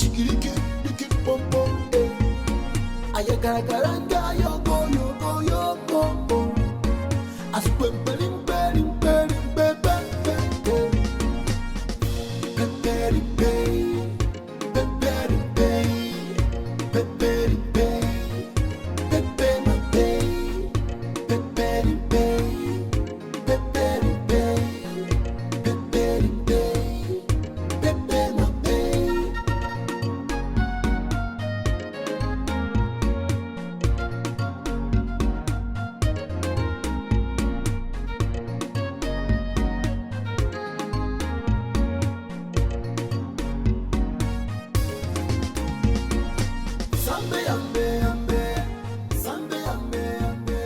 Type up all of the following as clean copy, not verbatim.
Ashikiriki, riki pompo, ayakarakaranga yoko yoko yoko. Asupempelim pelim pelim pepe pepe. Peperi pei, peperi pei, peperi pei, pepe ma pei, peperi pei, peperi pei, peperi pei, pepe ma pei. Sambe ambe ambe, sambe ambe ambe,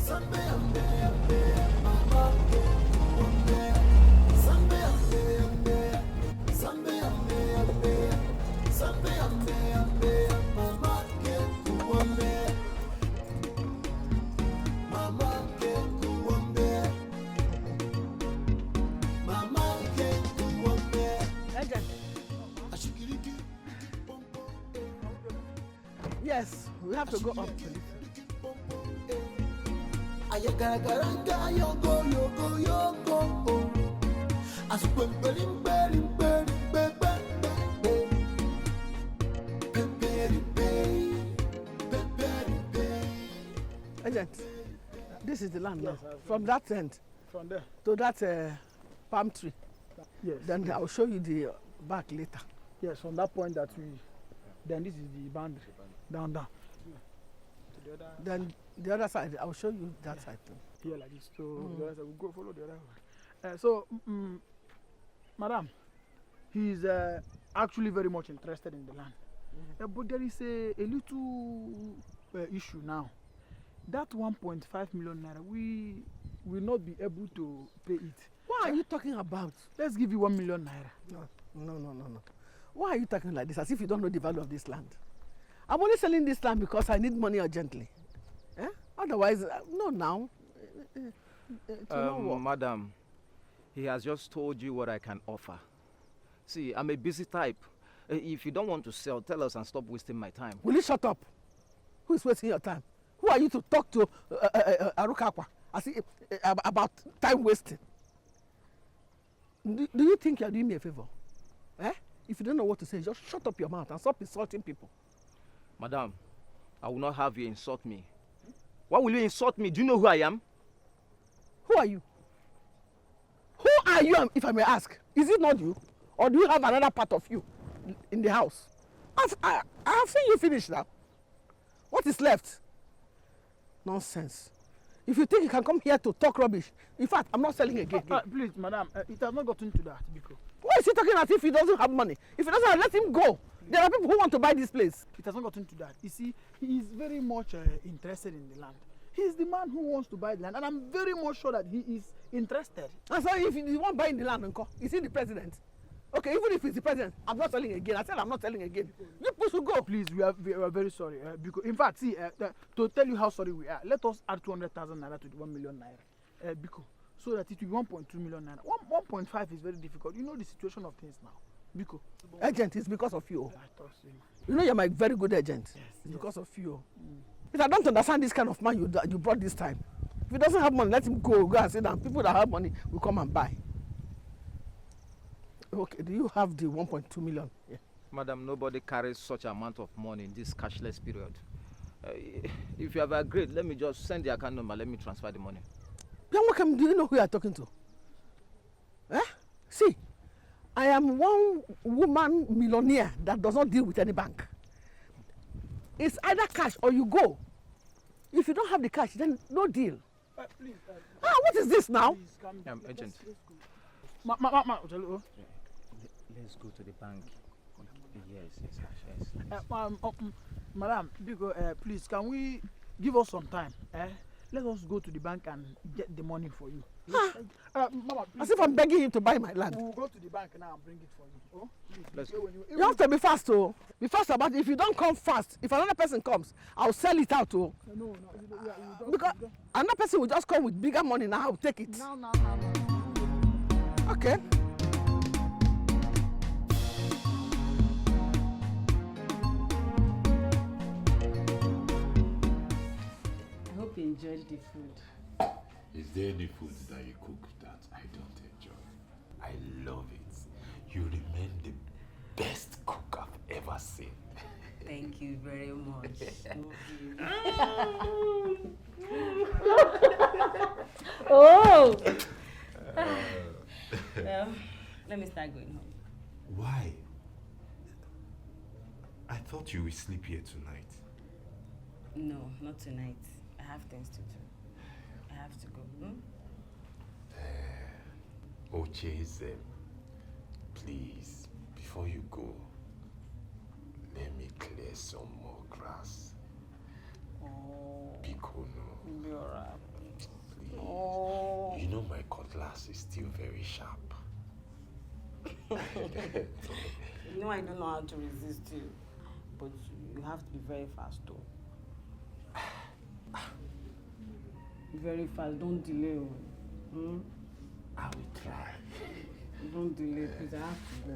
sambe ambe ambe, mama ke ambe, sambe ambe ambe, sambe ambe ambe, sambe ambe ambe, mama ke ambe, mama ke ambe, mama ke ambe. Agent. Ashikiriki, pompo. Yes, we have to go up. Ayakarakaranga yoko yoko yoko. Asupempelim pelim pelim pepe pepe. Peperi pei, peperi pei. Agent, this is the land now. From that end From there. to that palm tree. Yes. Then I'll show you the back later. Yes, from that point that we. Then this is the boundary. Down. To the other. Then the other side, I'll show you that side too. Here like this. So the other side, we go follow the other one. So, madam, he is actually very much interested in the land. But there is a little issue now. That 1.5 million naira, we will not be able to pay it. What are you talking about? Let's give you 1 million naira. No. Why are you talking like this as if you don't know the value of this land? I'm only selling this land because I need money urgently. Otherwise, no now. It will not work. Madam, he has just told you what I can offer. See, I'm a busy type. If you don't want to sell, tell us and stop wasting my time. Will you shut up? Who is wasting your time? Who are you to talk to Arukakwa about time wasting? Do you think you're doing me a favor? If you don't know what to say, just shut up your mouth and stop insulting people. Madam, I will not have you insult me. Why will you insult me? Do you know who I am? Who are you? Who are you, if I may ask? Is it not you? Or do you have another part of you in the house? I have seen you finish now. What is left? Nonsense. If you think you can come here to talk rubbish, in fact, I'm not selling again. Please, madam, it has not gotten to that because Why is he talking as if he doesn't have money? If he doesn't have, let him go. There are people who want to buy this place. it has not gotten to that. You see, he is very much interested in the land. He is the man who wants to buy the land, and I'm very much sure that he is interested. And so if he won't buy the land, uncle, is he the president? Okay, even if he's the president, I'm not selling again. I said I'm not selling again. You people should go. Please, we are very sorry. Because, in fact, see, to tell you how sorry we are, let us add 200,000 naira to the 1 million naira. Because, so that it will be 1.2 million naira. 1.5 is very difficult. You know the situation of things now. Because Agent, it's because of you. I trust him. You know you're my very good agent. It's because of you. If I don't understand this kind of man you brought this time, if he doesn't have money, let him go and sit down. People that have money will come and buy. Okay, do you have the 1.2 million? Yeah. Madam, nobody carries such amount of money in this cashless period. If you have agreed, let me just send the account number. Let me transfer the money. Do you know who you are talking to? See, I am one woman millionaire that does not deal with any bank. It's either cash or you go. If you don't have the cash, then no deal. Please. What is this now? Please calm down. Agent. Let's go to the bank. Yes. Madam, because, please, can we give us some time? Let us go to the bank and get the money for you. Mama, please. As if I'm begging him to buy my land. We'll go to the bank now and bring it for you. Oh, please. Let's go. You have to be fast, oh. Be fast about it. If you don't come fast, if another person comes, I'll sell it out, oh. No. Because another person will just come with bigger money now, I'll take it. No. Okay. the food. Is there any food that you cook that I don't enjoy? I love it. You remain the best cook I've ever seen. Thank you very much. Oh! Well, let me start going home. Why? I thought you would sleep here tonight. No, not tonight. I have things to do. I have to go. Ochieze, please, before you go, let me clear some more grass. Oh. Bikono. Be alright. Please. Oh. You know my cutlass is still very sharp. You know I don't know how to resist you. But you have to be very fast though. Very fast, don't delay. I will try. Don't delay, please. I have to go.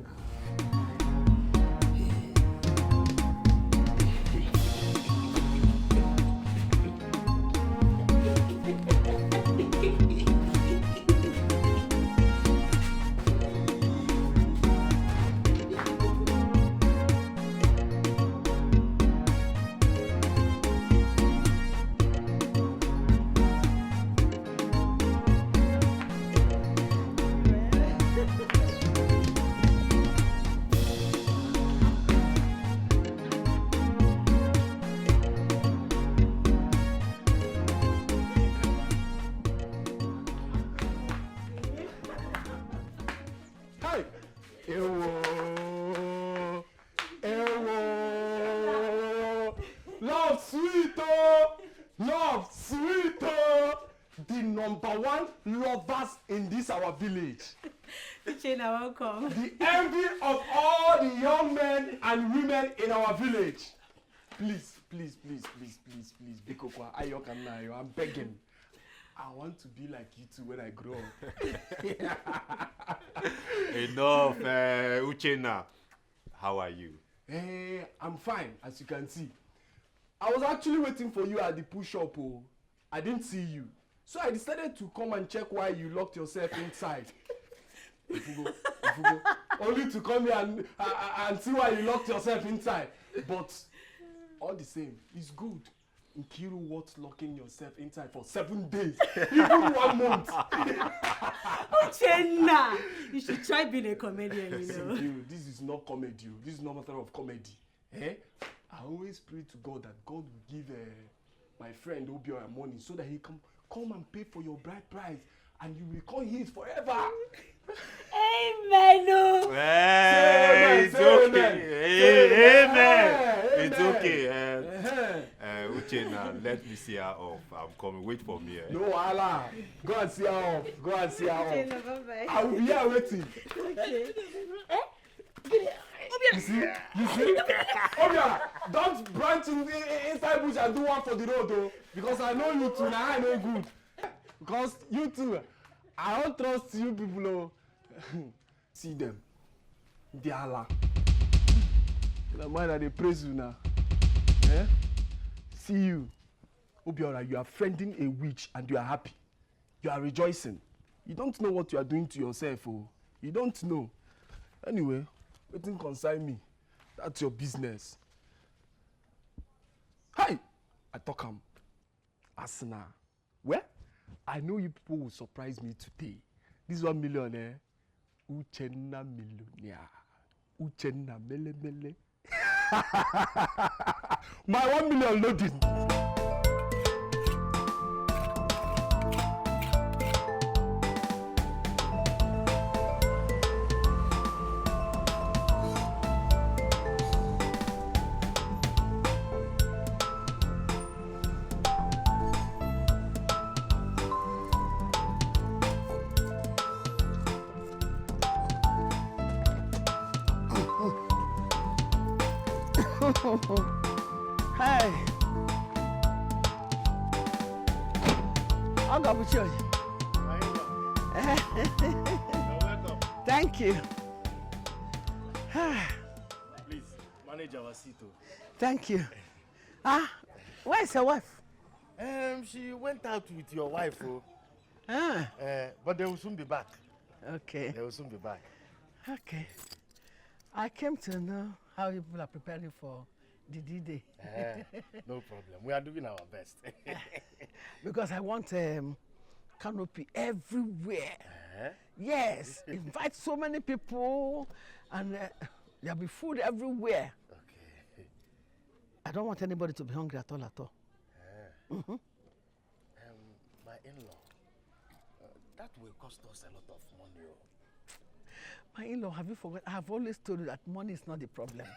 Village. Welcome. The envy of all the young men and women in our village. Please, please, please, please, please, please, Bikokwa, Ayokanayo, I'm begging. I want to be like you two when I grow up. Enough, Uchenna. How are you? Hey, I'm fine, as you can see. I was actually waiting for you at the push-up. Oh. I didn't see you. So I decided to come and check why you locked yourself inside. Ifugo. Only to come here and see why you locked yourself inside. But all the same, it's good. Nkiru, what's locking yourself inside for 7 days, even 1 month? Uchenna, you should try being a comedian, you know. Nkiru, this is not comedy. This is not a matter of comedy. Eh? I always pray to God that God will give my friend Obioya money so that he can come and pay for your bride price and you will call his forever. Amen. Hey, it's okay. Amen. It's okay. Uchenna, let me see her off. I'm coming. Wait for me. No, Allah. Go and see her off. Go and see her off. Uchenna, bye-bye. I will be here waiting. Okay. You see? Obia, don't branch inside bush and do one for the road, though. Because I know you two, now I know good. Because you two, I don't trust you people, oh. See them. They are Allah. The mind that they praise you now. Eh? See you. Obiora, you are friending a witch and you are happy. You are rejoicing. You don't know what you are doing to yourself, oh. You don't know. Anyway, nothing concern me. That's your business. Hi! I talk am. Asna. Well, I know you people will surprise me today. This 1 million, eh? Uchenna millionaire. Uchenna mele mele. My 1 million loading. Hey. I'll go with you. Welcome. Thank you. Please, manage our seat. Thank you. Ah, where's your wife? She went out with your wife, oh. Ah, But they will soon be back. okay. They will soon be back. Okay. I came to know how people are preparing for the D-Day. No problem. We are doing our best. Because I want canopy everywhere. Yes, invite so many people and there'll be food everywhere. Okay. I don't want anybody to be hungry at all. My in-law, that will cost us a lot of money. Oh. My in-law, have you forgotten? I have always told you that money is not the problem.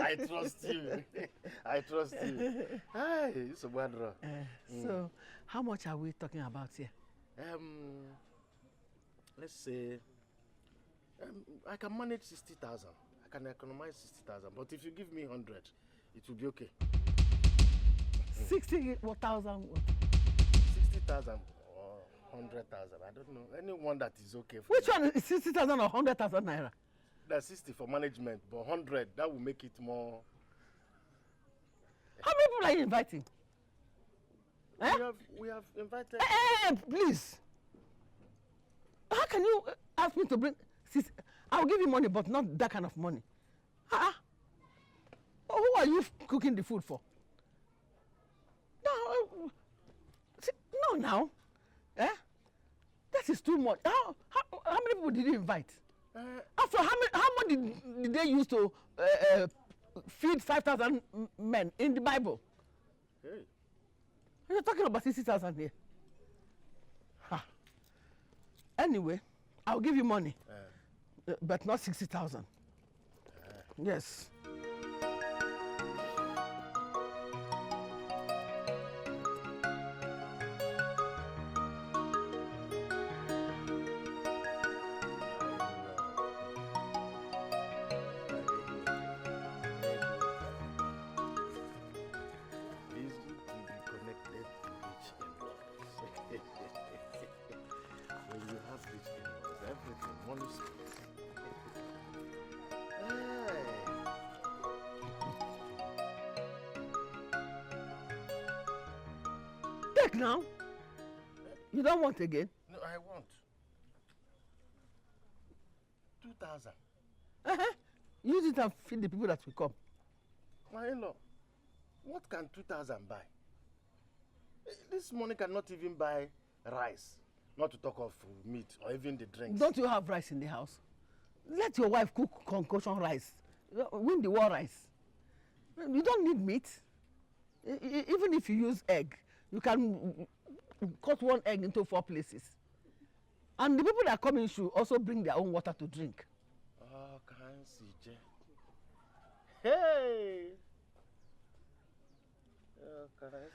I trust you. I trust you. Hi, it's a bad draw. So, how much are we talking about here? Let's say, I can manage 60,000. I can economize 60,000. But if you give me 100, it will be okay. 60,000. 60,000 or 100,000. I don't know. Anyone that is okay for Which me. one is 60,000 or 100,000 naira? That's 60 for management, but 100, that will make it more. How many people are you inviting? We have invited. Please. How can you ask me to bring? I'll give you money, but not that kind of money. Who are you cooking the food for? No, now. That is too much. How many people did you invite? After how much did they use to feed 5,000 men in the Bible? Hey. You're talking about 60,000 here. Anyway, I'll give you money, but not 60,000. Yes. Take now. You don't want again? No, I want 2,000. Use it and feed the people that will come. My in-law, what can 2,000 buy? This money cannot even buy rice, not to talk of meat or even the drinks. Don't you have rice in the house? Let your wife cook concoction rice. Win the war rice. You don't need meat. Even if you use egg, you can cut one egg into 4 places. And the people that come in should also bring their own water to drink. Oh, can't see, Jay. Hey!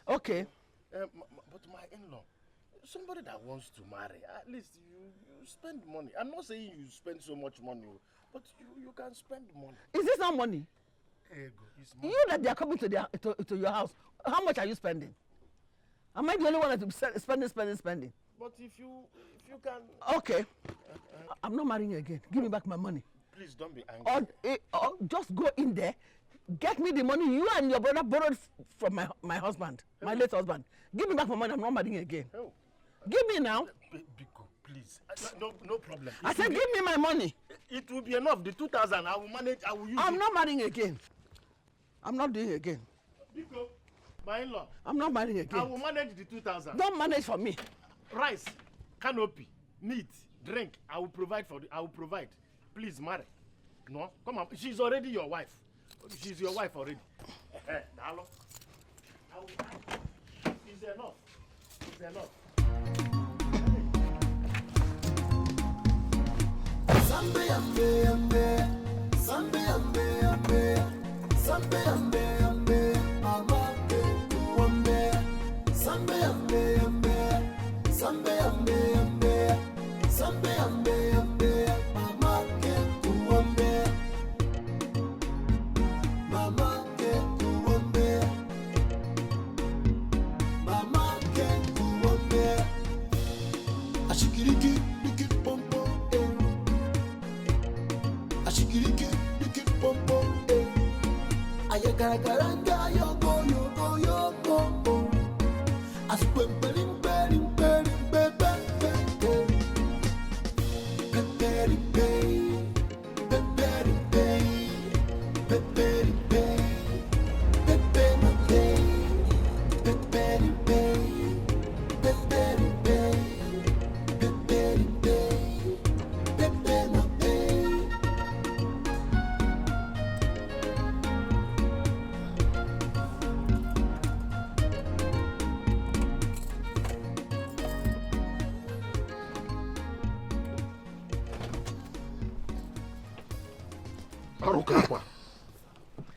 Okay. But my in-law, somebody that wants to marry, at least you spend money. I'm not saying you spend so much money, but you can spend money. Is this not money? It's money. You that they are coming to your house, how much are you spending? Am I the only one that is spending? But if you can... Okay. I'm not marrying you again. Give me back my money. Please don't be angry. Or just go in there, get me the money you and your brother borrowed from my husband, my late husband. Give me back my money. I'm not marrying you again. Oh. Give me now. Biko, please. No problem. I said give me my money. It will be enough. The 2,000, I will manage. I will use I'm not marrying again. I'm not doing it again. Biko, my in-law. I'm not marrying again. I will manage the 2,000. Don't manage for me. Rice, canopy, meat, drink. I will provide. Please marry. No, come on. She's already your wife. She's your wife already. Hello. It's enough. It's enough. Sambe ambe ambe, sambe ambe ambe, sambe ambe ambe, mama ke kuambe. Sambe ambe ambe, sambe ambe ambe, sambe ambe ambe, mama ke kuambe. Mama ke kuambe, mama ke kuambe. Ashikiriki, diki pompo, ashikiriki, diki pompo, ayakarakaranga, yoko, yoko, yoko. As when bedding, bedding, bedding, bedding,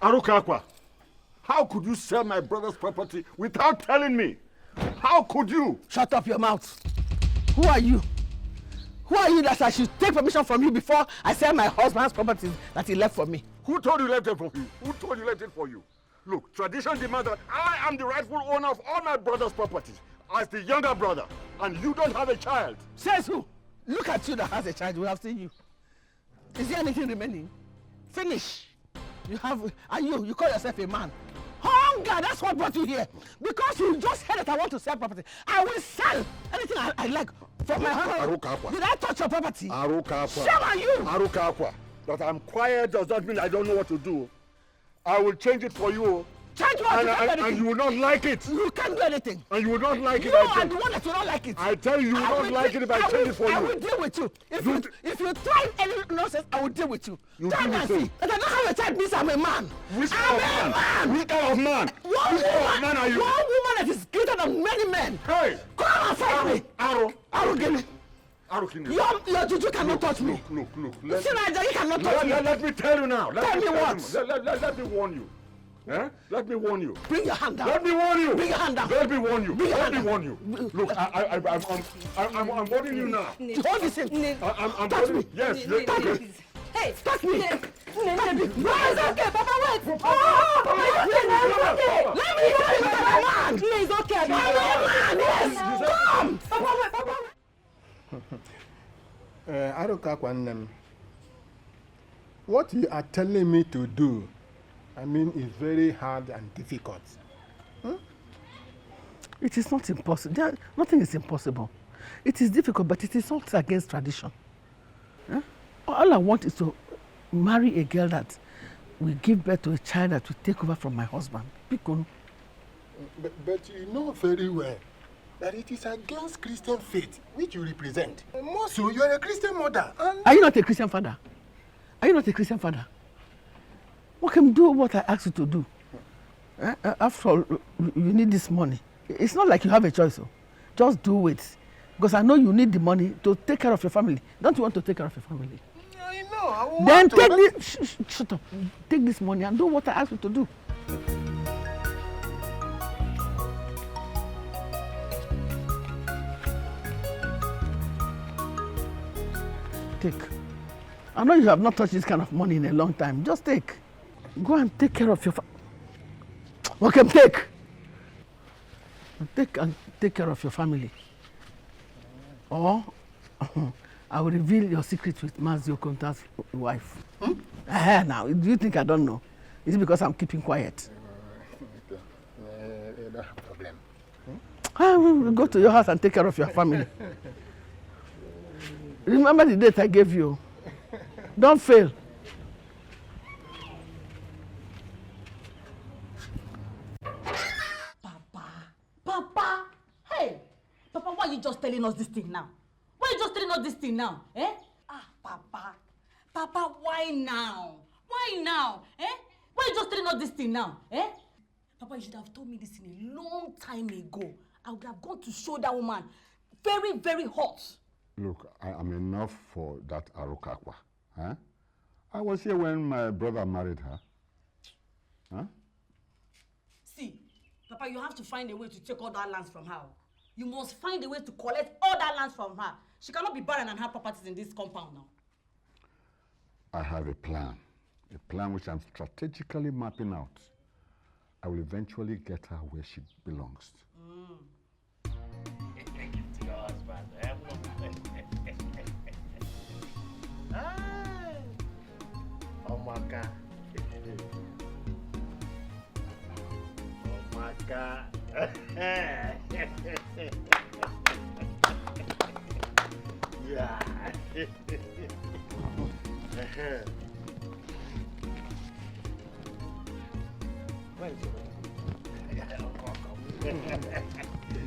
Arukakwa, how could you sell my brother's property without telling me? How could you? Shut up your mouth. Who are you? Who are you that I should take permission from you before I sell my husband's property that he left for me? Who told you left it for you? Who told you left it for you? Look, tradition demands that I am the rightful owner of all my brother's properties as the younger brother, and you don't have a child. Says who? Look at you that has a child. We have seen you. Is there anything remaining? Finish. You have, and you call yourself a man. Hunger, that's what brought you here. Because you just said that I want to sell property. I will sell anything I like for my husband. Did I touch your property? Arukakwa. Shame on you. Arukakwa. That I'm quiet does not mean I don't know what to do. I will change it for you. Change what? And you will not like it. You can't do anything. And you will not like it. You are the one that will not like it. I tell you, you will not like it if I change it for you. I will deal with you. If you try any nonsense, I will deal with you. Try and see. That I don't have a child means I'm a man. Which kind of man? Which kind of man? Which kind of man are you? One woman that is greater than many men. Hey! Come and fight me. Arrow, give me. Your juju cannot touch me. Look. You cannot touch me. Let me tell you now. Tell me what? Let me warn you. Eh? Let me warn you. Bring your hand down. Let me warn you. Bring your hand down. Let me warn you. Let me warn you. Look, I'm warning you now. Hold this in. I'm touch me. Yes. Touch me. Hey, touch me. No, it's okay. Papa, wait. Let me go. I'm a man. Please, okay. I'm a man. Yes. Come. Papa, wait. Papa, wait. Arukakwa, what you are telling me to do, I mean, is very hard and difficult. It is not impossible. Nothing is impossible. It is difficult, but it is not against tradition. All I want is to marry a girl that will give birth to a child that will take over from my husband. But you know very well that it is against Christian faith which you represent. More so, you are a Christian mother. Are you not a Christian father? Are you not a Christian father? What can you do what I asked you to do? After all, you need this money. It's not like you have a choice. Just do it. Because I know you need the money to take care of your family. Don't you want to take care of your family? I know. I want then to, take this. Shut up. Take this money and do what I asked you to do. Take. I know you have not touched this kind of money in a long time. Just take. Go and take care of your okay, take. Take care of your family. Or I will reveal your secret with Mazio Konta's wife. Now, do you think I don't know? Is it because I'm keeping quiet? No problem. I will go to your house and take care of your family. Remember the date I gave you. Don't fail. Papa, hey, Papa, why are you just telling us this thing now? Why are you just telling us this thing now? Papa, why now? Why now? Why are you just telling us this thing now? Papa, you should have told me this thing a long time ago. I would have gone to show that woman very, very hot. Look, I am enough for that Arukakwa. I was here when my brother married her. See, Papa, you have to find a way to take all that lands from her. You must find a way to collect all that lands from her. She cannot be barren and have properties in this compound now. I have a plan which I'm strategically mapping out. I will eventually get her where she belongs. Oh my God. Oh my God.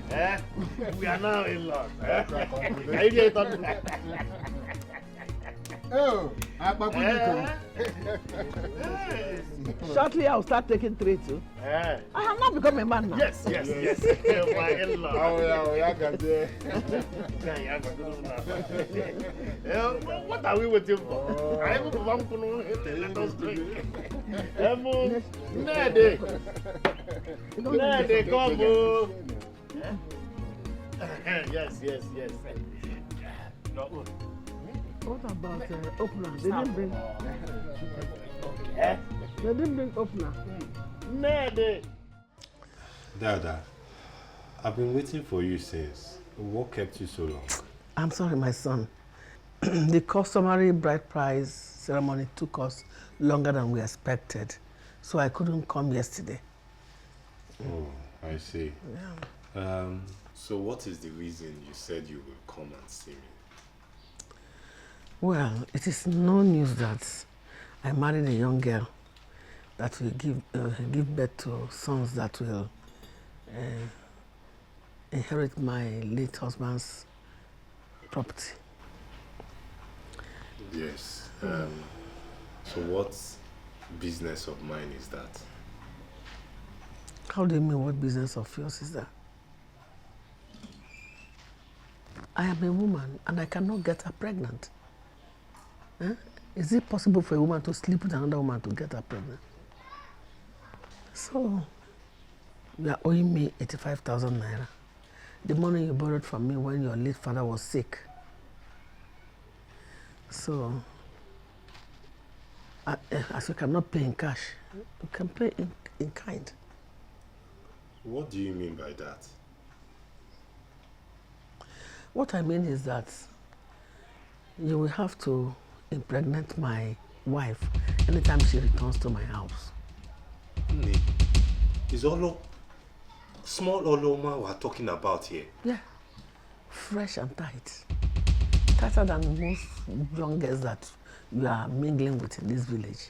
Yeah. We are now in love. Oh, Shortly, I'll start taking three too. I have not become a man now. Yes. My in-law. What are we waiting for? I will let us drink. Nede, come. Yes. No. What about opener? They didn't bring. They didn't bring opener. Nede. Dada, I've been waiting for you since. What kept you so long? I'm sorry, my son. The customary bride price ceremony took us longer than we expected, so I couldn't come yesterday. Oh, I see. Yeah. So what is the reason you said you will come and see me? Well, it is no news that I married a young girl that will give birth to sons that will inherit my late husband's property. Yes. So what business of mine is that? How do you mean, what business of yours is that? I am a woman and I cannot get her pregnant. Is it possible for a woman to sleep with another woman to get her pregnant? So, you are owing me 85,000 naira. The money you borrowed from me when your late father was sick. So, as you cannot pay in cash, you can pay in kind. What do you mean by that? What I mean is that you will have to impregnate my wife anytime she returns to my house. Is Olo small Oloma we are talking about here? Yeah, fresh and tight. Tighter than most young girls that you are mingling with in this village.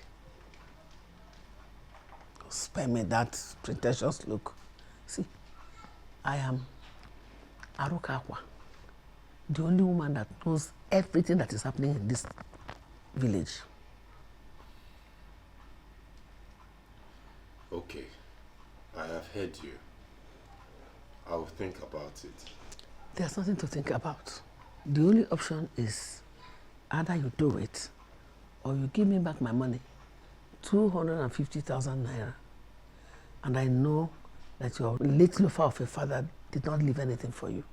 Spare me that pretentious look. See, I am Arukakwa, the only woman that knows everything that is happening in this village. Okay, I have heard you. I will think about it. There's nothing to think about. The only option is either you do it or you give me back my money, 250,000 naira. And I know that your late loafer of a father did not leave anything for you.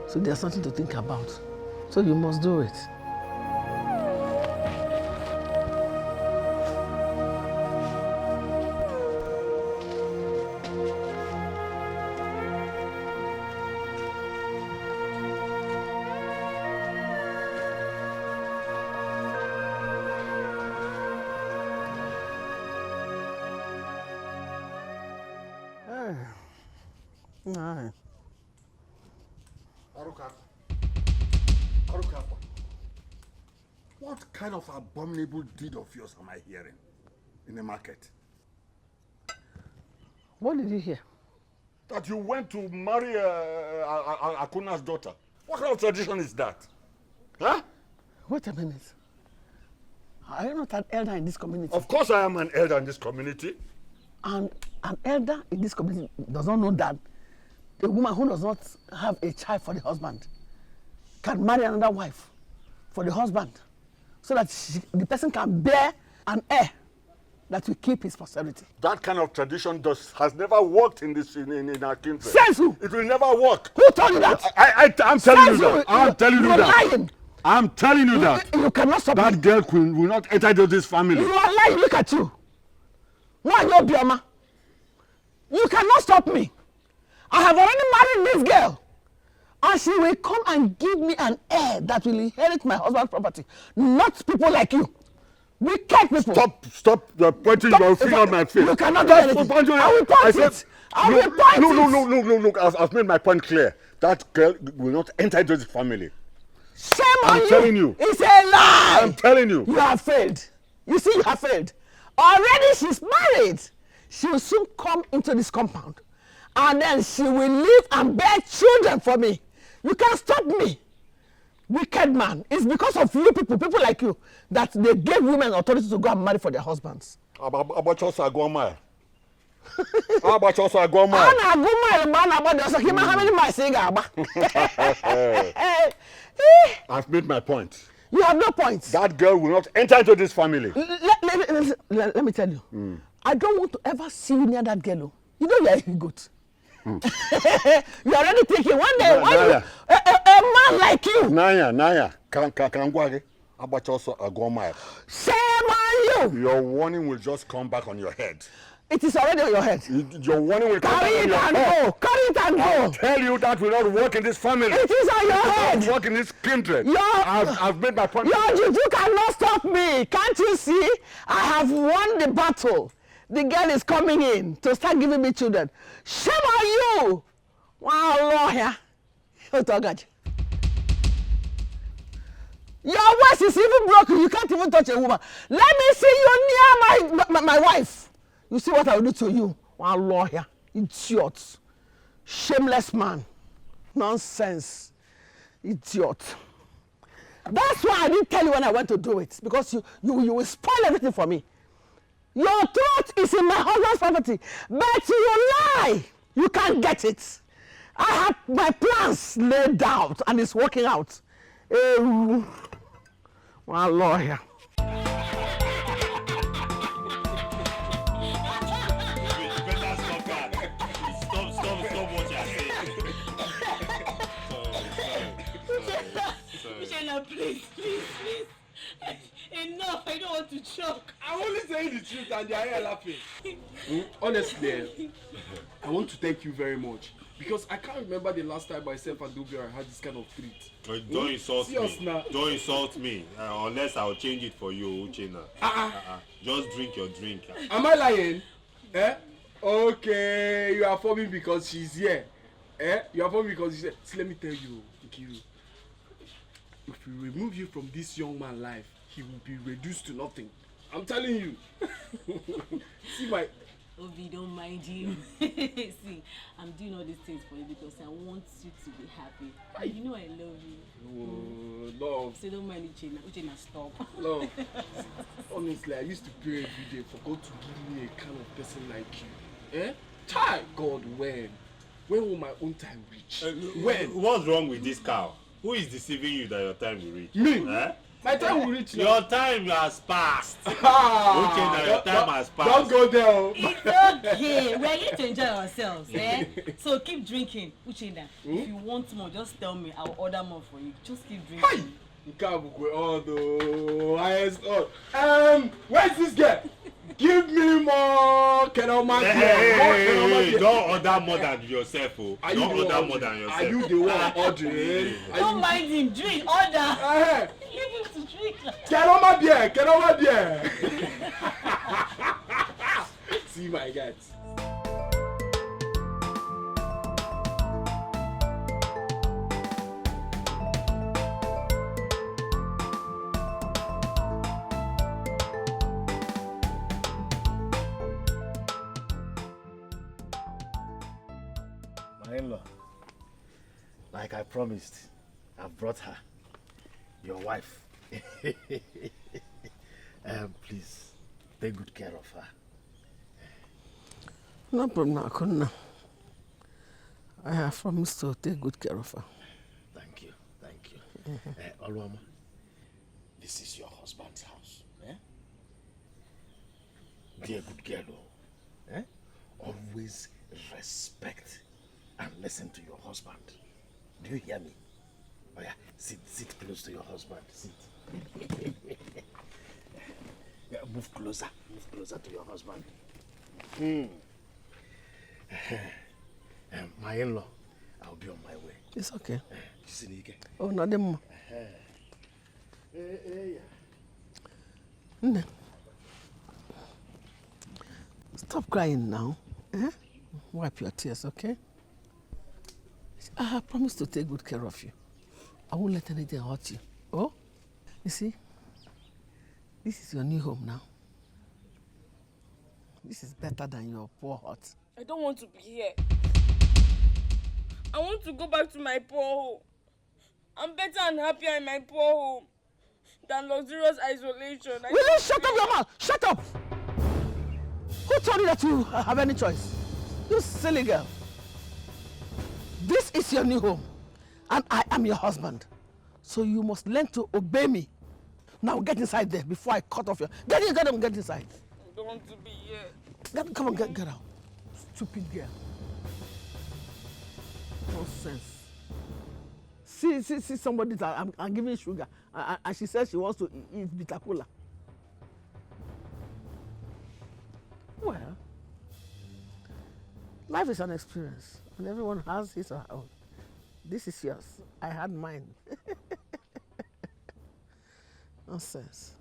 So there's something to think about. So you must do it. Aye. Arukapa, what kind of abominable deed of yours am I hearing in the market? What did you hear? That you went to marry Akuna's daughter. What kind of tradition is that? Huh? Wait a minute. Are you not an elder in this community? Of course I am an elder in this community. And an elder in this community does not know that a woman who does not have a child for the husband can marry another wife for the husband so that the person can bear an heir that will keep his posterity. That kind of tradition has never worked in our kindred. Says who? It will never work. Who told you that? I'm telling you that. I'm telling you that. Lying. I'm telling you that. You cannot stop that me. Girl queen will not enter into this family. You are lying. Look at you. Bioma. You cannot stop me. I have already married this girl. And she will come and give me an heir that will inherit my husband's property. Not people like you. Wicked people. Stop pointing your finger on my face. You cannot do anything. I will point it. I will point it. Look. I've made my point clear. That girl will not enter into this family. Shame on you. I'm telling you. It's a lie. I'm telling you. You have failed. You see, you have failed. Already she's married. She will soon come into this compound. And then she will live and bear children for me. You can't stop me. Wicked man. It's because of you people like you, that they gave women authority to go and marry for their husbands. Abachosa Agoma. How many miles say I've made my point. You have no points. That girl will not enter into this family. Let me tell you. I don't want to ever see you near that girl. You know you are good. You're already thinking one day, a man like you. Naya, Kangwage, Abachosa Agoma. Shame on you. Your warning will just come back on your head. It is already on your head. Your warning will come back on your head. Carry it and go. I tell you that will not work in this family. It is on your head. It will not work in this kindred. I've made my point. You cannot stop me. Can't you see? I have won the battle. The girl is coming in to start giving me children. Shame on you. Wow, lawyer. Your voice is even broken. You can't even touch a woman. Let me see you near my wife. You see what I will do to you? Wow, lawyer. Idiot. Shameless man. Nonsense. Idiot. That's why I didn't tell you when I went to do it. Because you will spoil everything for me. Your throat is in my husband's property. But you lie. You can't get it. I have my plans laid out and it's working out. One lawyer. Stop what you're saying. Please. Enough, I don't want to choke. I'm only saying the truth and they are here laughing. Honestly, I want to thank you very much. Because I can't remember the last time myself and Dubia had this kind of treat. Don't insult me. Don't insult me. Unless I'll change it for you, Uchena. Just drink your drink. Am I lying? Okay, you are forming because she's here. You are forming because she's here. See, let me tell you, Nkiru. If we remove you from this young man's life, he will be reduced to nothing. I'm telling you. See my... Obi, don't mind him. See, I'm doing all these things for you because I want you to be happy. You know I love you. Oh, love. So don't mind Uchenna, stop. Love. Honestly, I used to pray every day for God to give me a kind of person like you. Child, God, when? When will my own time reach? When? What's wrong with this cow? Who is deceiving you that your time will reach? Me? My time will reach now. Your time has passed. Okay, your time has passed. Don't go there. It's okay. We are here to enjoy ourselves. So keep drinking. Uchenna, if you want more, just tell me. I'll order more for you. Just keep drinking. You can't go all the highest. Where's this girl? Give me more. Hey, don't order more than yourself. Don't order more than yourself. Are you the one ordering? Don't mind him. Drink. Order. Leave him to drink. Get over there. See my guys. In-law, like I promised, I've brought her, your wife. Please, take good care of her. No problem, Akuna. I have promised to take good care of her. Thank you. Oluwama, this is your husband's house. Be a good girl. Always respect and listen to your husband. Do you hear me? Oh yeah, sit close to your husband. Sit. Yeah, move closer to your husband. My in-law, I'll be on my way. It's okay. Sinike. Oh, not the more. Stop crying now. Eh? Wipe your tears, okay? I have promised to take good care of you. I won't let anything hurt you. Oh? You see? This is your new home now. This is better than your poor hut. I don't want to be here. I want to go back to my poor home. I'm better and happier in my poor home than luxurious isolation. Will you shut up your mouth? Shut up! Who told you that you have any choice? You silly girl. This is your new home, and I am your husband. So you must learn to obey me. Now get inside there before I cut off your... Get inside. I don't want to be here. Come on, get out. Stupid girl. Nonsense. See somebody that I'm giving sugar, and she says she wants to eat bitter cola. Well, life is an experience, and everyone has his or her own. This is yours. I had mine. Nonsense.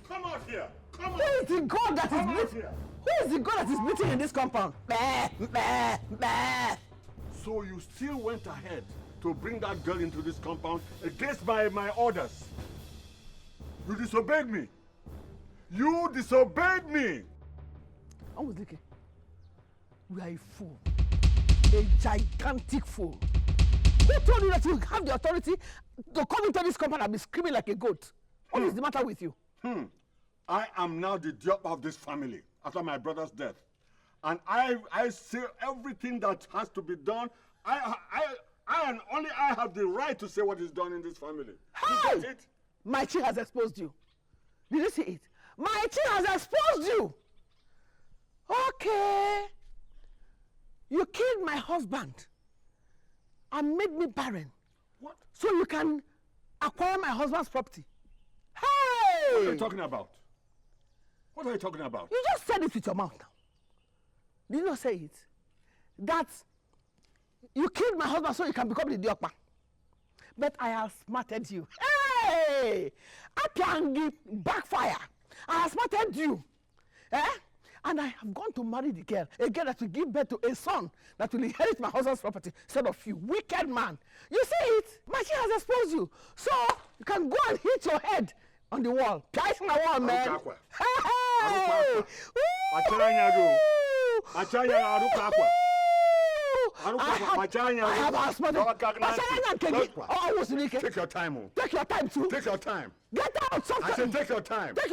Come out here. Come Who is the god that is bleeding? Who is the god that is bleeding in this compound? Bah, bah, bah. So you still went ahead to bring that girl into this compound against my orders? You disobeyed me. You disobeyed me. Amuzike, we are a fool. A gigantic fool. Who told you that you have the authority to come into this compound and be screaming like a goat? What is the matter with you? I am now the diop of this family after my brother's death. And I say everything that has to be done. I and only I have the right to say what is done in this family. Hey! You get it? My chi has exposed you. Did you see it? My chi has exposed you. Okay. You killed my husband and made me barren. What? So you can acquire my husband's property. Hey! What are you talking about? What are you talking about? You just said it with your mouth now. Did you not say it? That you killed my husband so you can become the diokpa. But I have smarted you. Hey! I can backfire. I have smarted you. Eh? And I have gone to marry the girl, a girl that will give birth to a son that will inherit my husband's property instead of you. Wicked man. You see it? My chi has exposed you. So you can go and hit your head on the wall. Guys on the wall, man. Hey! I have asthma. Take your time. Take your time too. Take your time. Get out. Stop. I said take your time. Take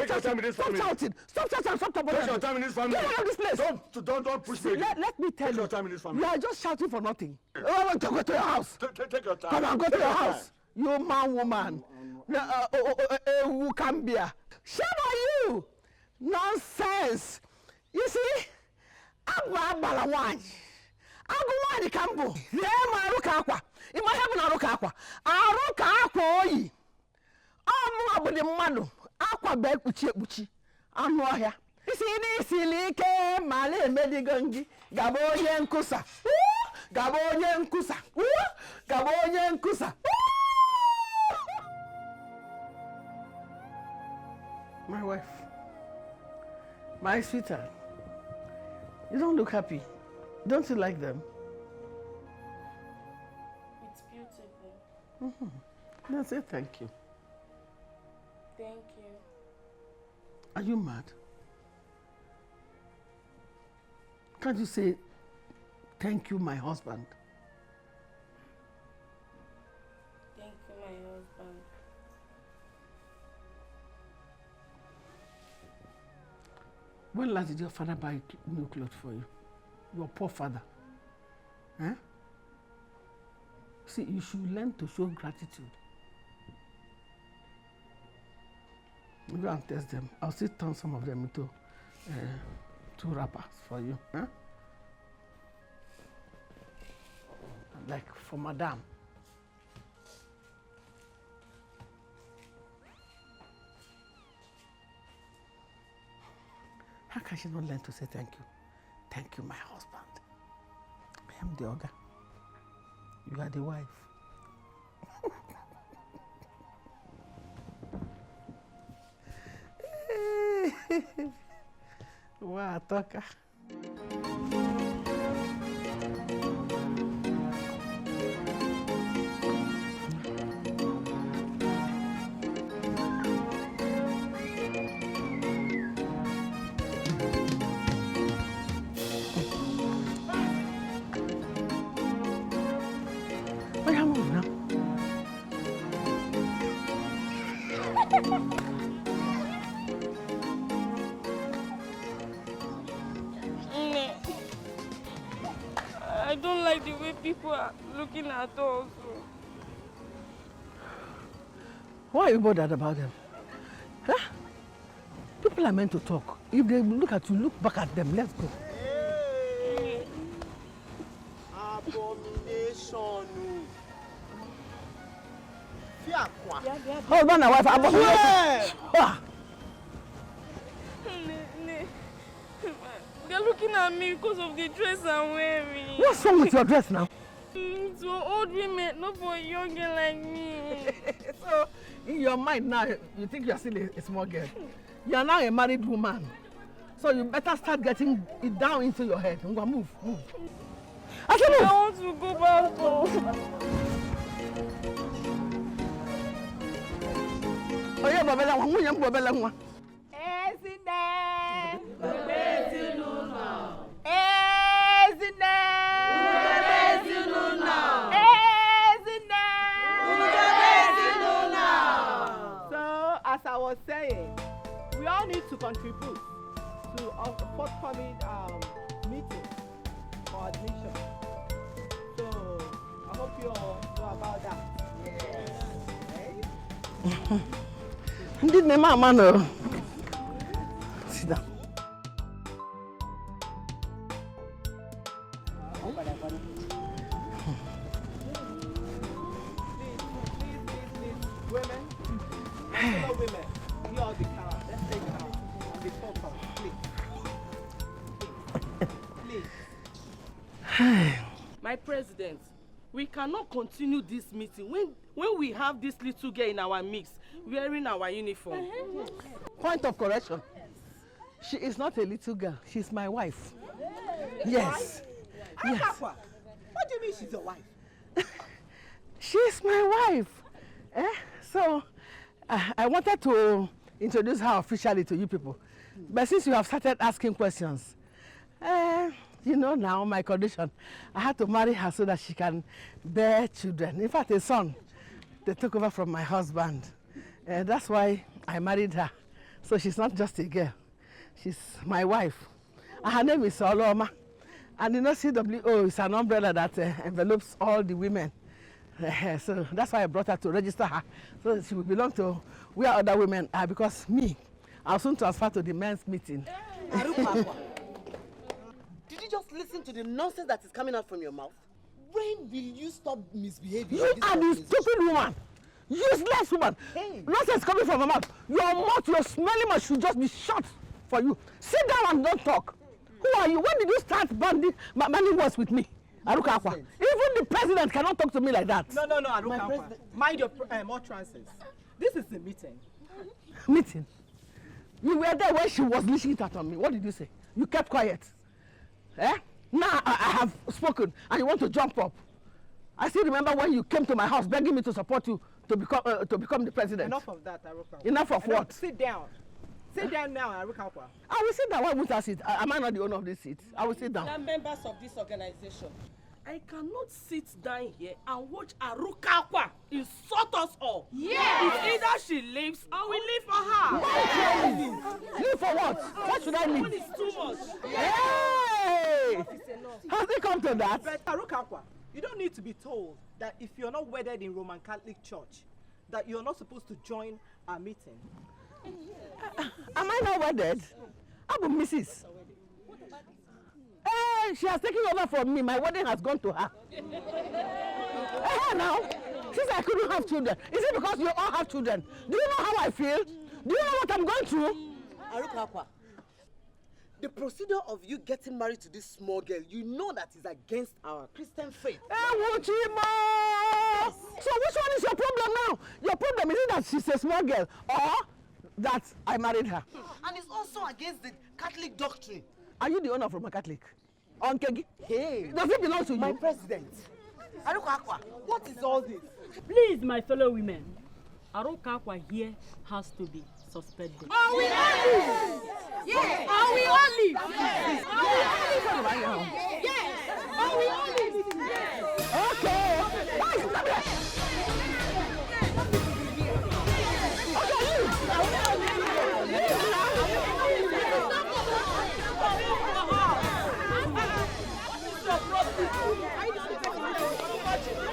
your time in this family. Stop shouting. Stop shouting. Stop talking. Take your time in this family. Get out of this place. Don't push me. Let me tell you. Take your time in this family. You are just shouting for nothing. I want to go to your house. Take your time. Come on, go to your house. You man, woman. Who can be? Shame on you. Nonsense. You see? Agwa one. Agwa kambo. Lema aruka akwa. Imahebu na aruka akwa. Aruka akwa oyi. Amu abudi mmadu. Akwa be ekpuchi. Anu ohia. Isi like male medigongi. Gabo onye nkusa. Gabo onye nkusa. Gabo onye nkusa. My wife. My sweetheart. You don't look happy. Don't you like them? It's beautiful. Then say thank you. Thank you. Are you mad? Can't you say thank you, my husband? Thank you, my husband. When last did your father buy new clothes for you? Your poor father. Eh? See, you should learn to show gratitude. Go and test them. I'll still turn some of them into 2 wrappers for you. Huh? Like for Madame. How can she not learn to say thank you? Thank you, my husband. I am the Oga. You are the wife. Wow, Toka. Where am I now? I don't like the way people are looking at us. Why are you bothered about them? Huh? People are meant to talk. If they look at you, look back at them. Let's go. Hey. Abomination. Husband and wife, abomination. Ah. They're looking at me because of the dress I'm wearing. What's wrong with your dress now? It's for old women, not for young girl like me. So, in your mind now, you think you're still a small girl. You are now a married woman. So you better start getting it down into your head. Move, move. I said move. I want to go back home. Oh yeah, Babella, one, Babella, one. So, as I was saying, we all need to contribute to a forthcoming meeting for admission. So, I hope you all know about that. Yes. Did my mama know? Sit down. Women, you all the count. Let's take it out. And the focus, please. Please. My president, we cannot continue this meeting when we have this little girl in our mix wearing our uniform. Point of correction. She is not a little girl. She's my wife. Yes. Yes. What do you mean she's your wife? She's my wife. So, I wanted to introduce her officially to you people. But since you have started asking questions, you know now my condition. I had to marry her so that she can bear children. In fact, a son. They took over from my husband. That's why I married her. So she's not just a girl. She's my wife. And her name is Oloma. And you know, CWO is an umbrella that envelopes all the women. So that's why I brought her to register her. So she will belong to where other women are, because me, I'll soon transfer to the men's meeting. Did you just listen to the nonsense that is coming out from your mouth? When will you stop misbehaving? You are the stupid woman. Useless woman. Hey. Nonsense coming from her mouth. Your mouth, your smelly mouth should just be shut for you. Sit down and don't talk. Who are you? When did you start banding words with me? Aruka Akwa. Even the president cannot talk to me like that. No, Aruka Akwa. Mind your utterances. This is a meeting. Meeting? You were there when she was lashing it out on me. What did you say? You kept quiet. Now I have spoken and you want to jump up. I still remember when you came to my house begging me to support you to become the president. Enough of that, Aruka. Enough of what? Sit down. Sit down now, Aruka Akwa. I will sit down. Why won't I sit? Am I not the owner of this seat? I will sit down. We are members of this organization. I cannot sit down here and watch Aruka Akwa insult us all. Yes. It's either she leaves or we leave for her. Leave for what? What should I leave? It's too much. Hey! Has it come to that? But Aruka Akwa, you don't need to be told that if you're not wedded in Roman Catholic Church, that you're not supposed to join our meeting. Am I not wedded? I'm a Mrs. Hey, she has taken over from me. My wedding has gone to her. Now, since I couldn't have children, is it because you all have children? Do you know how I feel? Do you know what I'm going through? Aruka Akwa, The procedure of you getting married to this small girl, you know that is against our Christian faith. Hey, Wuchima! Yes. So which one is your problem now? Your problem isn't that she's a small girl or that I married her. And it's also against the Catholic doctrine. Are you the owner from a Catholic? Onkegi? Hey! Does it belong to you? My president. Arukakwa, what is all this? Please, my fellow women, Arukakwa here has to be suspended. Are we all leave? Yes. Are we all leave? Yes. Yes. Are we all leave? Okay.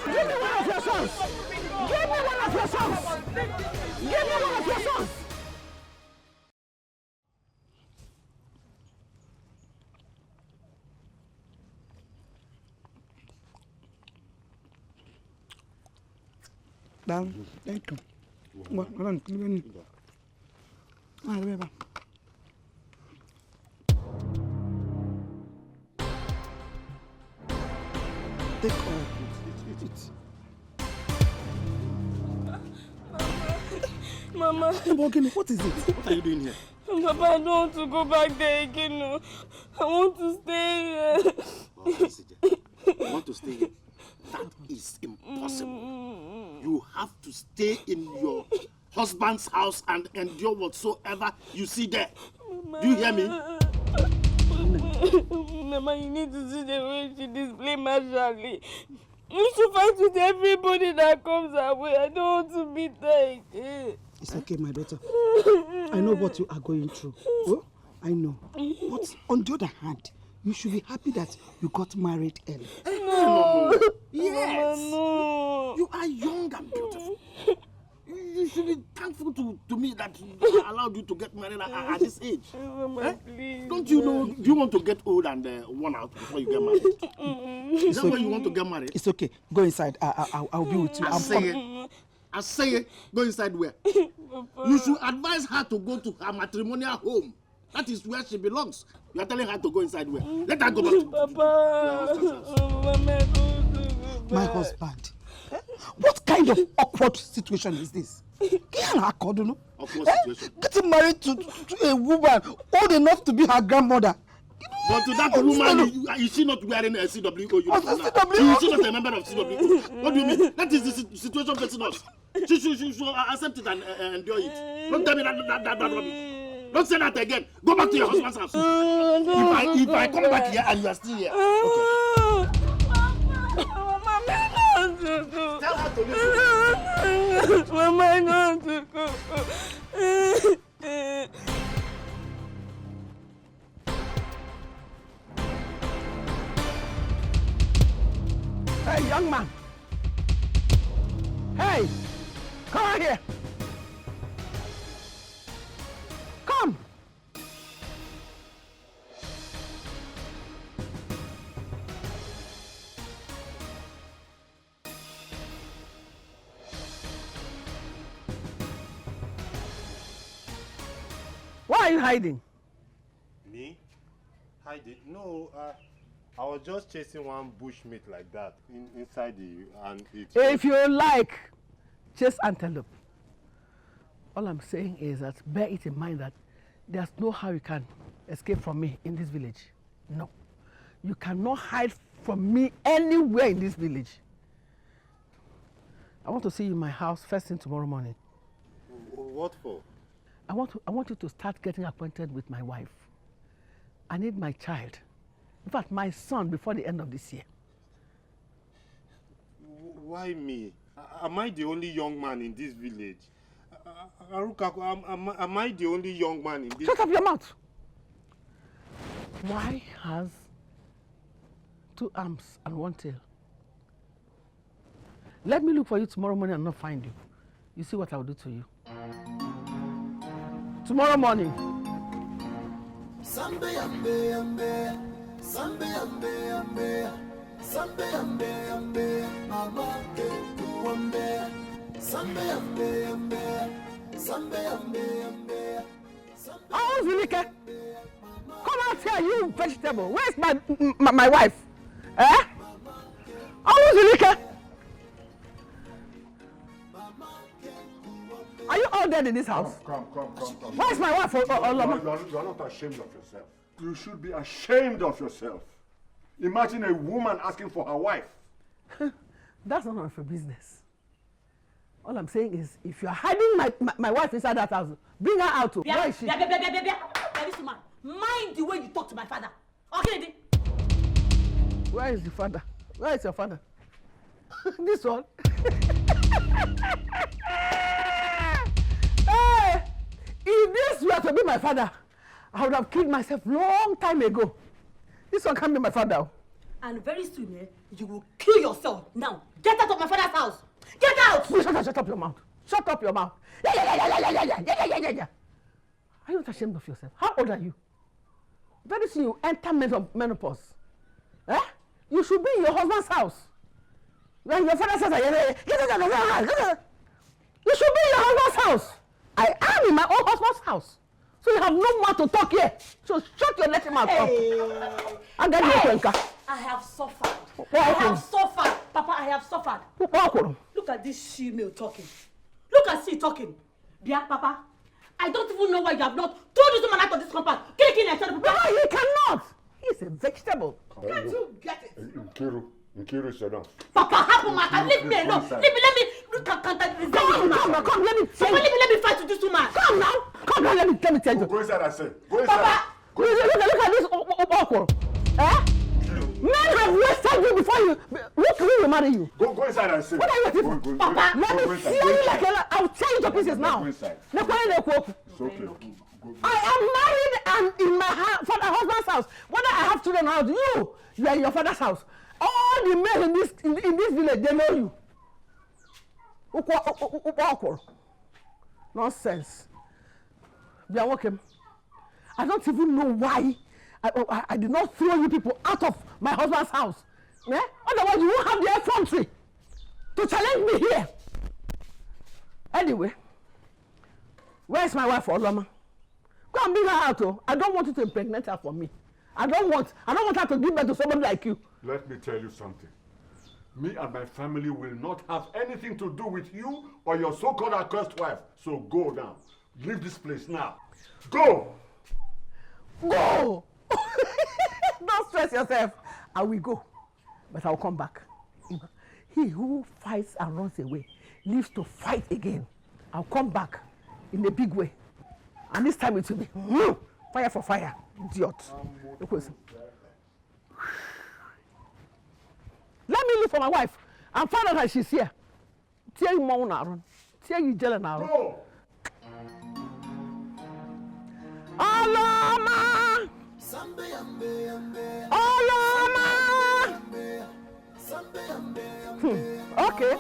Give me one of your sons. Give me one of your sons. Give me one of your sons. Down. Thank you. Well, hold on. Take all. Eat. Mama. What is it? What are you doing here? Papa, I don't want to go back there again. No. I want to stay here. You want to stay here? That is impossible. You have to stay in your husband's house and endure whatsoever you see there. Mama. Do you hear me? Mama, you need to see the way she display martially. You should fight with everybody that comes our way. I don't want to be there again. It's okay, my daughter. I know what you are going through. Oh, I know. But on the other hand, you should be happy that you got married early. No. Yes. Mama, no. You are young and beautiful. You should be thankful to me that I allowed you to get married at this age. Mama, please. Don't you know, do you want to get old and worn out before you get married? Is that why you want to get married? It's okay. Go inside. I'll be with you. I say it. Go inside where? You should advise her to go to her matrimonial home. That is where she belongs. You are telling her to go inside where? Let her go back to Papa. My husband. What kind of awkward situation is this? Awkward situation. Getting married to a woman old enough to be her grandmother. But to that woman, is she not wearing a CWO uniform now? Is she not a member of CWO? What do you mean? That is the situation facing us. She should accept it and endure it. Don't tell me that rubbish. Don't say that again. Go back to your husband's house. If I come back here and you are still here, okay. Tell her to listen. Mama, I don't want to go. Hey, young man. Hey, come on here. Come. Why are you hiding? Me? Hiding? No, I was just chasing one bushmeat like that inside and it. If you like, chase antelope. All I'm saying is that bear it in mind that there's no how you can escape from me in this village. No. You cannot hide from me anywhere in this village. I want to see you in my house first thing tomorrow morning. What for? I want you to start getting acquainted with my wife. I need my child. In fact, my son before the end of this year. Why me? Am I the only young man in this village? Aruka, am I the only young man in this? Shut up your mouth! Why has 2 arms and 1 tail? Let me look for you tomorrow morning and not find you. You see what I'll do to you. Tomorrow morning. Sambe ambe ambe, sambe ambe ambe, sambe ambe ambe, mama ke kuambe, sambe ambe ambe, sambe ambe ambe. Oh, Zulike! Come out here, you vegetable. Where's my wife? Eh? Oh, Zulika. Are you all dead in this house? Come. Where's my wife? You are not ashamed of yourself. You should be ashamed of yourself. Imagine a woman asking for her wife. That's none of your business. All I'm saying is, if you're hiding my wife inside that house, bring her out. Where is she? This woman, mind the way you talk to my father. Okay, where is the father? Where is your father? This one. Hey, if this were to be my father, I would have killed myself long time ago. This one can't be my father. And very soon, you will kill yourself. Now, get out of my father's house. Get out! Shut up your mouth. Shut up your mouth. Yeah. Are you not ashamed of yourself? How old are you? Very soon you enter menopause. Eh? You should be in your husband's house. When your father says, you should be in your husband's house. I am in my own husband's house. So you have no mouth to talk here. So shut your dirty mouth up. And then I have suffered. What Papa, I have suffered. Look at this she-male talking. Look at she talking. Dear Papa, I don't even know why you have not told this woman out of this compound. No, he cannot. He's a vegetable. Can't you get it? Nkiru is enough. Papa, happen, man. Leave me alone. Let me. Come, let me tell you. Let me fight with this woman. Come now, let me tell you. Go inside, I say. Go inside. Papa, look at this awkward. Eh? Men have wasted you before you. Look who will marry you. Go inside, I say. What are you waiting for? Papa, let me tear you like I'll tear you to pieces now. Go inside. It's okay. I am married and in my husband's house. Whether I have children or not, you are in your father's house. All the men in this village, they know you. Nonsense. They are welcome. I don't even know why I did not throw you people out of my husband's house. Yeah? Otherwise, you won't have the effrontery to challenge me here. Anyway, where's my wife, Oloma? Go and bring her out. Oh. I don't want you to impregnate her for me. I don't want her to give birth to somebody like you. Let me tell you something. Me and my family will not have anything to do with you or your so-called accursed wife. So go now. Leave this place now. Go! Go! Don't stress yourself. I will go, but I'll come back. He who fights and runs away lives to fight again. I'll come back in a big way. And this time it will be fire for fire, idiot. Let me look for my wife and find out that she's here. Tell you more now. Tell you jelly now. Oloma! Oloma! Okay.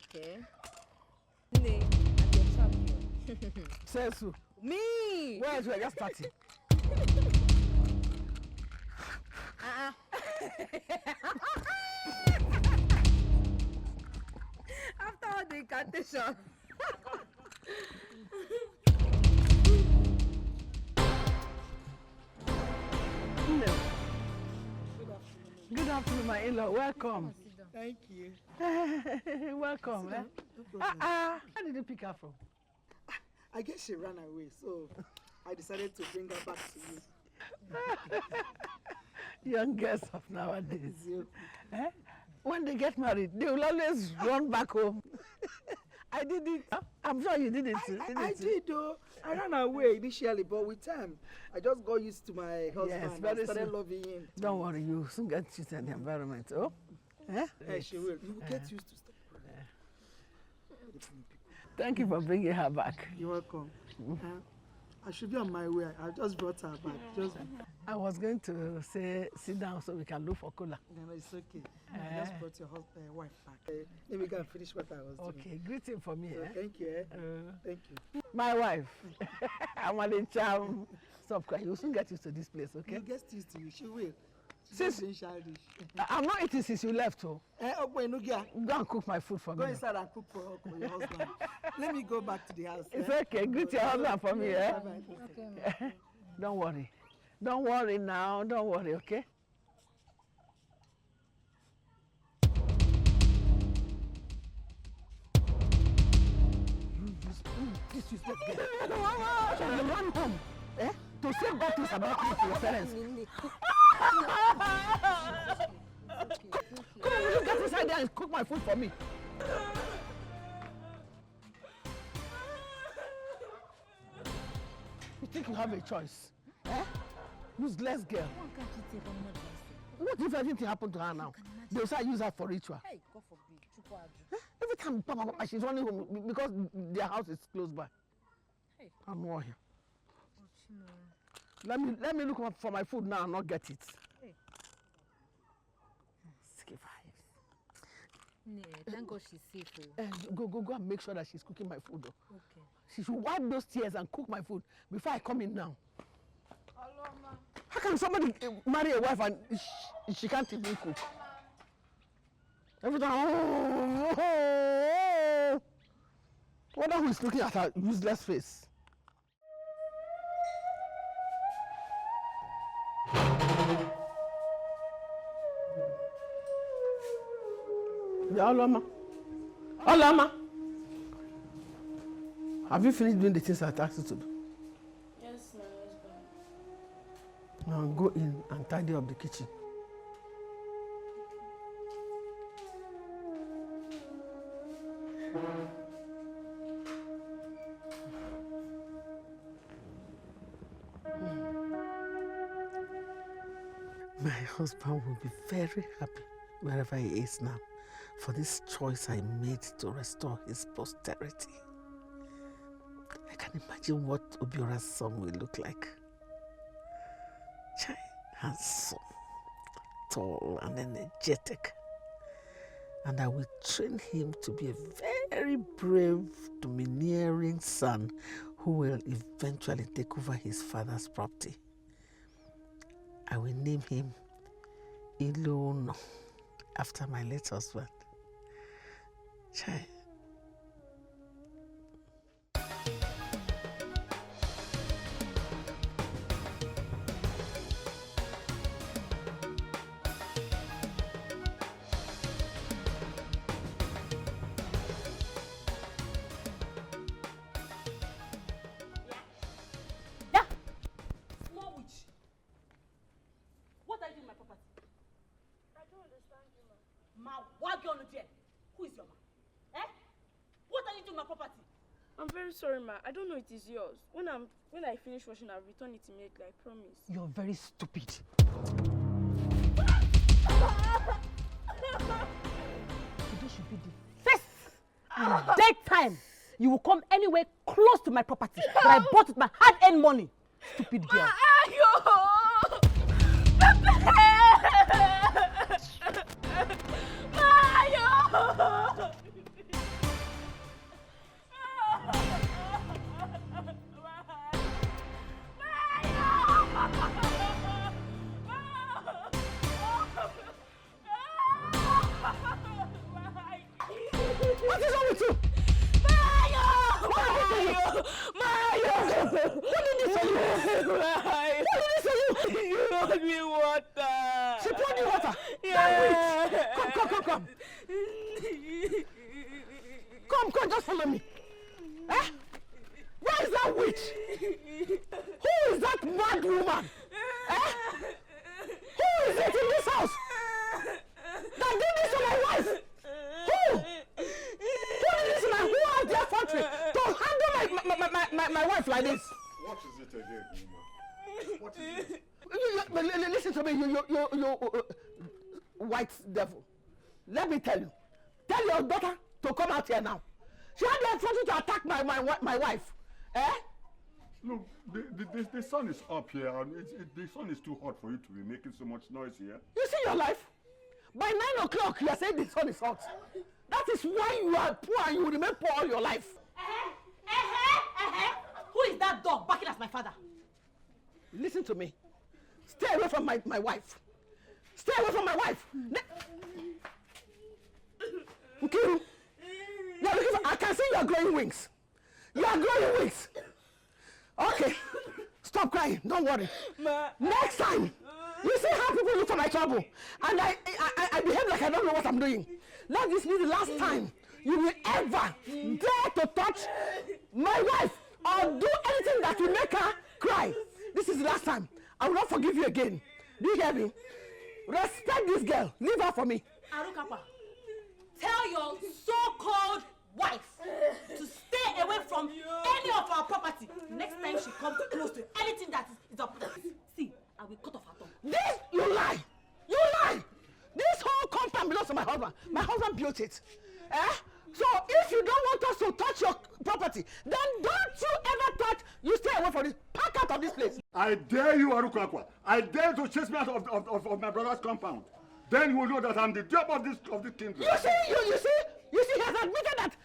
Okay. Nee, I'm your champion. Says who? Me! Where is just starting? After all the incantation. No. Good afternoon, my in-law. Welcome. Thank you. Welcome. Where did you pick her from? I guess she ran away, so I decided to bring her back to you. Young girls of nowadays. When they get married, they will always run back home. I did it. I'm sure you did it too. I did though. I ran away initially, but with time, I just got used to my husband and started loving him. Don't worry, you soon get used to the environment. Oh? Hey, she will. You will get used to stuff. Thank you for bringing her back. You're welcome. I should be on my way. I just brought her back. I was going to say, sit down so we can look for cola. No, it's okay. I just brought your wife back. Let me go and finish what I was doing. Okay, greeting for me. Thank you. Thank you. My wife. I'm a charm. Stop crying. You'll soon get used to this place, okay? You get used to it. She will. Since I'm not eating since you left, oh. Go and cook my food for me. Go inside and cook for your husband. Let me go back to the house. It's okay. Greet your husband for me, eh? Okay. Don't worry. Don't worry now. Don't worry, okay? This useless girl. So you run home, eh? To say bad things about me to your parents. Come on, will you get inside there and cook my food for me? You think you have a choice? Eh? Useless girl. What if anything happened to her now? They'll say I use her for ritual. Hey, God forbid. Every time Papa, she's running home because their house is close by. Hey. I'm more here. Let me look for my food now and not get it. Hey. Thank God she's safe. Go and make sure that she's cooking my food. Though. Okay. She should wipe those tears and cook my food before I come in now. How can somebody marry a wife and she can't even cook? Every time, wonder who is looking at her useless face. Yeah, Olama. Have you finished doing the things I asked you to do? Yes, my husband. Now go in and tidy up the kitchen. My husband will be very happy wherever he is now for this choice I made to restore his posterity. I can imagine what Obiora's son will look like. Chai, handsome, tall and energetic. And I will train him to be a very brave, domineering son who will eventually take over his father's property. I will name him Ilono after my late husband. Chai. Sorry, ma. I don't know it is yours. When I finish washing, I'll return it immediately. I promise. You're very stupid. Today should be the first and dead time you will come anywhere close to my property that I bought with my hard-earned money. Stupid girl. What is wrong with you? What did he say you? What did he say you? You poured me water. She poured you water? Yeah. Come. Come, just follow me. Eh? Where is that witch? Who is that mad woman? Eh? Who is it in this house? That did this to my wife? Who? Who has their factory to handle my wife like this? What is it again, woman? What is it? Listen to me, you white devil. Let me tell you. Tell your daughter to come out here now. She had the authority to attack my wife. Eh? Look, the sun is up here, and the sun is too hot for you to be making so much noise here. You see your life? By 9 o'clock, you are saying the sun is hot. That is why you are poor and you will remain poor all your life. Who is that dog barking at my father? Listen to me. Stay away from my wife. Stay away from my wife. Nkiru, you're looking for, I can see you're growing wings. You are growing wings. Okay, stop crying. Don't worry. Next time, you see how people look for my trouble, and I behave like I don't know what I'm doing. Let this be the last time you will ever dare to touch my wife or do anything that will make her cry. This is the last time. I will not forgive you again. Do you hear me? Respect this girl. Leave her for me. Arukapa, tell your so-called wife to stay away from any of our property. Next time she comes close to anything that is our property. See, I will cut off her tongue. This, you lie. You lie. This whole compound belongs to my husband. My husband built it. So if you don't want us to touch your property, then don't you ever touch, you stay away from this. Pack out of this place. I dare you, Arukakwa. I dare to chase me out of my brother's compound. Then you will know that I'm the job of this kingdom. You see, he has admitted that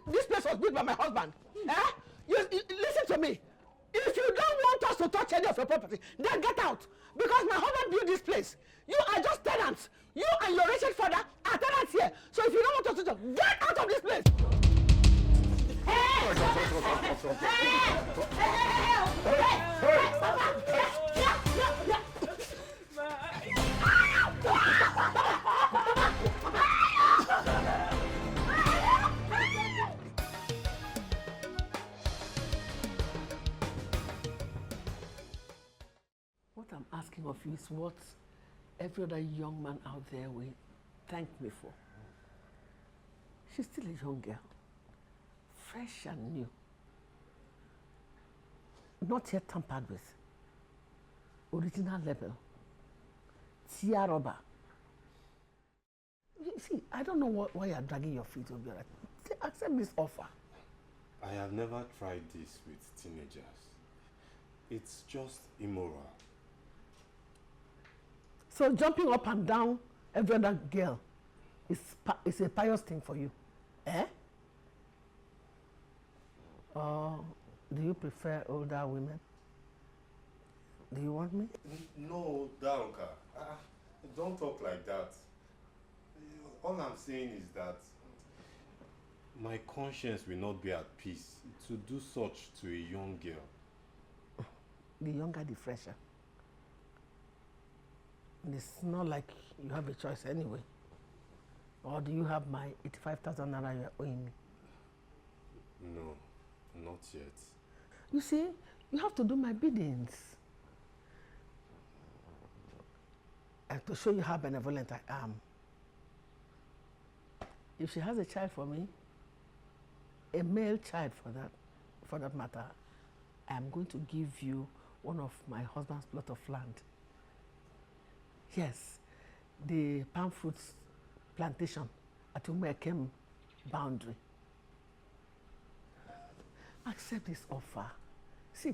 this place was built by my husband. Listen to me. If you don't want us to touch any of your property, then get out. Because my husband built this place. You are just tenants. You and your wretched father are tenants here. So if you don't want us to touch, get out of this place. What I'm asking of you is what every other young man out there will thank me for. She's still a young girl, fresh and new, not yet tampered with, original level, tia rubber. You see, I don't know why you're dragging your feet over there. Accept this offer. I have never tried this with teenagers. It's just immoral. So jumping up and down every other girl is a pious thing for you, Or do you prefer older women? Do you want me? No, Daunka. Don't talk like that. All I'm saying is that my conscience will not be at peace to do such to a young girl. The younger, the fresher. It's not like you have a choice anyway. Or do you have my 85,000 naira you're owing me? No, not yet. You see, you have to do my biddings. And to show you how benevolent I am. If she has a child for me, a male child for that matter, I am going to give you one of my husband's plot of land. Yes, the palm fruits plantation at Umekem boundary. Accept this offer. See,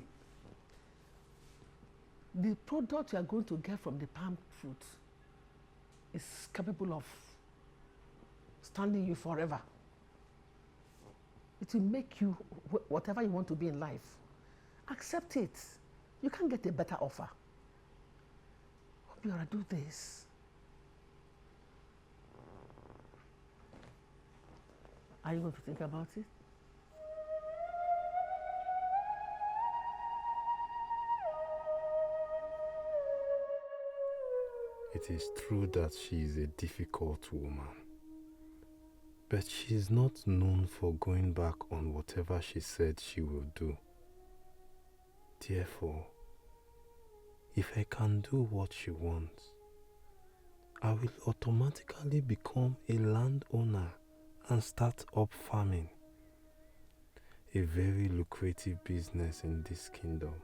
the product you are going to get from the palm fruit is capable of standing you forever. It will make you whatever you want to be in life. Accept it. You can't get a better offer. Hope you ought to do this. Are you going to think about it? It is true that she is a difficult woman, but she is not known for going back on whatever she said she will do. Therefore, if I can do what she wants, I will automatically become a landowner and start up farming, a very lucrative business in this kingdom.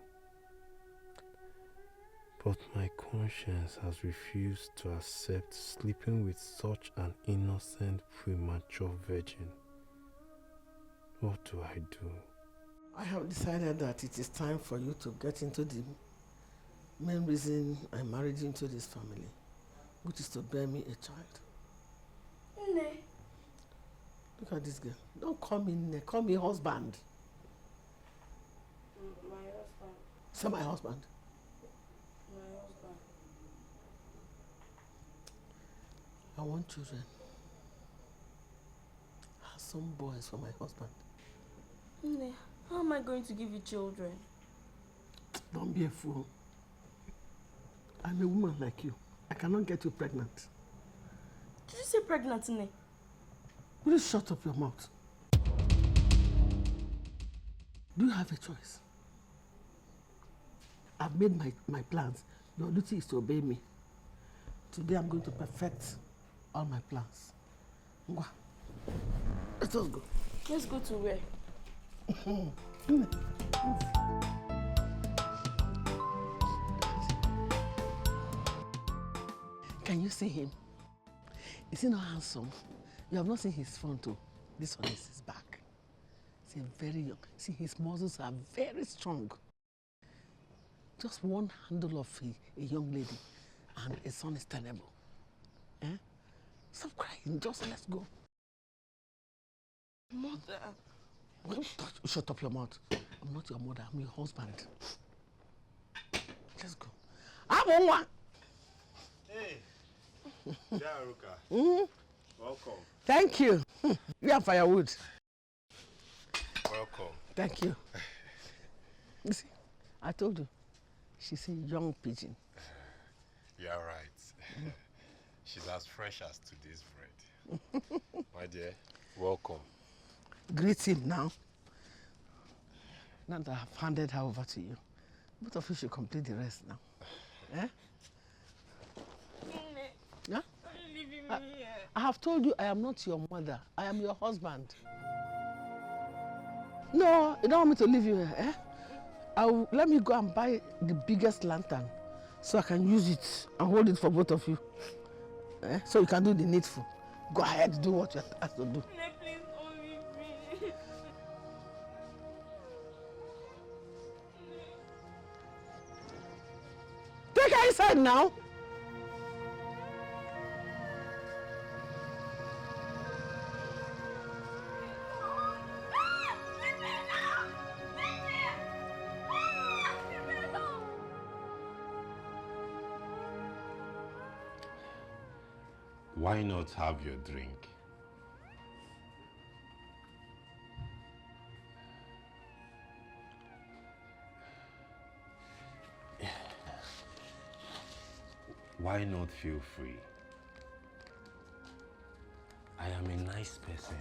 But my conscience has refused to accept sleeping with such an innocent, premature virgin. What do I do? I have decided that it is time for you to get into the main reason I married you into this family, which is to bear me a child. Nne. Look at this girl. Don't call me Nne, call me husband. My husband. Say my husband. My husband. I want children. I have some boys for my husband. Nne, how am I going to give you children? Don't be a fool. I'm a woman like you. I cannot get you pregnant. Did you say pregnant, Nne? Will you shut up your mouth? Do you have a choice? I've made my plans. Your duty is to obey me. Today I'm going to perfect all my plans. Ngwa. Let us go. Let's go to where? Can you see him? Is he not handsome? You have not seen his front too. This one is his back. He's very young. See, his muscles are very strong. Just one handle of a young lady and a son is tenable. Eh? Stop crying, just let's go. Mother. Well, shut up your mouth. I'm not your mother, I'm your husband. Let's go. I'm on one. Hey, Aruka. Welcome. Thank you. You have firewood. Welcome. Thank you. You see, I told you, she's a young pigeon. You're right. She's as fresh as today's bread. My dear, welcome. Greet him now. Now that I've handed her over to you, both of you should complete the rest now. Eh? Yeah? I have told you I am not your mother. I am your husband. No, you don't want me to leave you here, eh? Let me go and buy the biggest lantern so I can use it and hold it for both of you. Eh? So you can do the needful. Go ahead, do what you're asked to do. Please don't leave me. Take her inside now. Why not have your drink? Why not feel free? I am a nice person.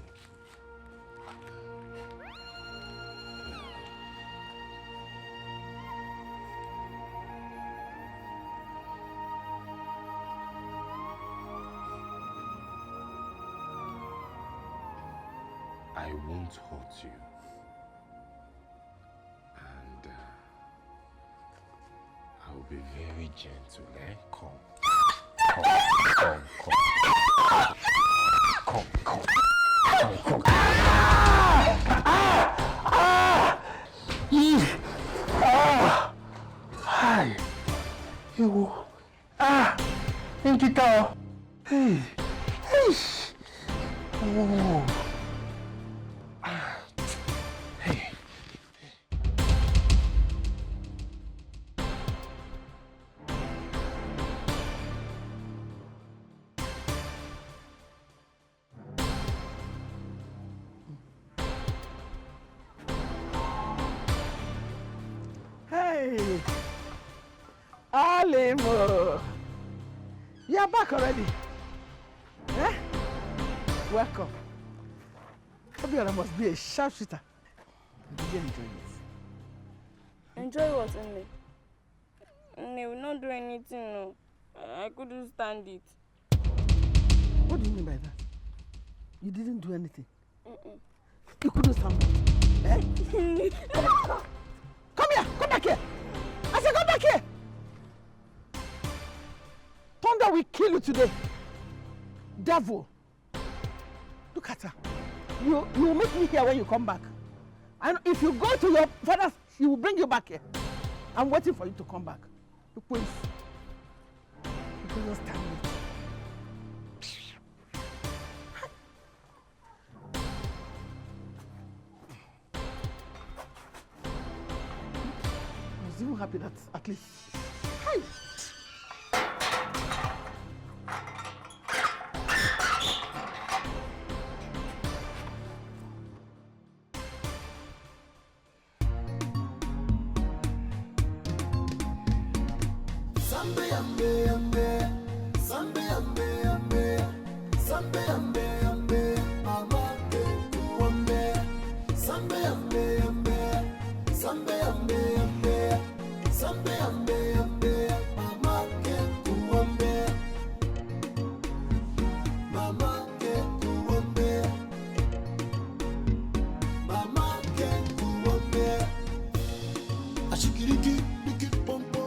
I won't hurt you. And I will be very gentle, eh? Come. Hi. You. Thank you, Tao. Hey. Hey. Oh. Hey. Hey. Alimo. You're back already. Eh? Welcome. Obiora must be a sharpshooter. Did you enjoy this? Enjoy what, Nne? Nne, we not do anything, no. I couldn't stand it. What do you mean by that? You didn't do anything? You couldn't stand it? Eh? Come here! Come back here! I said come back here! Thunder will kill you today. Devil. Look at her. You will meet me here when you come back. And if you go to your father, he will bring you back here. I'm waiting for you to come back. You please. You couldn't stand it. I was even happy that at least. Hey! Sambe ambe ambe, sambe ambe ambe, sambe ambe ambe, mama ke kuambe. Sambe ambe ambe, sambe ambe ambe, sambe ambe ambe, mama ke kuambe. Mama ke kuambe, mama ke kuambe. Ashikiriki diki pompo,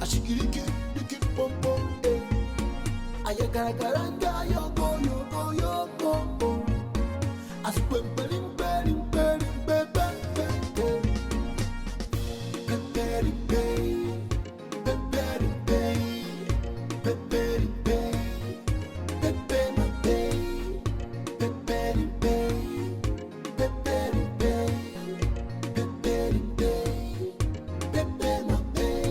ashikiriki diki pompo. Ayakarakaranga yogo yogo yogo. Asupempelim pelim pelim pepe pepe. Peperim pei, peperim pei, peperim pei, peperim pei, peperim pei, peperim pei, peperim pei, peperim pei.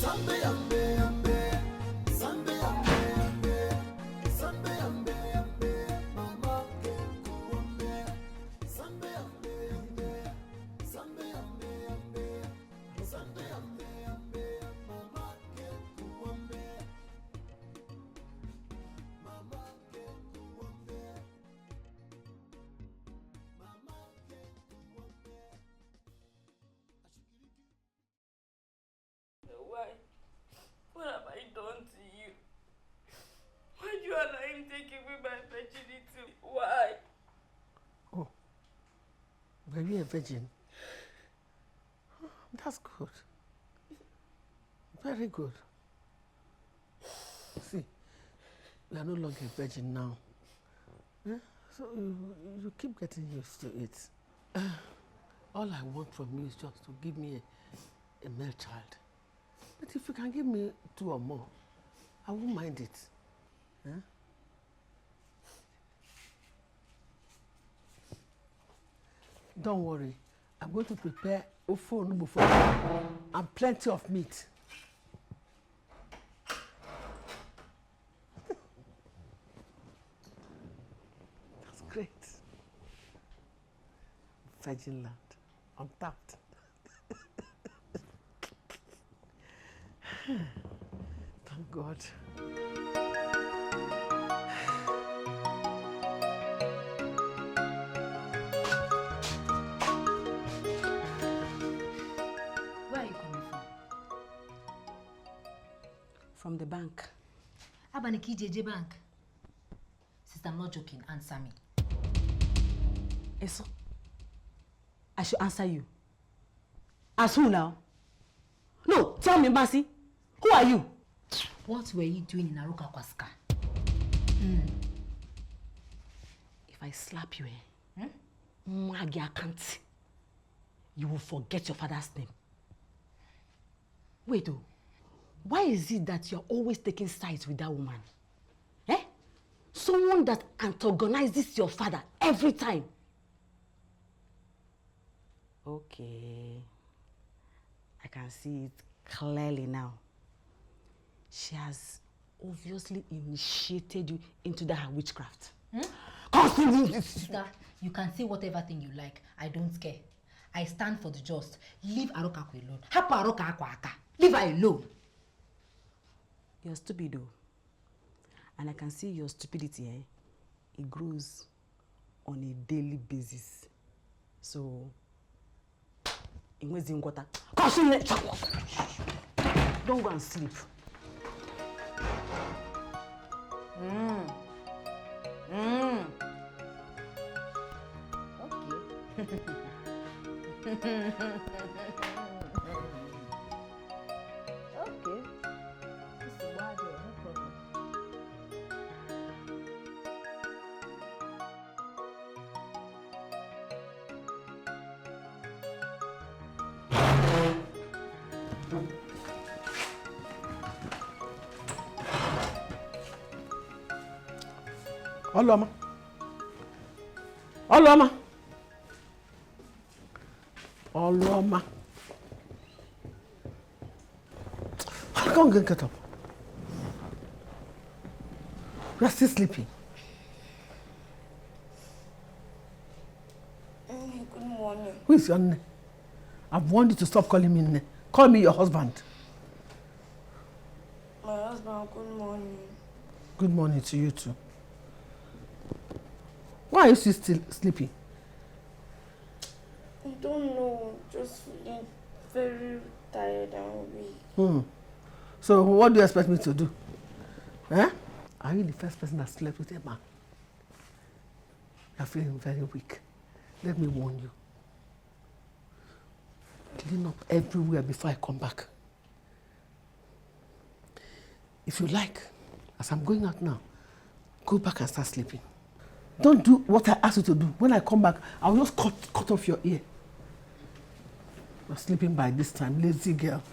Sambe ambe ambe, sambe ambe ambe, sambe ambe ambe, mama ke kuambe. Sambe ambe ambe, sambe ambe ambe, sambe ambe ambe, mama ke kuambe. Mama ke kuambe, mama ke kuambe. Why? What have I done to you? Why do you allow him take away my virginity? Why? Oh, were you a virgin? That's good. Very good. See, we are no longer a virgin now. So you keep getting used to it. All I want from you is just to give me a male child. But if you can give me 2 or more, I won't mind it. Don't worry. I'm going to prepare ofo onugbu and plenty of meat. That's great. Virgin land, untapped. Thank God. Where are you coming from? From the bank. Abaniki JJ Bank. Sister, I'm not joking. Answer me. Eso, I should answer you. As who now? No, tell me, Mercy. Who are you? What were you doing in Aruka Kwaska? If I slap you, Magia can't. You will forget your father's name. Wait, though. Why is it that you're always taking sides with that woman? Someone that antagonizes your father every time. Okay. I can see it clearly now. She has obviously initiated you into that witchcraft. Sister, you can say whatever thing you like. I don't care. I stand for the just. Leave Aroka alone. Hapa Aroka aka. Leave her alone. You're stupid though. And I can see your stupidity, it grows on a daily basis. So, in water. Don't go and sleep. Okay. Okay. This is why no problem. Oloma. Come on, get up. You are still sleeping. Good morning. Who is your name? I've warned you to stop calling me name. Call me your husband. My husband, good morning. Good morning to you too. Why are you still sleeping? I don't know. Just feeling very tired and weak. So what do you expect me to do? Eh? Are you the first person that slept with a man? You're feeling very weak. Let me warn you. Clean up everywhere before I come back. If you like, as I'm going out now, go back and start sleeping. Don't do what I asked you to do. When I come back, I'll just cut off your ear. You're sleeping by this time, lazy girl.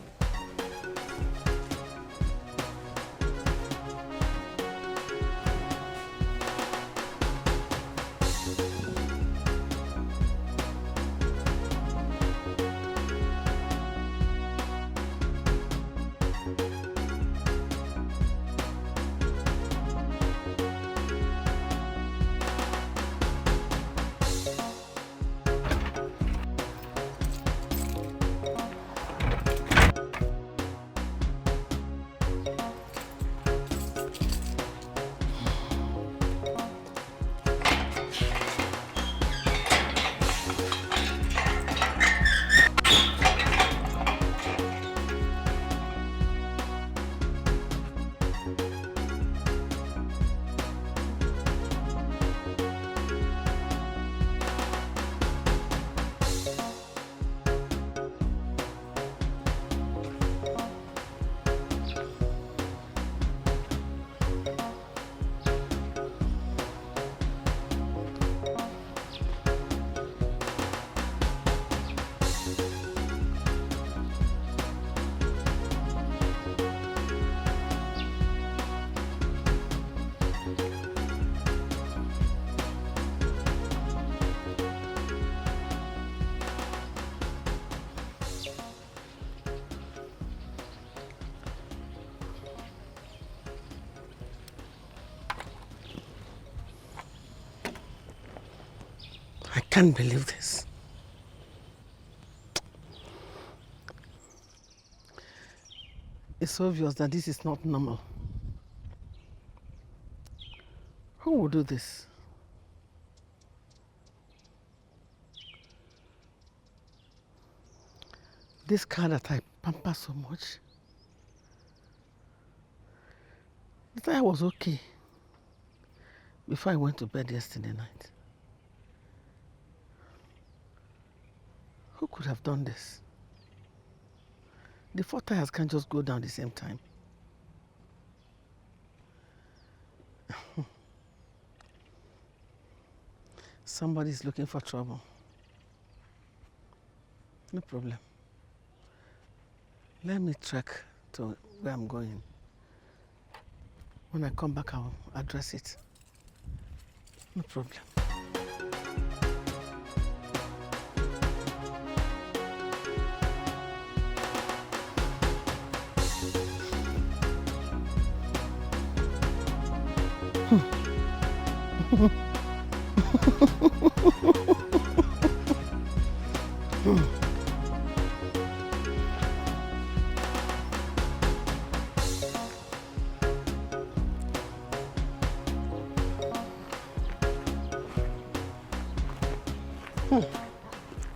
I can't believe this. It's obvious that this is not normal. Who will do this? This car that I pamper so much. The tire was okay before I went to bed yesterday night. Who could have done this? The 4 tires can't just go down at the same time. Somebody's looking for trouble. No problem. Let me track to where I'm going. When I come back, I'll address it. No problem.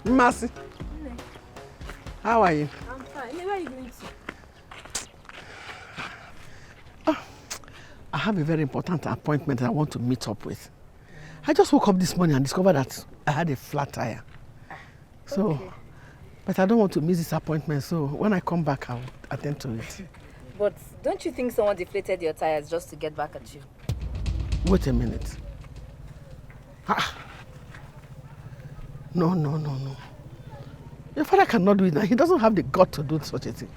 Mercy. How are you? I'm fine. Where are you going to? I have a very important appointment I want to meet up with. I just woke up this morning and discovered that I had a flat tire. So, okay. But I don't want to miss this appointment, so when I come back, I'll attend to it. But don't you think someone deflated your tires just to get back at you? Wait a minute. No. Your father cannot do it now. He doesn't have the gut to do such a thing.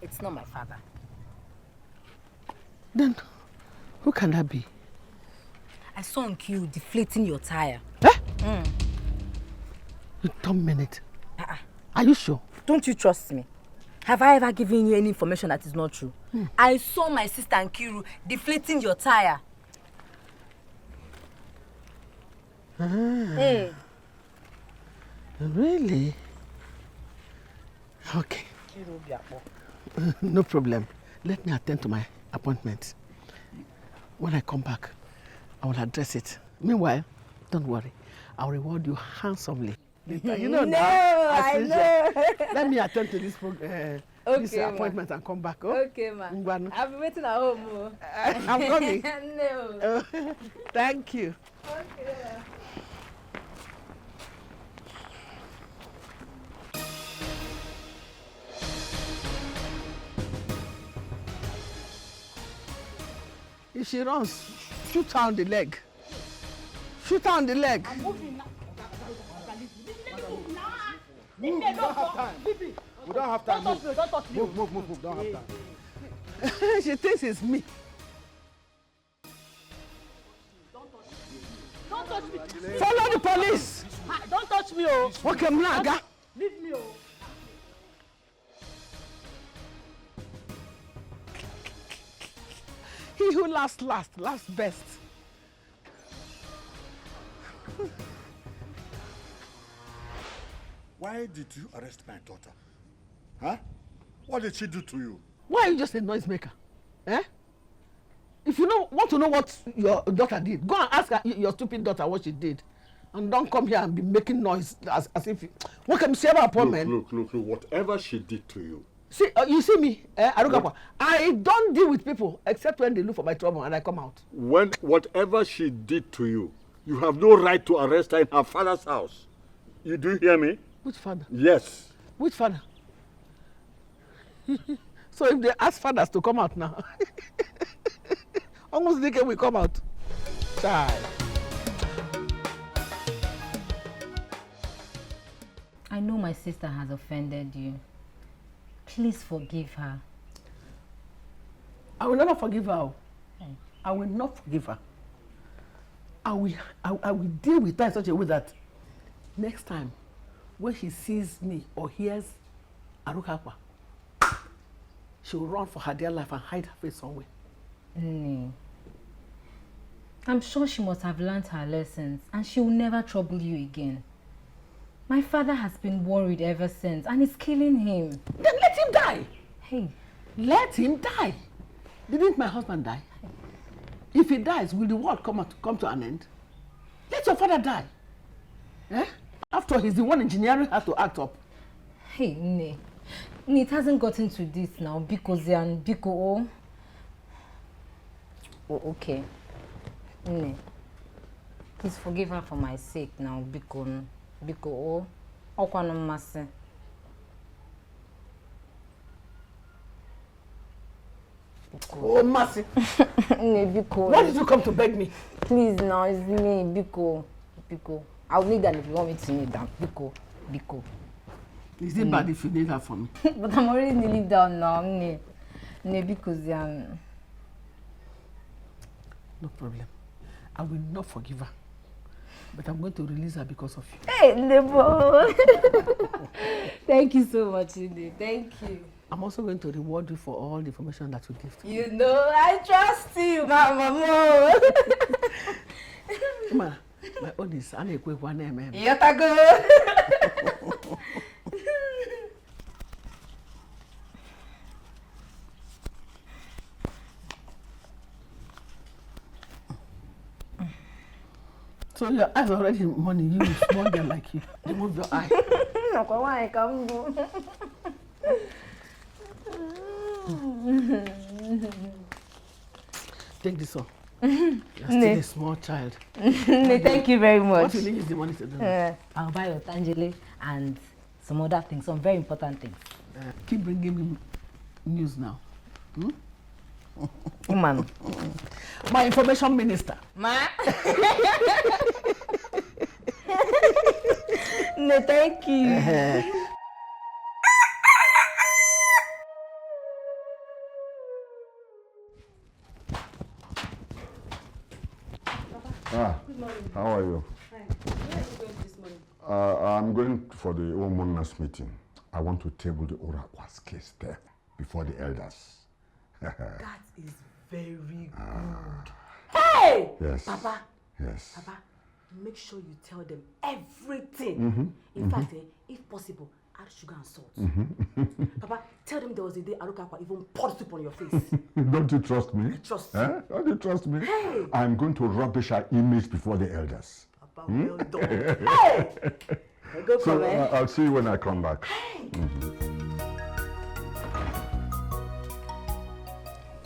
It's not my father. Then, who can that be? I saw Uncle deflating your tire. Eh? Wait 1 minute. Are you sure? Don't you trust me? Have I ever given you any information that is not true? I saw my sister and Kiru deflating your tire. Really? Okay. No problem. Let me attend to my appointment. When I come back, I will address it. Meanwhile, don't worry. I'll reward you handsomely. You know I know. Let me attend to this this Okay, appointment and come back. Oh? Okay, ma. I'll be waiting at home. Oh. I'm coming. No. Thank you. Okay. If she runs, shoot her on the leg. Shoot her on the leg. I'm moving now. We don't have time. We don't have time. Don't touch me. Move. Don't have time. She thinks it's me. Don't touch me. Follow the police. Don't touch me, oh. Okay, Mlaga. Leave me, oh. He who last best. Why did you arrest my daughter? Huh? What did she do to you? Why are you just a noisemaker? Eh? If you want to know what your daughter did, go and ask your stupid daughter what she did. And don't come here and be making noise as if you... What can you say about appointment? Look, whatever she did to you. See, you see me, I don't deal with people except when they look for my trouble and I come out. Whatever she did to you, you have no right to arrest her in her father's house. You do hear me? Which father? Yes. Which father? So if they ask fathers to come out now, almost they will come out. Child. I know my sister has offended you. Please forgive her. I will never forgive her. I will not forgive her. I will deal with her in such a way that next time when she sees me or hears Arukakwa, she will run for her dear life and hide her face somewhere. I'm sure she must have learned her lessons and she will never trouble you again. My father has been worried ever since and it's killing him. Then let him die. Hey. Let him die. Didn't my husband die? If he dies, will the world come to an end? Let your father die. Eh? After all, he's the one engineering her to act up. Hey, Ne, it hasn't gotten to this now because Biko. Oh, okay. Ne, please forgive her for my sake now, Biko. Okwano Mase. Oh, Mercy. Ne, Biko. Why did you come to beg me? Please, now it's me, Biko. I'll kneel down if you want me to kneel down. Biko. Is it bad if you kneel down for me? But I'm already kneeling down now, Ne, because No problem. I will not forgive her. But I'm going to release her because of you. Hey, Nebo. Thank you so much, Ne. Thank you. I'm also going to reward you for all the information that you give to me. You know, I trust you, Mama. Ma, my own is Anekwe. Yotago. So your eyes already money. You small girl like you. Remove your eye. Take this one. You're still a small child. Thank you very much. What you need is the money to do. I'll buy your tangele and some other things, some very important things. Keep bringing me news now. Man. My information minister. Ma. No, thank you. Good morning. How are you? Fine. Where are you going this morning? I'm going for the Women's meeting. I want to table the Orakwa's case there before the elders. That is very good. Hey! Yes. Papa. Yes. Papa, make sure you tell them everything. In fact, if possible, add sugar and salt. Papa, tell them there was a day Arukakwa even poured soup on your face. Don't you trust me? I trust you. Don't you trust me? Hey! I'm going to rubbish our image before the elders. Papa, well done. Hey! Go So for I'll see you when I come back. Hey!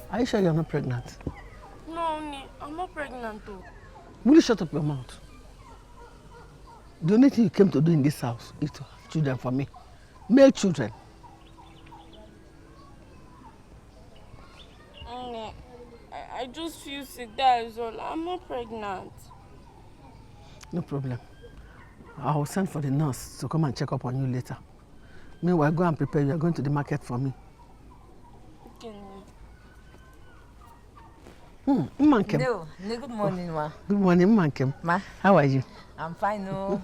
Are you sure you're not pregnant? No, I'm not pregnant though. Will you shut up your mouth? The only thing you came to do in this house is to have children for me. Male children. I just feel sick, that is all. I'm not pregnant. No problem. I'll send for the nurse to come and check up on you later. Meanwhile, go and prepare. You're going to the market for me. Okay. Mankem. No, good morning, ma. Good morning, Mankem. Ma. How are you? I'm fine, no.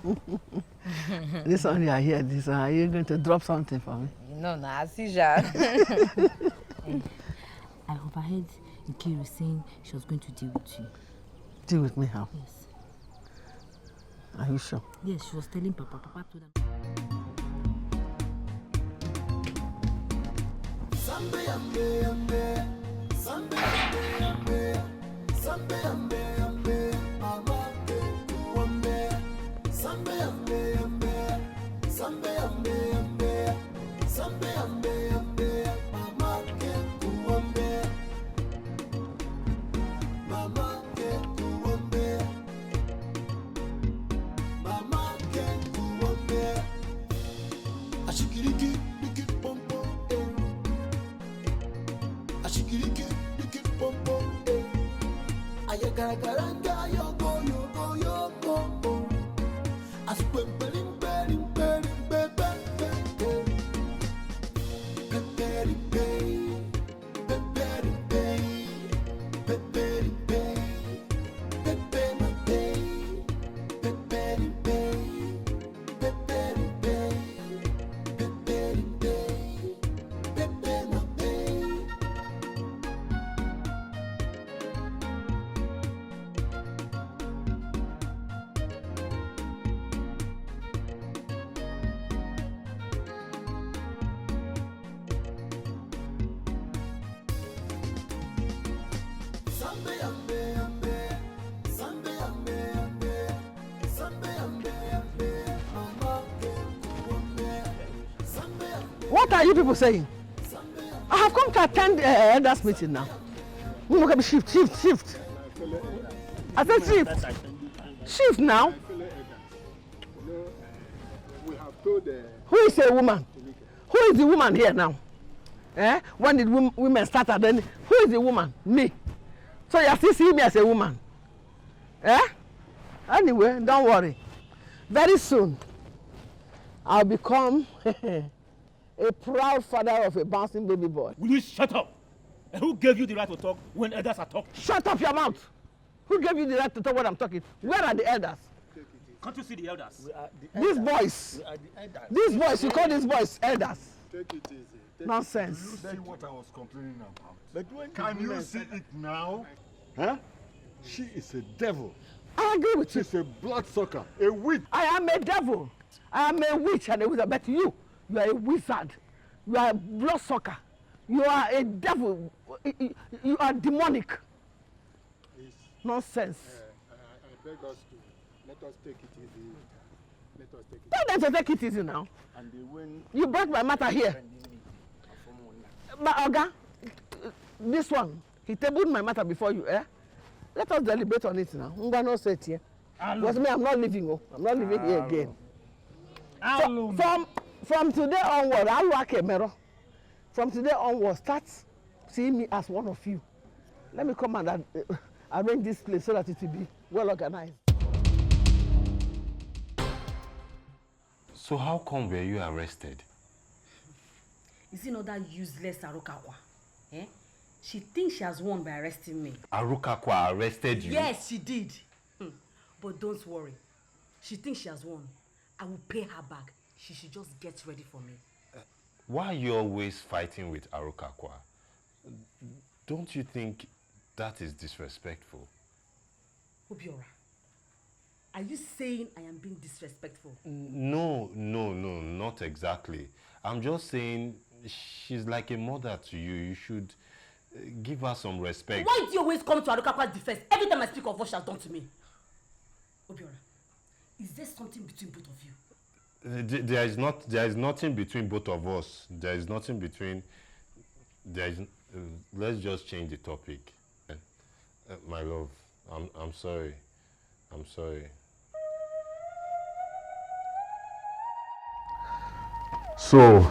This one you are here. This one, are you going to drop something for me? No, as usual. I overheard Nkiru saying she was going to deal with you. Deal with me how? Yes. Are you sure? Yes, she was telling Papa. Papa told them. What are you people saying? I have come to attend elders meeting now. Shift. I said shift. Shift now. Who is a woman? Who is the woman here now? When did women start? Then who is the woman? Me. So you still see me as a woman. Anyway, don't worry. Very soon, I'll become a proud father of a bouncing baby boy. Will you shut up? And who gave you the right to talk when elders are talking? Shut up your mouth! Who gave you the right to talk when I'm talking? Where are the elders? Can't you see the elders? These boys. These boys, you call these boys elders. Take it easy. Nonsense. You see what I was complaining about. But when can you see it now? She is a devil. I agree with you. She's a bloodsucker, a witch. I am a devil. I am a witch and a wizard. But you are a wizard. You are a bloodsucker. You are a devil. You are demonic. Nonsense. I beg us to let us take it easy. Let us take it. Tell them to take it easy now. And when you brought my matter here. But Oga, this one, he tabled my matter before you, Let us deliberate on it now. I'm gonna say it here. Because me, I'm not living. I'm not living here again. So, from today onward, I'll work a mirror. From today onward, start seeing me as one of you. Let me come and arrange this place so that it will be well organized. So how come were you arrested? Is it not that useless Arukakwa? She thinks she has won by arresting me. Arukakwa arrested you? Yes, she did. But don't worry. She thinks she has won. I will pay her back. She should just get ready for me. Why are you always fighting with Arukakwa? Don't you think that is disrespectful? Obiora, are you saying I am being disrespectful? No, not exactly. I'm just saying she's like a mother to you. You should give her some respect. Why do you always come to Arukakwa's defense every time I speak of what she has done to me? Obiora, is there something between both of you? There is nothing between both of us. There is nothing between. Let's just change the topic. My love, I'm sorry. I'm sorry. So,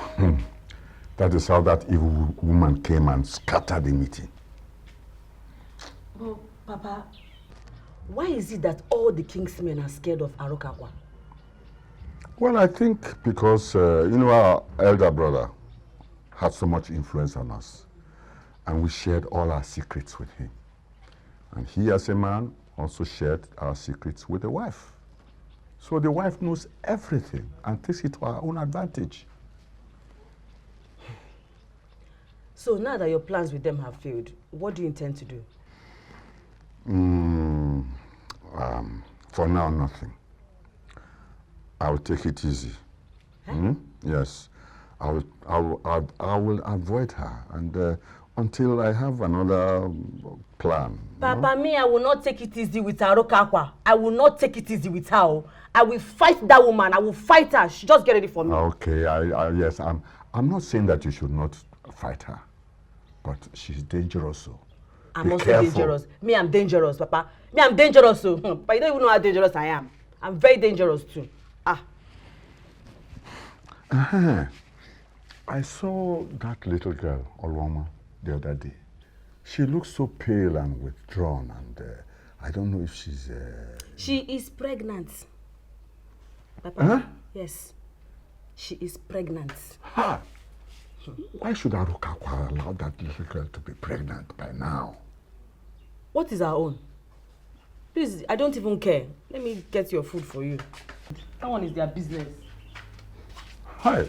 that is how that evil woman came and scattered the meeting. Oh, Papa, why is it that all the king's men are scared of Arukakwa? Well, I think because, our elder brother had so much influence on us, and we shared all our secrets with him. And he, as a man, also shared our secrets with the wife. So the wife knows everything and takes it to her own advantage. So now that your plans with them have failed, what do you intend to do? For now, nothing. I will take it easy. Huh? Yes, I will avoid her, and until I have another plan. Papa, me, I will not take it easy with Arukakwa. I will not take it easy with her. I will fight that woman. I will fight her. She just get ready for me. Okay, yes, I'm not saying that you should not fight her, but she's dangerous. So I'm be also careful. dangerous. Me, I'm dangerous, Papa. Me, I'm dangerous too. But you don't even know how dangerous I am. I'm very dangerous too. I saw that little girl, Olwama, the other day. She looks so pale and withdrawn, and I don't know if she's... She is pregnant. Papa, yes. She is pregnant. Ha! Why should Arukakwa allow that little girl to be pregnant by now? What is her own? Please, I don't even care. Let me get your food for you. That one is their business. Hi.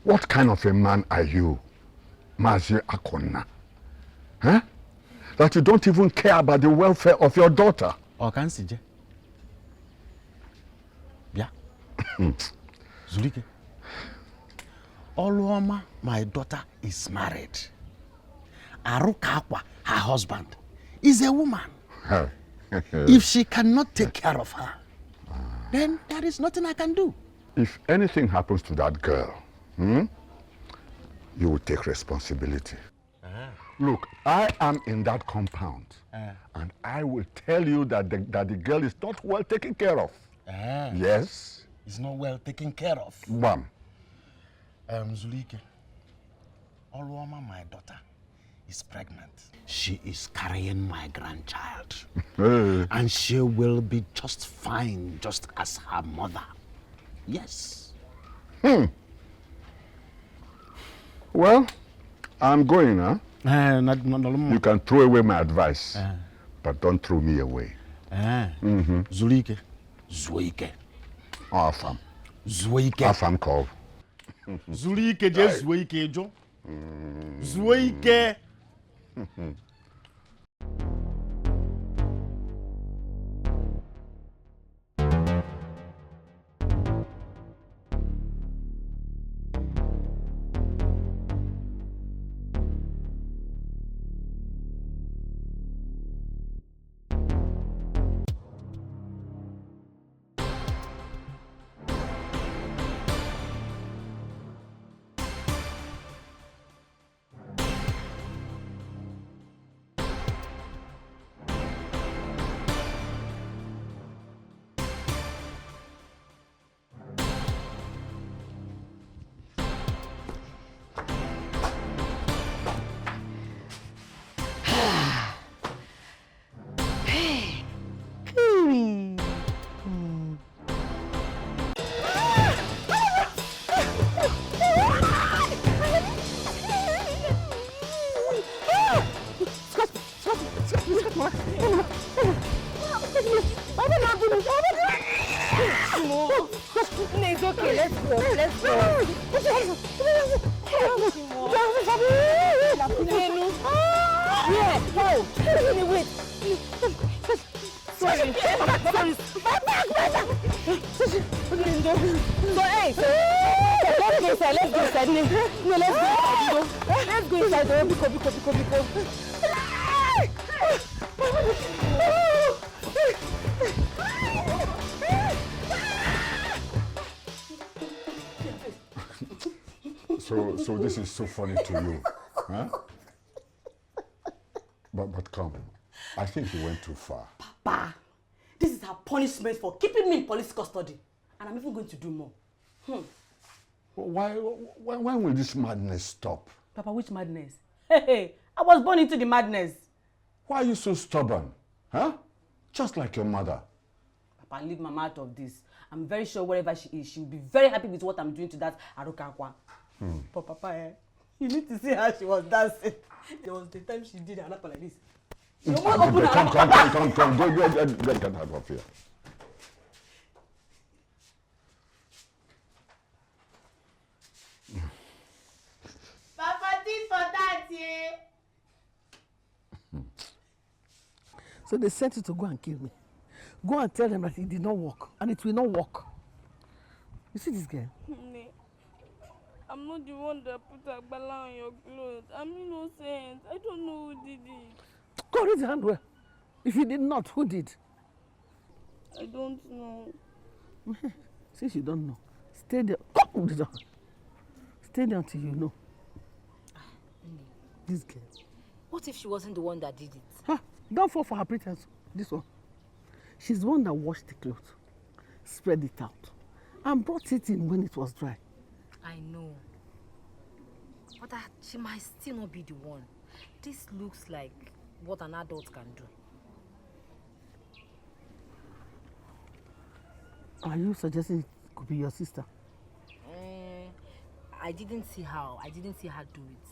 What kind of a man are you, Mazi Akona? Huh? That you don't even care about the welfare of your daughter? Okansije. Yeah. Zulike. Oluoma, my daughter, is married. Arukakwa, her husband, is a woman. If she cannot take care of her, then there is nothing I can do. If anything happens to that girl, you will take responsibility. Look, I am in that compound, and I will tell you that the girl is not well taken care of. Yes? It's not well taken care of. Bam. Zulike, Oluoma, my daughter, is pregnant. She is carrying my grandchild. And she will be just fine, just as her mother. Yes. Well, I'm going, huh? You can throw away my advice, but don't throw me away. Zulike. Zuike. Orphan. Zuike. Orphan call. Zulike, just Zuike, Joe. Zuike. It's okay. Let's go. Let's go. Wait. Sorry. So, hey, let's go inside. Let's go inside. No, let's go. Let's go inside. Biko. So this is so funny to you, huh? But come, I think you went too far. Papa, this is her punishment for keeping me in police custody. And I'm even going to do more. When will this madness stop? Papa, which madness? Hey, I was born into the madness. Why are you so stubborn? Huh? Just like your mother. Papa, leave Mama out of this. I'm very sure wherever she is, she'll be very happy with what I'm doing to that Arukakwa. But Papa, you need to see how she was dancing. There was the time she did her lap like this. She almost opened her mouth. Come. Go, get out of here. Papa did for that, yeah. So they sent you to go and kill me. Go and tell them that it did not work, and it will not work. You see this girl? I'm not the one that put Agbala on your clothes. I'm innocent. I don't know who did it. Go read the handwell. If you did not, who did? I don't know. Since you don't know, stay there. Open the door. Stay there until you know. This girl. What if she wasn't the one that did it? Huh? Don't fall for her pretense. This one. She's the one that washed the clothes, spread it out, and brought it in when it was dry. I know. But she might still not be the one. This looks like what an adult can do. Are you suggesting it could be your sister? I didn't see how. I didn't see her do it.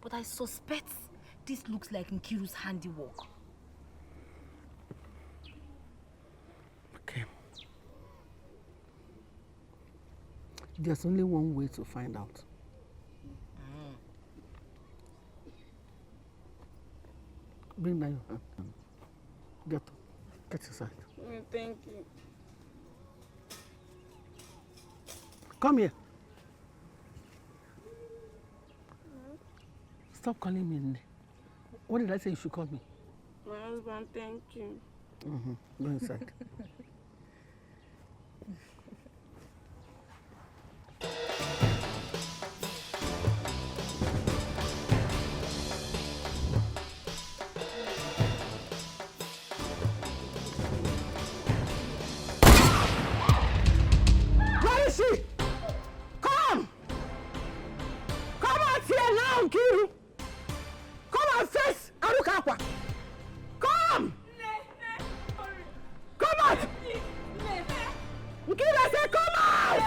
But I suspect this looks like Nkiru's handiwork. Okay. There's only one way to find out. Bring down your hand. Get up. Get inside. Thank you. Come here. Stop calling me Nne. What did I say you should call me? My husband, thank you. Go inside. Where is she? Come! Come out here now, Nkiru! Come and face Arukakwa! Come! Come out! Nkiru, I said come out! No,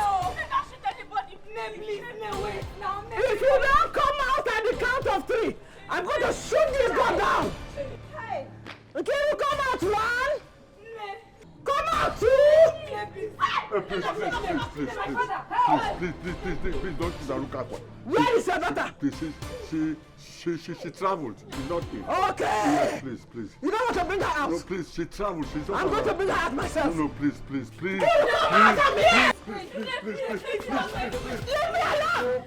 don't shoot anybody. Please, wait now. If you don't come out at the count of 3, I'm going to shoot this gun down! Hey! Nkiru, come out! 1! Come out! 2! Please, don't kill Arukakwa. Where is your daughter? Please, she traveled. She's not here. Okay. Yes, please. You don't want to bring her out? No, please, she traveled. She's not I'm going to bring her out myself. No, please. Come out of here! Please. Leave me alone!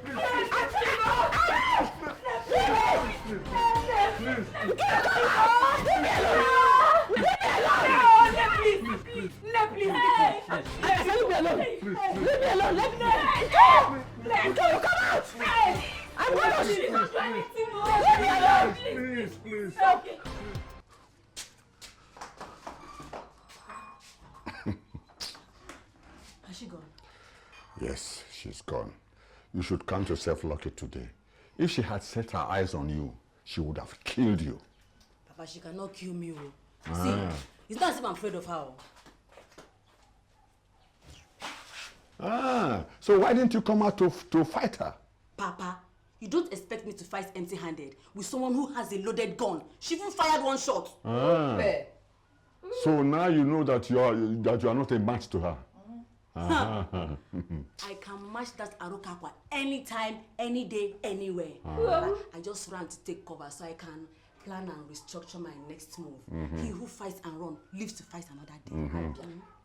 Please. Has she gone? Yes, she's gone. You should count yourself lucky today. If she had set her eyes on you, she would have killed you. Papa, she cannot kill me. See, it's not as if I'm afraid of her. So why didn't you come out to fight her? Papa, you don't expect me to fight empty-handed with someone who has a loaded gun. She even fired 1 shot. So now you know that you are not a match to her. Uh-huh. I can match that Arukakwa anytime, any day, anywhere. I just ran to take cover so I can plan and restructure my next move. He who fights and runs lives to fight another day.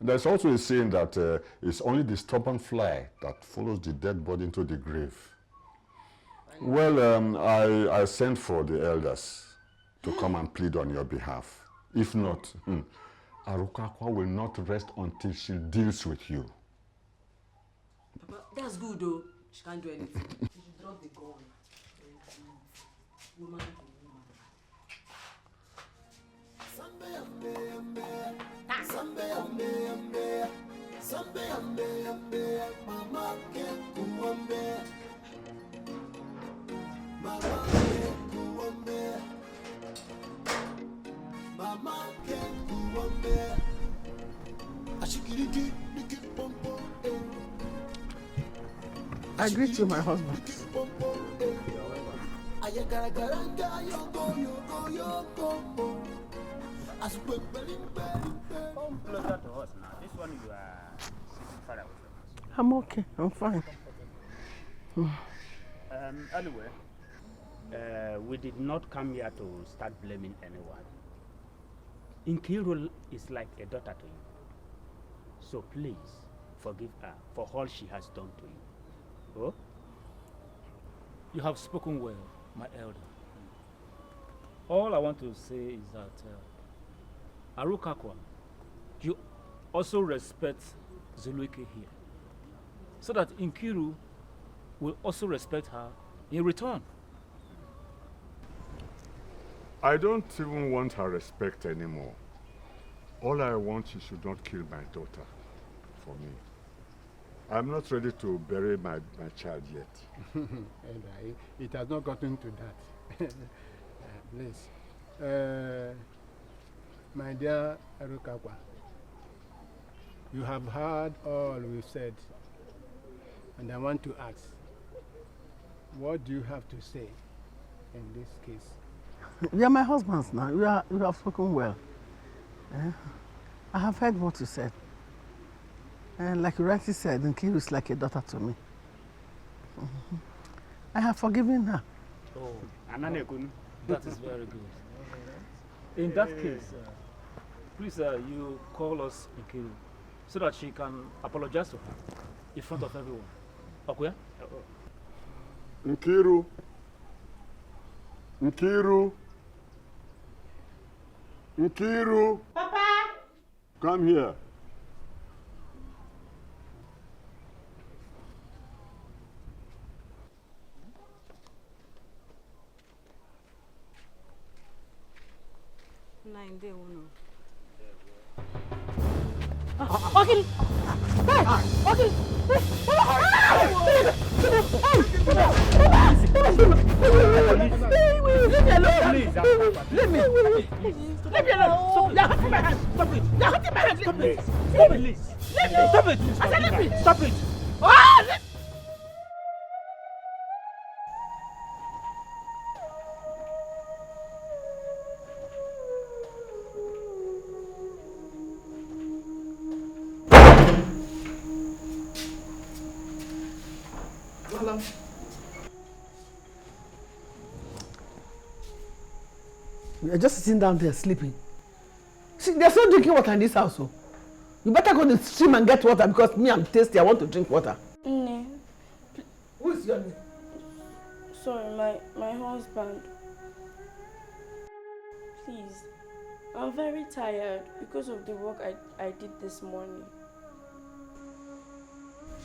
There's also a saying that it's only the stubborn fly that follows the dead body into the grave. Well, I sent for the elders to come and plead on your behalf. If not, Arukakwa will not rest until she deals with you. Papa, that's good though. She can't do anything. She should drop the gun. Woman to woman. Mama can't go on there. Mama can't go on there. Mama can't go on there. Ashikiriki, Niki Pompo, I greet you, my husband. Ayagaragaranga, yoko, yoko. Come closer to us now. This one you are sitting far away from us. I'm okay. I'm fine. Anyway, we did not come here to start blaming anyone. Nkiru is like a daughter to you. So please forgive her for all she has done to you. Oh? You have spoken well, my elder. All I want to say is that Arukakwa, you also respect Zuluike here, so that Nkiru will also respect her in return. I don't even want her respect anymore. All I want, she should not kill my daughter for me. I'm not ready to bury my child yet. And it has not gotten to that. Please. My dear Arukakwa, you have heard all we've said, and I want to ask, what do you have to say in this case? You are my husbands now. You have spoken well. I have heard what you said. And like you rightly said, Nkiru is like a daughter to me. I have forgiven her. Oh, that is very good. In that case, please you call us Nkiru so that she can apologize to her in front of everyone. Okay? Nkiru. Nkiru. Nkiru. Papa! Come here. Okay. Okay. Leave me alone. Leave me alone. You're hurting my hand. Stop it. You're hurting my hand. Stop it. Stop it. Stop it. I said leave me. Stop it. Ah! You're just sitting down there sleeping. See, there's no drinking water in this house. So you better go to the stream and get water because me, I'm thirsty. I want to drink water. Nne. Who is your name? Sorry, my husband. Please. I'm very tired because of the work I did this morning.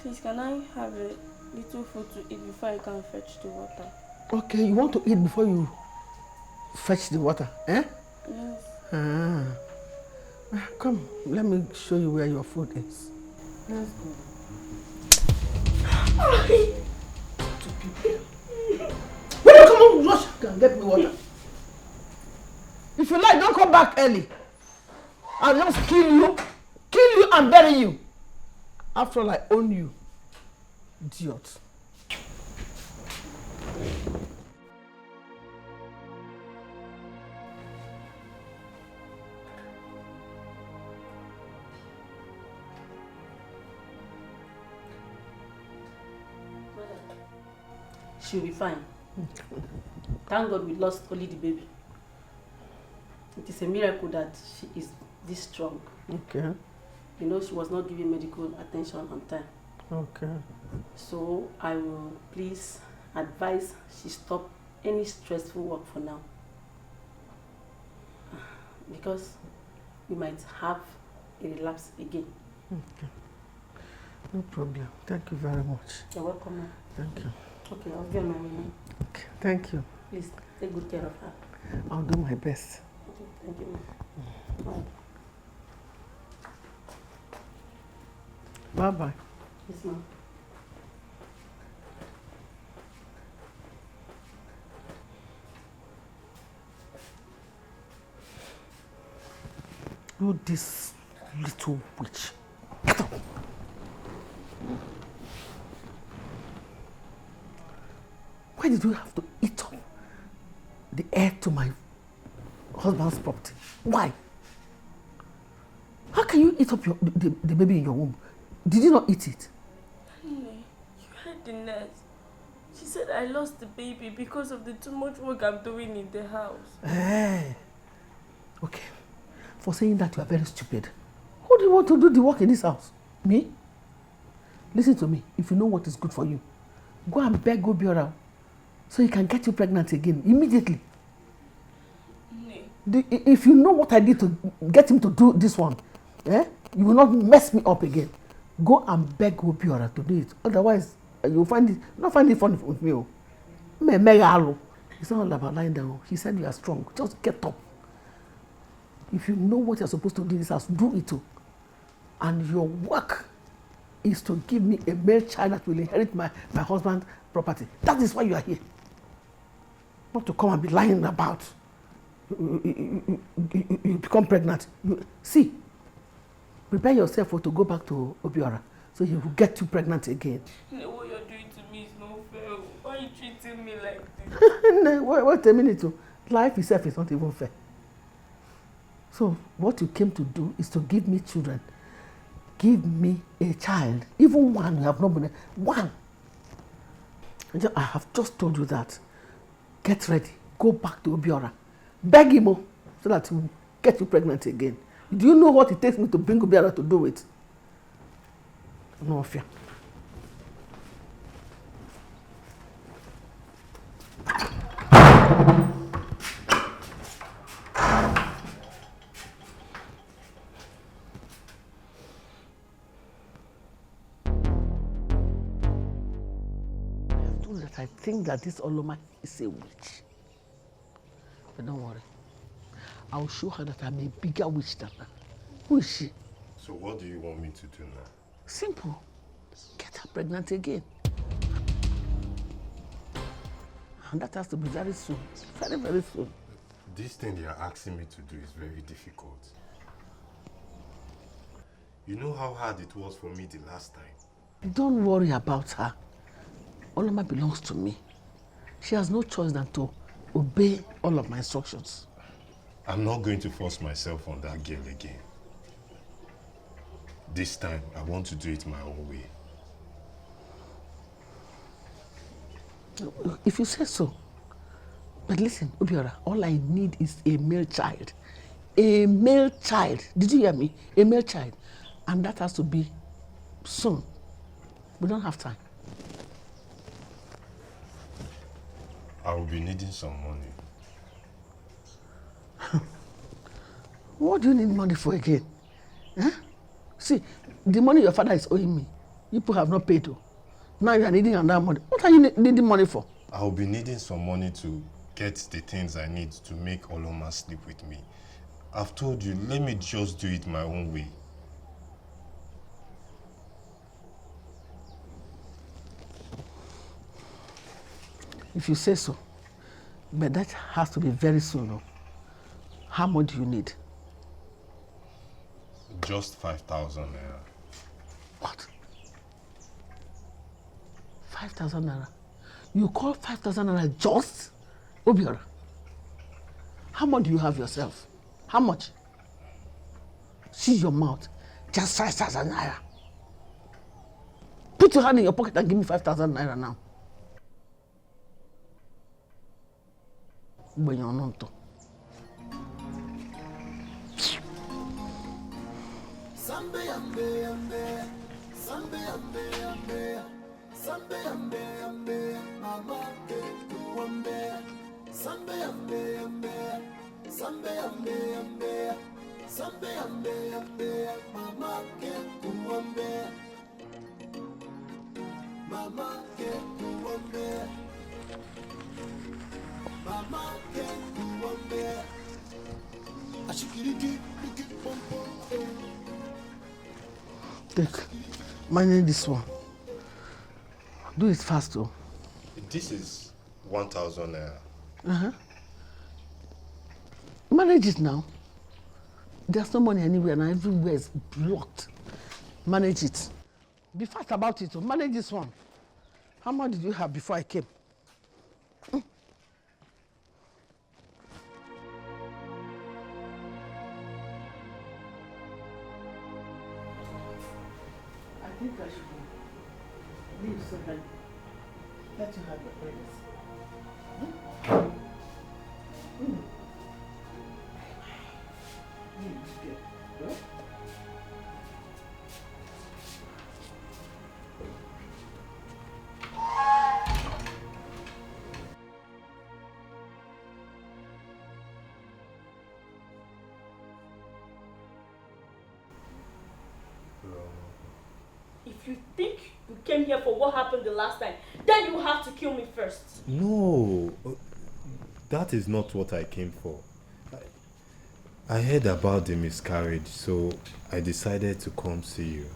Please, can I have a little food to eat before I can fetch the water? Okay, you want to eat before you fetch the water, eh? Yes. Ah. Come, let me show you where your food is. Let's go. Will you come on, rush and get me water? If you like, don't come back early. I'll just kill you and bury you. After all, I own you. Idiot. she'll be fine. Thank God we lost only the baby. It is a miracle that she is this strong. Okay. You know, she was not given medical attention on time. Okay. So I will please advise she stop any stressful work for now. Because we might have a relapse again. Okay. No problem. Thank you very much. You're welcome, ma'am. Thank you. Okay, I'll get my room. Okay. Thank you. Please take good care of her. I'll do my best. Okay, thank you, ma'am. Bye. Bye-bye. Yes, ma'am. You this little witch. Why did you have to eat up the heir to my husband's property? Why? How can you eat up the baby in your womb? Did you not eat it? Honey, you heard the nurse. She said I lost the baby because of the too much work I'm doing in the house. Hey. Okay. For saying that, you are very stupid. Who do you want to do the work in this house? Me? Listen to me. If you know what is good for you, go and beg Obiora so he can get you pregnant again immediately. If you know what I did to get him to do this one, you will not mess me up again. Go and beg Obiora to do it. Otherwise, you'll not find it funny with me. It's not all about lying down. He said you are strong. Just get up. If you know what you're supposed to do in this house, do it too. And your work is to give me a male child that will inherit my husband's property. That is why you are here. Not to come and be lying about. You become pregnant. See, prepare yourself to go back to Obiora so he will get you pregnant again. What you're doing to me is not fair. Why are you treating me like this? Wait a minute. Life itself is not even fair. So what you came to do is to give me children. Give me a child. Even one you have not been. One. I have just told you that. Get ready. Go back to Obiora. Beg him so that he will get you pregnant again. Do you know what it takes me to bring Obiora to do it? No fear. I think that this Oloma is a witch. But don't worry. I'll show her that I'm a bigger witch than her. Who is she? So what do you want me to do now? Simple. Get her pregnant again. And that has to be very soon. Very, very soon. This thing they are asking me to do is very difficult. You know how hard it was for me the last time? Don't worry about her. Oloma belongs to me. She has no choice than to obey all of my instructions. I'm not going to force myself on that girl again. This time, I want to do it my own way. If you say so. But listen, Obiora, all I need is a male child. A male child. Did you hear me? A male child. And that has to be soon. We don't have time. I will be needing some money. What do you need money for again? Huh? See, the money your father is owing me, you people have not paid to. Now you are needing another money. What are you needing money for? I will be needing some money to get the things I need to make Oloma sleep with me. I've told you, let me just do it my own way. If you say so. But that has to be very soon. No? How much do you need? Just 5,000 naira. What? 5,000 naira? You call 5,000 naira just? Obiora, how much do you have yourself? How much? See your mouth. Just 5,000 naira. Put your hand in your pocket and give me 5,000 naira now. Buenononto. Sambe ambe ambe, sambe ambe ambe, sambe ambe ambe, mama ke kuambe. Sambe ambe ambe, sambe ambe ambe, sambe ambe ambe, mama ke kuambe. Mama ke kuambe. Mama ke kuambe. Ashikiriki, liki pompo. Take, manage this one. Do it fast, though. This is 1,000 naira. Manage it now. There's no money anywhere now. Everywhere is blocked. Manage it. Be fast about it. Manage this one. How much did you have before I came? I think I should leave so that let you have your prayers. If you think you came here for what happened the last time, then you have to kill me first. No, that is not what I came for. I heard about the miscarriage, so I decided to come see you.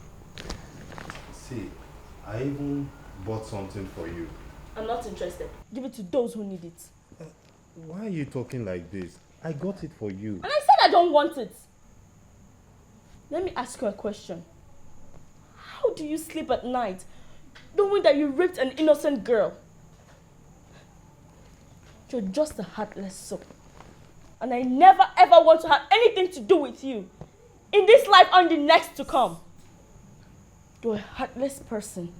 See, I even bought something for you. I'm not interested. Give it to those who need it. Why are you talking like this? I got it for you. And I said I don't want it. Let me ask you a question. How do you sleep at night knowing that you raped an innocent girl? You're just a heartless soul. And I never ever want to have anything to do with you. In this life and the next to come. You're a heartless person.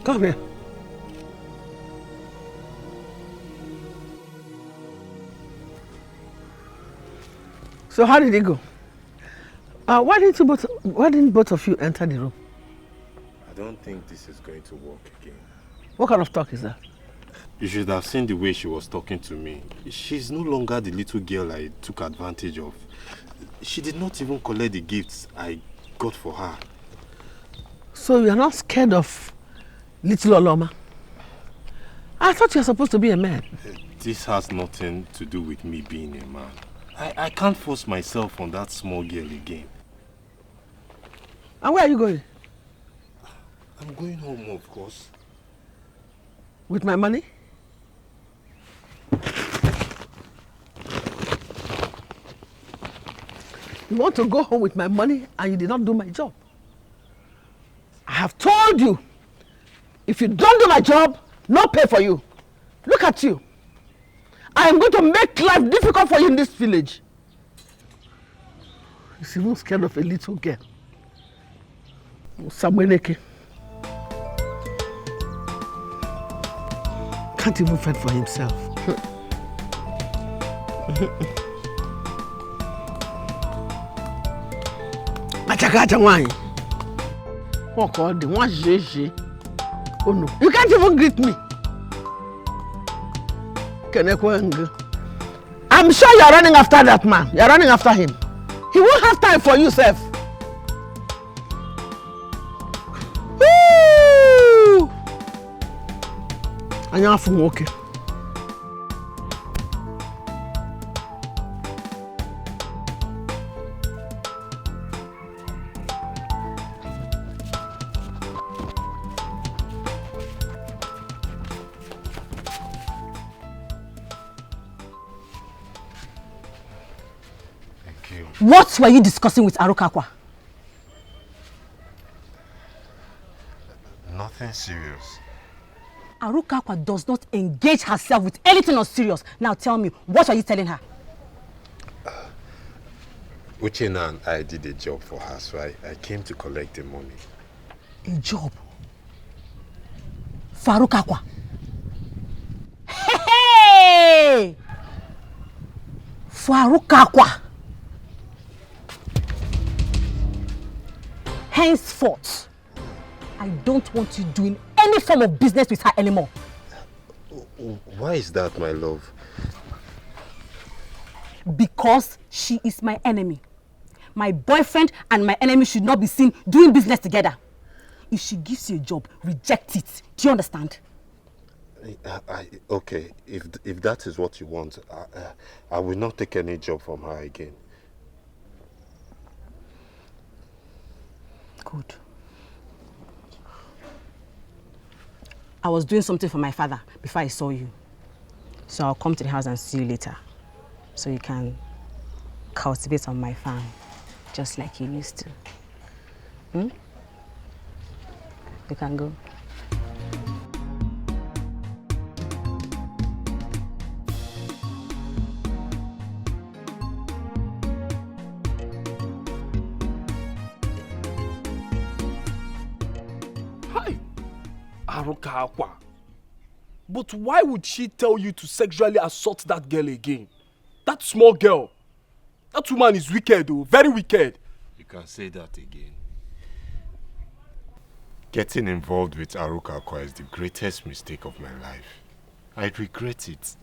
Come here. So how did it go? Why didn't both of you enter the room? I don't think this is going to work again. What kind of talk is that? You should have seen the way she was talking to me. She's no longer the little girl I took advantage of. She did not even collect the gifts I got for her. So you're not scared of little Oloma? I thought you're supposed to be a man. This has nothing to do with me being a man. I can't force myself on that small girl again. And where are you going? I'm going home, of course. With my money? You want to go home with my money and you did not do my job. I have told you, if you don't do my job, no pay for you. Look at you. I am going to make life difficult for you in this village. He's even scared of a little girl. Samueleke. Can't even fend for himself. Oh no, you can't even greet me. I'm sure you're running after that man. You're running after him. He won't have time for you, Seth. And you're from okay. Thank you. you. What were you discussing with Arukakwa? Nothing serious. Arukakwa does not engage herself with anything unserious. Now tell me, what are you telling her? Uchenna and I did a job for her, so I came to collect the money. A job? For Arukakwa? Hey! For Arukakwa? Henceforth, I don't want you doing any form of business with her anymore. Why is that, my love? Because she is my enemy. My boyfriend and my enemy should not be seen doing business together. If she gives you a job, reject it. Do you understand? Okay, if that is what you want, I will not take any job from her again. Good. I was doing something for my father before I saw you. So I'll come to the house and see you later. So you can cultivate on my farm, just like you used to. You can go. Hi, Arukakwa. But why would she tell you to sexually assault that girl again? That small girl. That woman is wicked, though. Very wicked. You can say that again. Getting involved with Arukakwa is the greatest mistake of my life. I regret it.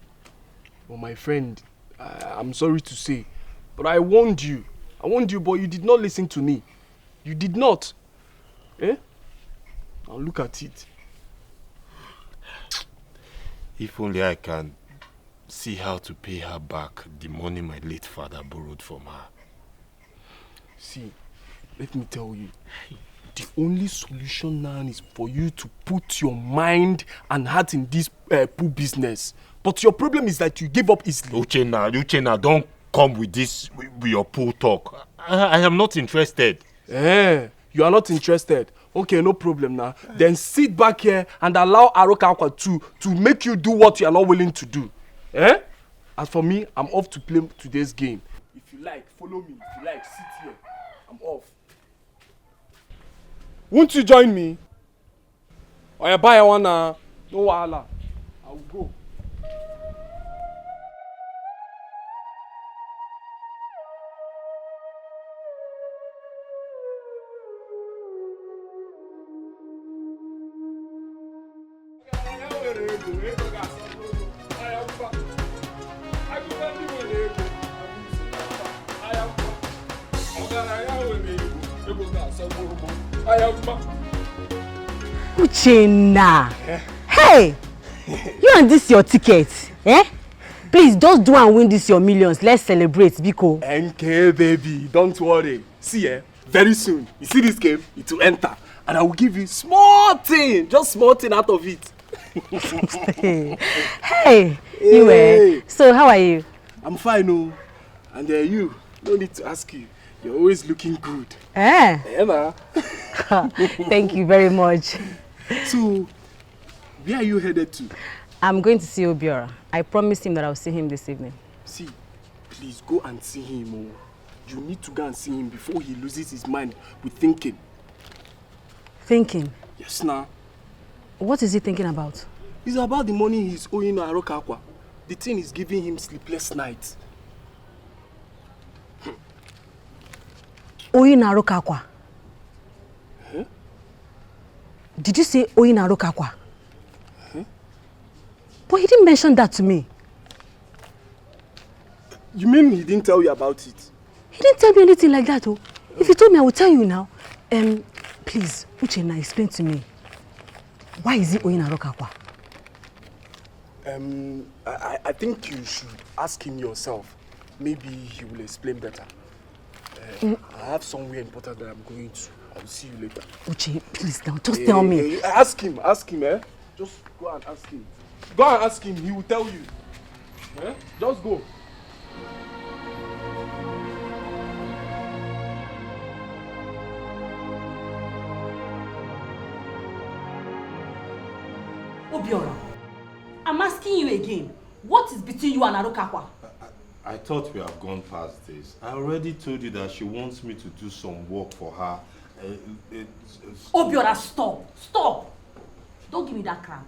Well, my friend, I'm sorry to say, but I warned you. I warned you, but you did not listen to me. You did not. Eh? Now look at it. If only I can see how to pay her back the money my late father borrowed from her. See, let me tell you, the only solution now is for you to put your mind and heart in this pool business. But your problem is that you give up easily. Uchenna, don't come with this, with your pool talk. I am not interested. You are not interested. Okay, no problem now. Then sit back here and allow Arukakwa to make you do what you are not willing to do. As for me, I'm off to play today's game. If you like, follow me. If you like, sit here. I'm off. Won't you join me? Or you buy one now? No wahala. I will go. Uchenna! Hey! You and this your ticket, eh? Please, just do and win this your millions. Let's celebrate, Biko. NK, baby, don't worry. See, very soon, you see this game, it will enter. And I will give you small thing, just small thing out of it. Hey, you so how are you? I'm fine, oh. And you, no need to ask you. You're always looking good. Eh? Thank you very much. So, where are you headed to? I'm going to see Obiora. I promised him that I'll see him this evening. See, please go and see him. Oh. You need to go and see him before he loses his mind with thinking. Thinking? Yes, now. What is he thinking about? It's about the money he's owing Arukakwa. The thing is giving him sleepless nights. Owing Arukakwa? Huh? Did you say owing Arukakwa? Huh? But he didn't mention that to me. You mean he didn't tell you about it? He didn't tell me anything like that, oh. If he told me, I will tell you now. Please, Uchenna, explain to me. Why is he owing Arukakwa? I think you should ask him yourself. Maybe he will explain better. I have somewhere important that I'm going to. I will see you later. Uche, please now, just tell me. Ask him, eh? Just go and ask him. Go and ask him, he will tell you. Just go. Obiora, I'm asking you again. What is between you and Arukakwa? I thought we have gone past this. I already told you that she wants me to do some work for her. Obiora, stop! Stop! Don't give me that crap.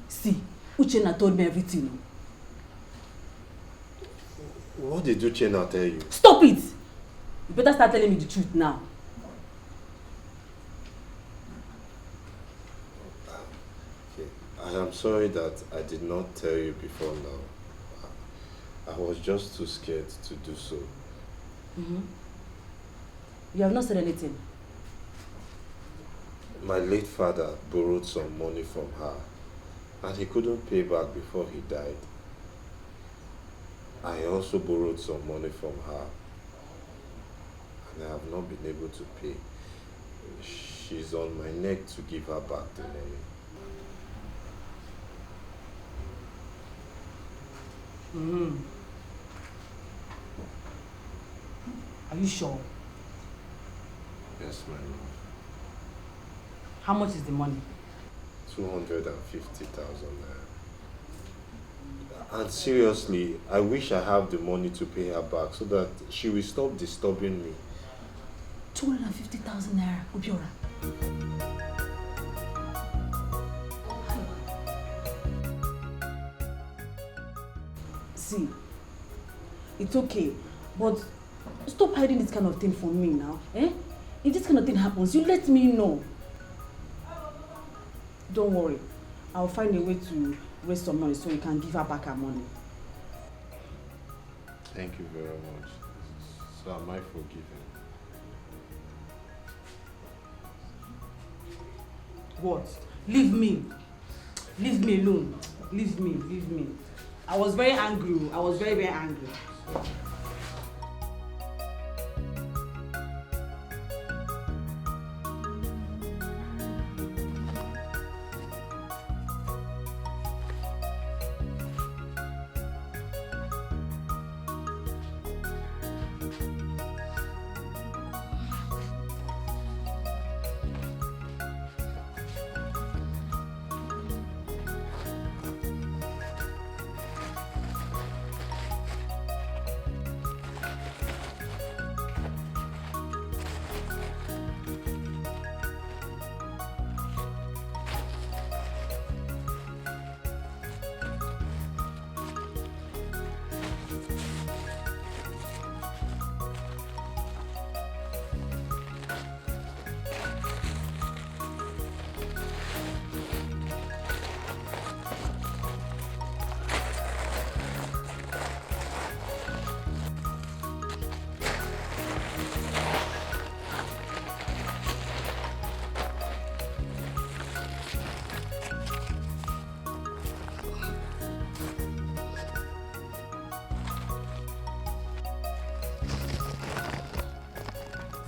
See, Uchenna told me everything. What did Uchenna tell you? Stop it! You better start telling me the truth now. Okay. I am sorry that I did not tell you before now. I was just too scared to do so. You have not said anything. My late father borrowed some money from her and he couldn't pay back before he died. I also borrowed some money from her and I have not been able to pay. She's on my neck to give her back the money. Are you sure? Yes, my love. How much is the money? 250,000 naira. And seriously, I wish I have the money to pay her back so that she will stop disturbing me. 250,000 naira, Obiora. See, it's okay, but stop hiding this kind of thing from me now, eh? If this kind of thing happens, you let me know. Don't worry, I'll find a way to raise some money so you can give her back her money. Thank you very much. So am I forgiven? What? Leave me. Leave me alone. Leave me, leave me. I was very angry. I was very, very angry.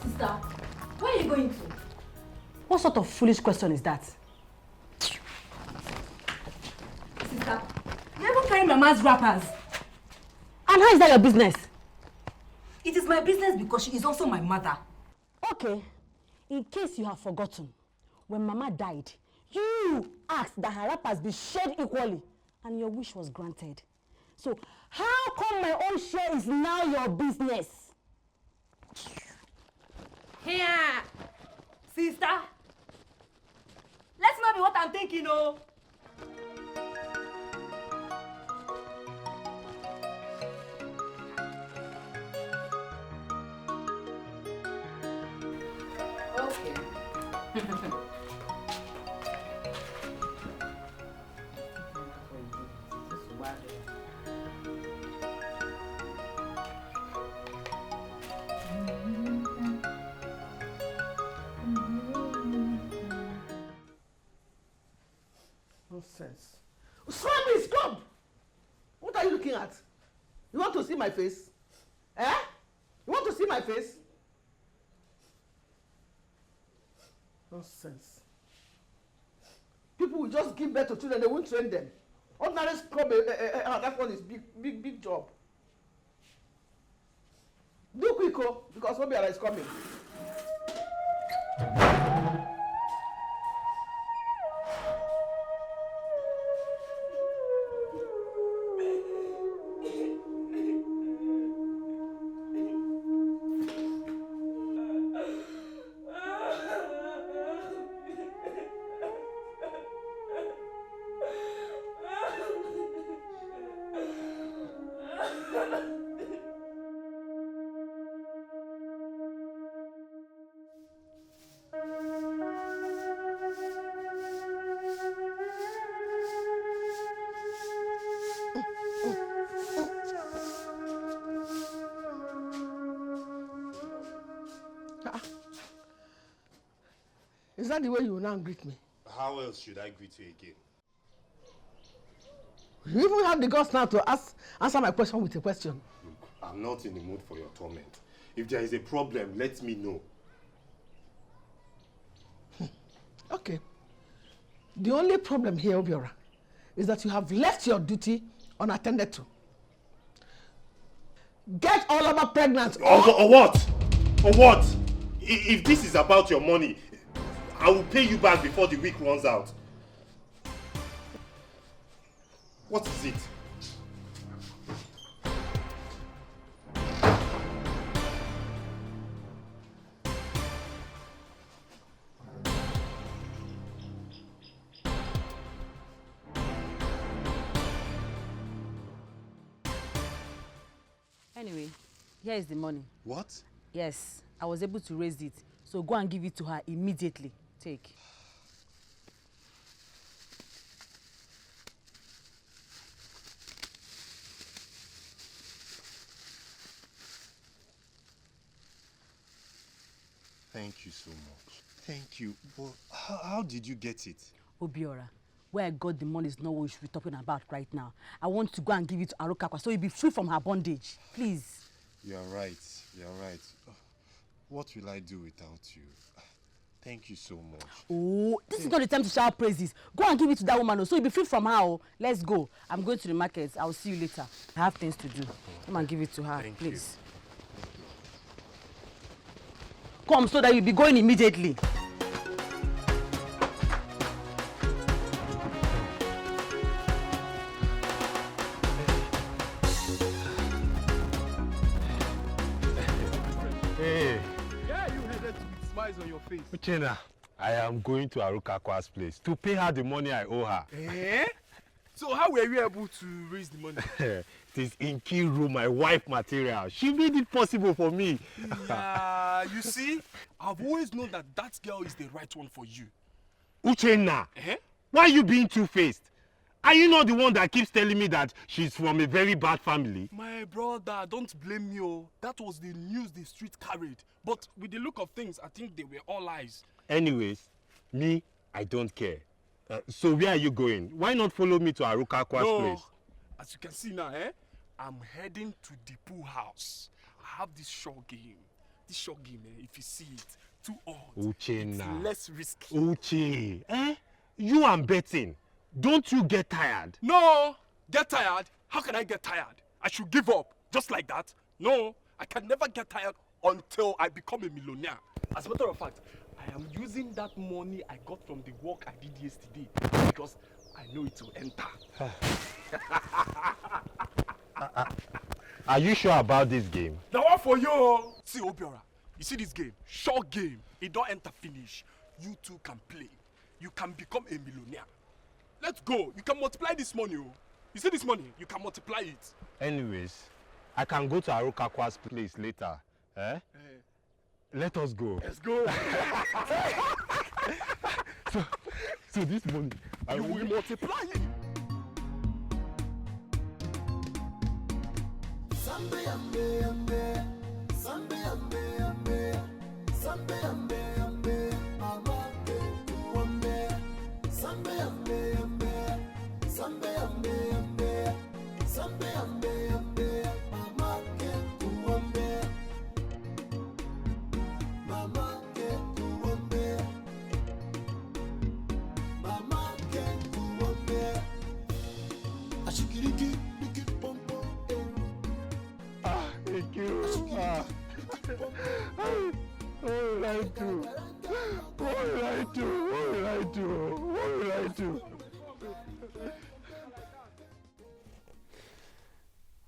Sister, where are you going to? What sort of foolish question is that? Sister, you even carry Mama's wrappers. And how is that your business? It is my business because she is also my mother. Okay, in case you have forgotten, when Mama died, you asked that her wrappers be shared equally, and your wish was granted. So, how come my own share is now your business? Here, sister. Let's not be what I'm thinking, oh. Okay. Nonsense. Scrub me, scrub! What are you looking at? You want to see my face? Eh? You want to see my face? Nonsense. People will just give birth to children, they won't train them. Ordinary scrub, that one is big job. Do quick, oh, because Obiara is coming. Is that the way you will now greet me? How else should I greet you again? You even have the guts now to answer my question with a question. Look, I'm not in the mood for your torment. If there is a problem, let me know. Okay. The only problem here, Obiora, is that you have left your duty unattended to. Get all of us pregnant. Or what? Or what? If this is about your money, I will pay you back before the week runs out. What is it? Anyway, here is the money. What? Yes, I was able to raise it. So go and give it to her immediately. Take. Thank you so much. Thank you. But how did you get it? Obiora, where I got the money is not what we should be talking about right now. I want to go and give it to Arukakwa so you'll be free from her bondage. Please. You're right. You're right. What will I do without you? Thank you so much. Oh, this is not the time to shout praises. Go and give it to that woman so you'll be free from her. Oh. Let's go. I'm going to the market. I'll see you later. I have things to do. Come and give it to her, please. Come so that you'll be going immediately. Hey. Yeah, you headed with smiles on your face. Uchenna, I am going to Arukakwa's place to pay her the money I owe her. Eh? So how were you able to raise the money? It is Nkiru, my wife material. She made it possible for me. Yeah, you see, I've always known that that girl is the right one for you. Uchenna, why are you being two-faced? Are you not the one that keeps telling me that she's from a very bad family? My brother, don't blame me. Oh. That was the news the street carried. But with the look of things, I think they were all lies. Anyways, me, I don't care. So where are you going? Why not follow me to Arukakwa's place? As you can see now, I'm heading to the pool house. I have this short game. This short game, if you see it, too odd. Uchenna. It's less risky. Uche, you and betting. Don't you get tired? No! Get tired? How can I get tired? I should give up, just like that? No, I can never get tired until I become a millionaire. As a matter of fact, I am using that money I got from the work I did yesterday because I know it will enter. Are you sure about this game? Now what for you? See, Obiora, you see this game? Short game. It don't enter finish. You two can play. You can become a millionaire. Let's go. You can multiply this money. Oh. You see this money? You can multiply it. Anyways, I can go to Arukakwa's place later. Let us go. Let's go. so this money, you will multiply it. Sambe ambe ambe, sambe ambe ambe, sambe ambe ambe, mama ke kuambe, sambe ambe ambe, sambe ambe ambe, sambe ambe ambe, mama ke kuambe, mama ke kuambe, mama ke kuambe, ashikiriki biki pompo. Thank you. What will I do? What will I do? What will I do? What will I do?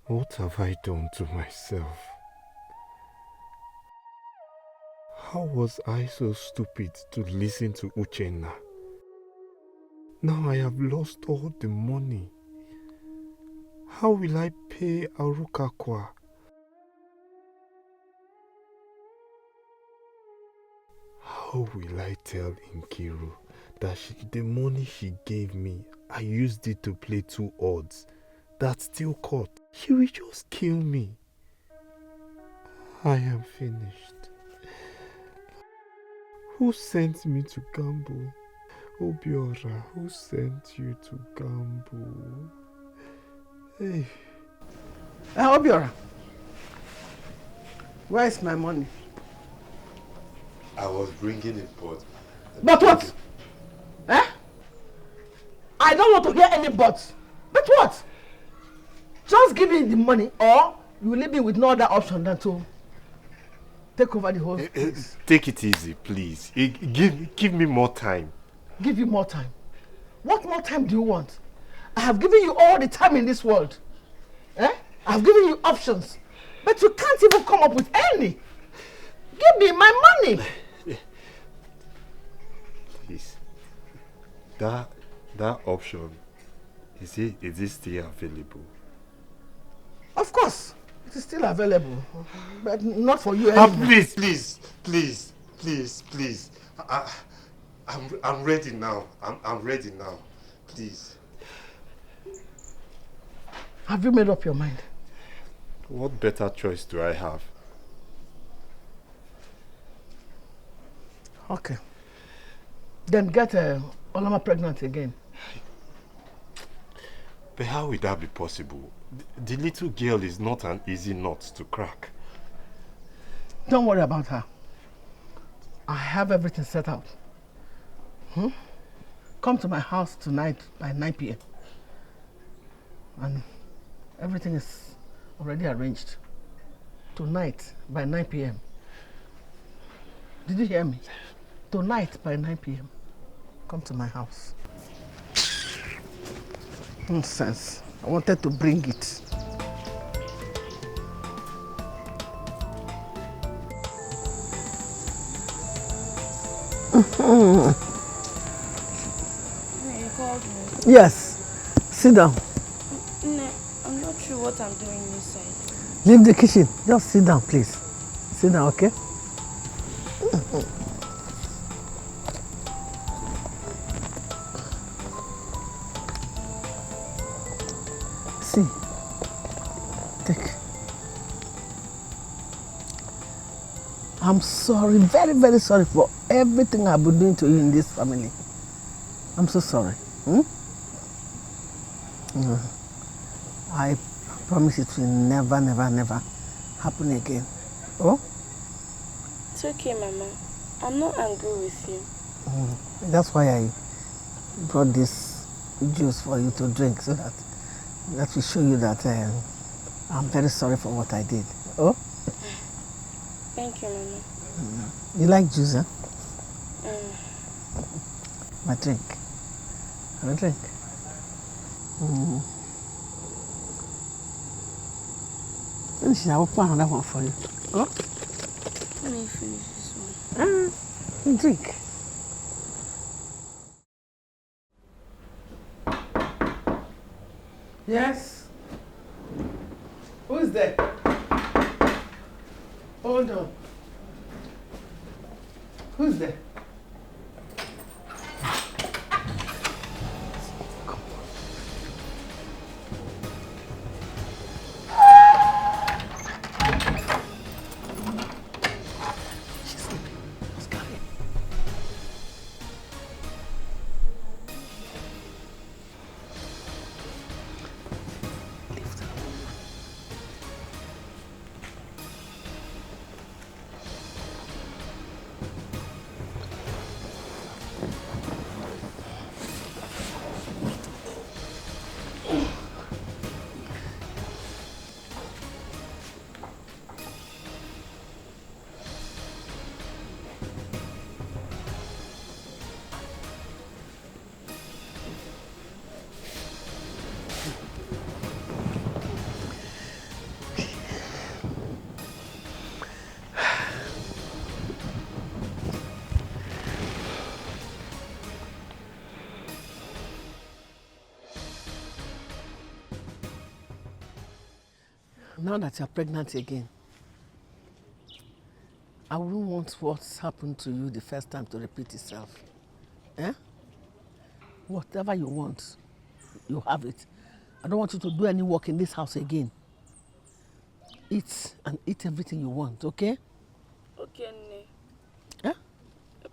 What have I done to myself? How was I so stupid to listen to Uchenna? Now I have lost all the money. How will I pay Arukakwa? How will I tell Nkiru that the money she gave me, I used it to play two odds, that's still caught, he will just kill me. I am finished. Who sent me to gamble? Obiora, who sent you to gamble? Hey. Obiora, where is my money? I was bringing it, but... But what? Eh? I don't want to hear any buts. But what? Just give me the money, or you leave me with no other option than to take over the whole place. Take it easy, please. Give me more time. Give you more time? What more time do you want? I have given you all the time in this world. Eh? I have given you options. But you can't even come up with any. Give me my money. Please. That option, is it still available? Of course. It is still available. But not for you anymore. Please. I'm ready now. I'm ready now. Please. Have you made up your mind? What better choice do I have? Okay. Then get Olama pregnant again. But how will that be possible? The little girl is not an easy nut to crack. Don't worry about her. I have everything set out. Come to my house tonight by 9 p.m. And everything is already arranged. Tonight by 9 p.m. Did you hear me? Tonight by 9 p.m. Come to my house. Nonsense. I wanted to bring it. You called me. Yes. Sit down. I'm not sure what I'm doing inside. Leave the kitchen. Just sit down, please. Sit down, okay? See. Take. I'm sorry, very, very sorry for everything I've been doing to you in this family. I'm so sorry. I promise it will never, never, never happen again. Oh? It's okay, Mama. I'm not angry with you. That's why I brought this juice for you to drink, so that will show you that I'm very sorry for what I did. Oh? Thank you, Mama. You like juice, huh? My drink. Have a drink. Finish it. I will pour another one for you. Oh? Let me finish this one. Drink. Yes? Who is there? Hold on. Who's there? Now that you're pregnant again, I wouldn't want what's happened to you the first time to repeat itself. Eh? Whatever you want, you have it. I don't want you to do any work in this house again. Eat and eat everything you want, okay? Okay, Nne. Yeah?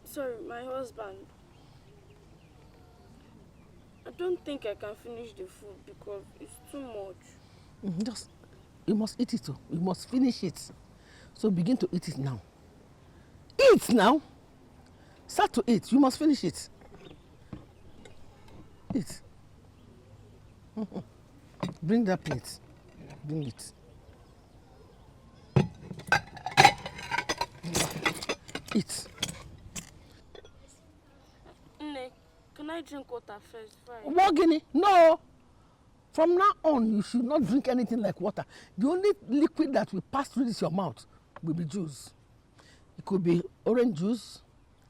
Sorry, my husband. I don't think I can finish the food because it's too much. Just, you must eat it too. You must finish it. So begin to eat it now. Eat now. Start to eat. You must finish it. Eat. Bring that plate. Bring it. Eat. Nne, can I drink water first? Fine. What, Guinea? No. From now on, you should not drink anything like water. The only liquid that will pass through this your mouth will be juice. It could be orange juice,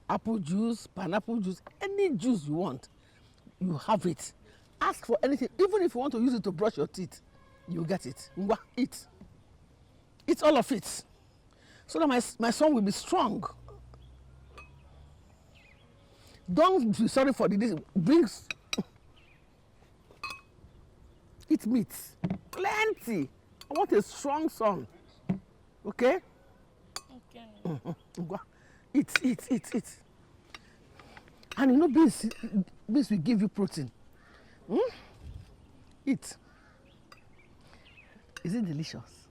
apple juice, pineapple juice, any juice you want. You have it. Ask for anything. Even if you want to use it to brush your teeth, you get it. Eat. Eat all of it. So that my son will be strong. Don't be sorry for this. Eat meat. Plenty. I want a strong son. Okay? Okay. Eat. And you know beans will give you protein. Eat. Is it delicious?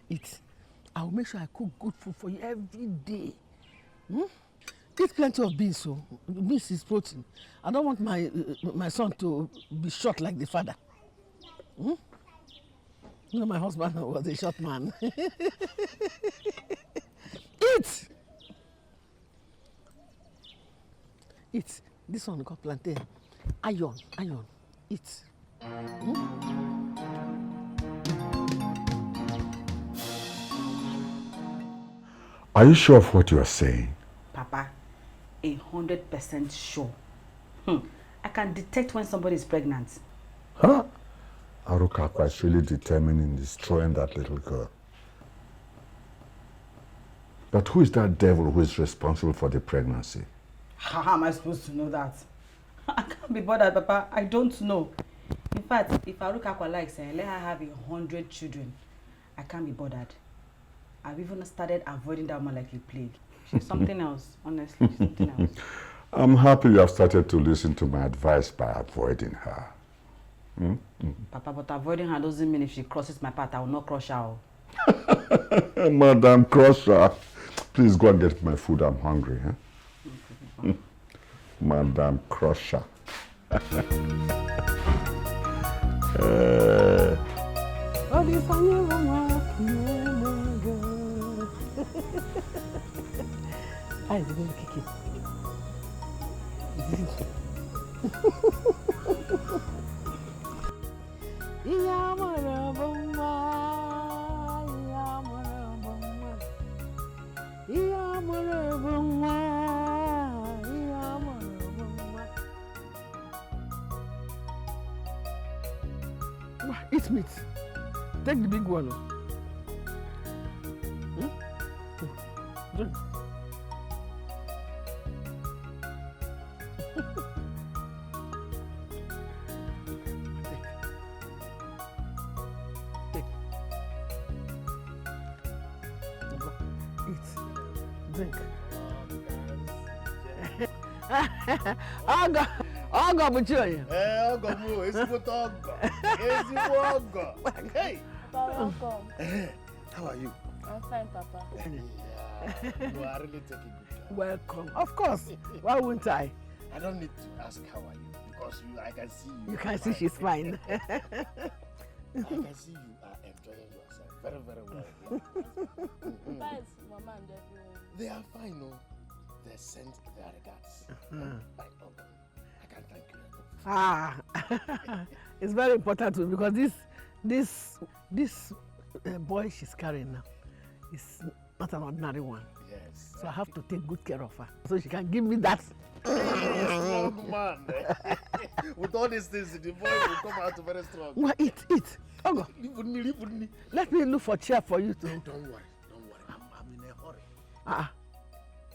Eat. I will make sure I cook good food for you every day. Eat plenty of beans, so beans is protein. I don't want my son to be short like the father. You know, my husband was a short man. Eat! Eat. This one called plantain. Iron. Eat. Are you sure of what you are saying? Papa, 100% sure. I can detect when somebody is pregnant. Huh? Arukakwa is really determined in destroying that little girl. But who is that devil who is responsible for the pregnancy? How am I supposed to know that? I can't be bothered, Papa. I don't know. In fact, if Arukakwa likes her, let her have 100 children. I can't be bothered. I've even started avoiding that woman like a plague. She's something else, honestly, she's something else. I'm happy you have started to listen to my advice by avoiding her. Papa, but avoiding her doesn't mean if she crosses my path, I will not crush her. Madam Crusher, please go and get my food. I'm hungry. Madam Crusher. How is it going to kick it? Eat meat. Take the big one. Drink. Drink. Ogo Buchoya. Ogo mu, ezigbote ogo. Ezigbo ogo. Hey. Welcome. How are you? I'm fine, Papa. You are really taking good care. Welcome. Of course. Why wouldn't I? I don't need to ask how are you because I can see you. You can see she's fine. I can see you are enjoying yourself very, very well. How is Mama and everyone? They are fine, no? They sent their regards. By Orphan. I can't thank you enough. It's very important to me because this boy she's carrying now is not an ordinary one. Yes. So I have to take good care of her so she can give me that. Strong man. With all these things, the boy will come out very strong. Well, eat. Ogo. Let me look for chair for you too. Don't worry. I'm in a hurry.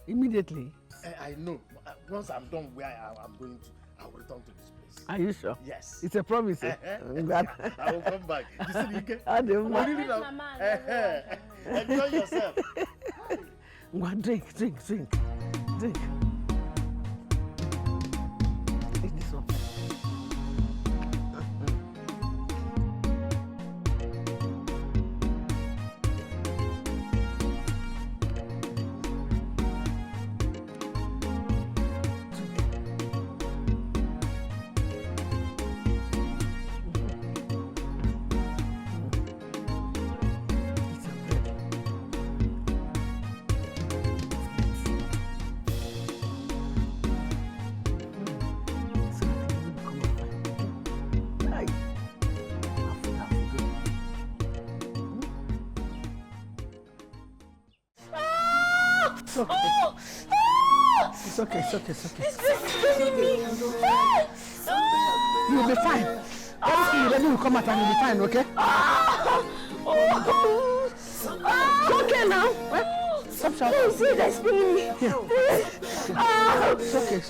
Immediately. I know. Once I'm done where I'm going to, I will return to this place. Are you sure? Yes. It's a promise. I'm glad. I will come back. You see, Ike? Enjoy yourself. Drink. Take this one. It's okay. It's okay. You'll be fine. Let me come out and you'll be fine, okay? It's okay now. Stop shouting. Oh, see, that's paining me. It's okay.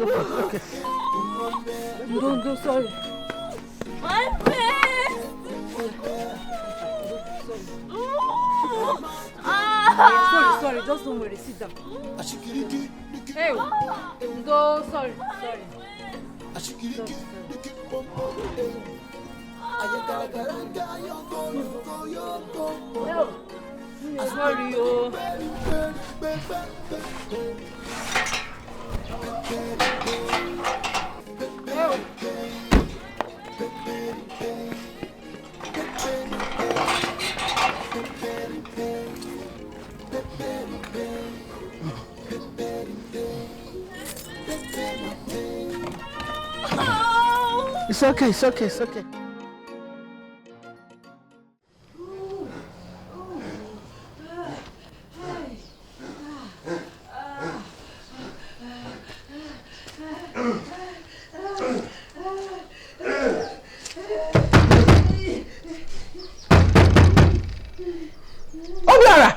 Don't do sorry. My face! Sorry, just don't worry, sit down. Hey, go, sorry. Sorry, It's okay. Obiora!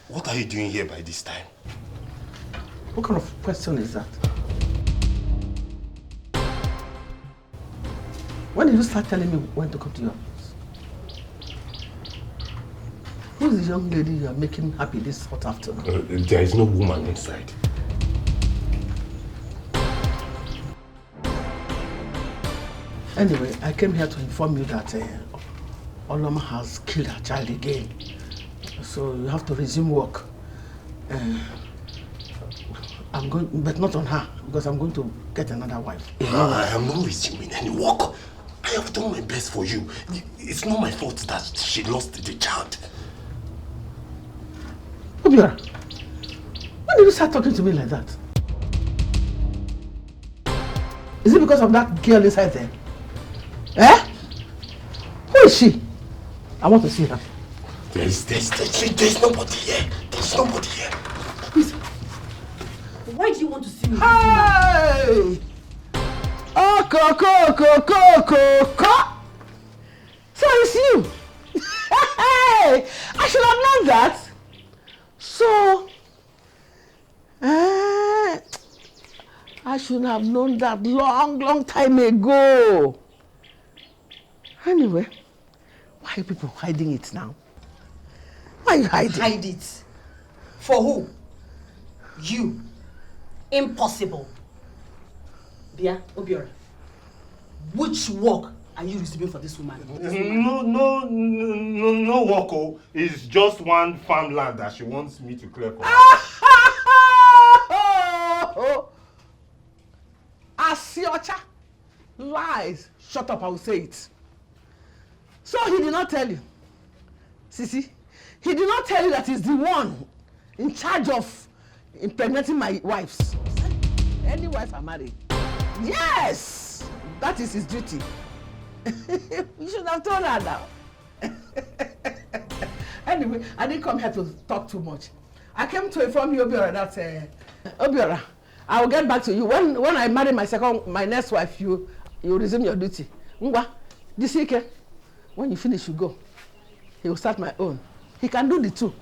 What are you doing here by this time? What kind of question is that? When did you start telling me when to come to your house? Who's the young lady you are making happy this hot afternoon? There is no woman inside. Anyway, I came here to inform you that Oloma has killed her child again. So you have to resume work. I'm going, but not on her, because I'm going to get another wife. I am not resuming any work. I have done my best for you. It's not my fault that she lost the child. Obiora, when did you start talking to me like that? Is it because of that girl inside there? Eh? Who is she? I want to see her. There's nobody here. There's nobody here. Please. Why do you want to see me? Hey! Oh, co. So it's you. Hey! I should have known that. So, I should have known that long time ago. Anyway, why are people hiding it now? Why are you hiding? Hide it? For who? You. Impossible. Bia, Obiora, which work are you receiving for this woman? No work. Oh. It's just one farmland that she wants me to clear for her. Asiocha. Lies. Shut up, I will say it. So he did not tell you. Sisi, he did not tell you that he's the one in charge of impregnating my wives. Any wife I marry. Yes! That is his duty. You should have told her now. Anyway, I didn't come here to talk too much. I came to inform you, Obiora, that Obiora, I will get back to you. When I marry my next wife, you resume your duty. Ngwa, this weekend, when you finish, you go. He will start my own. He can do the two.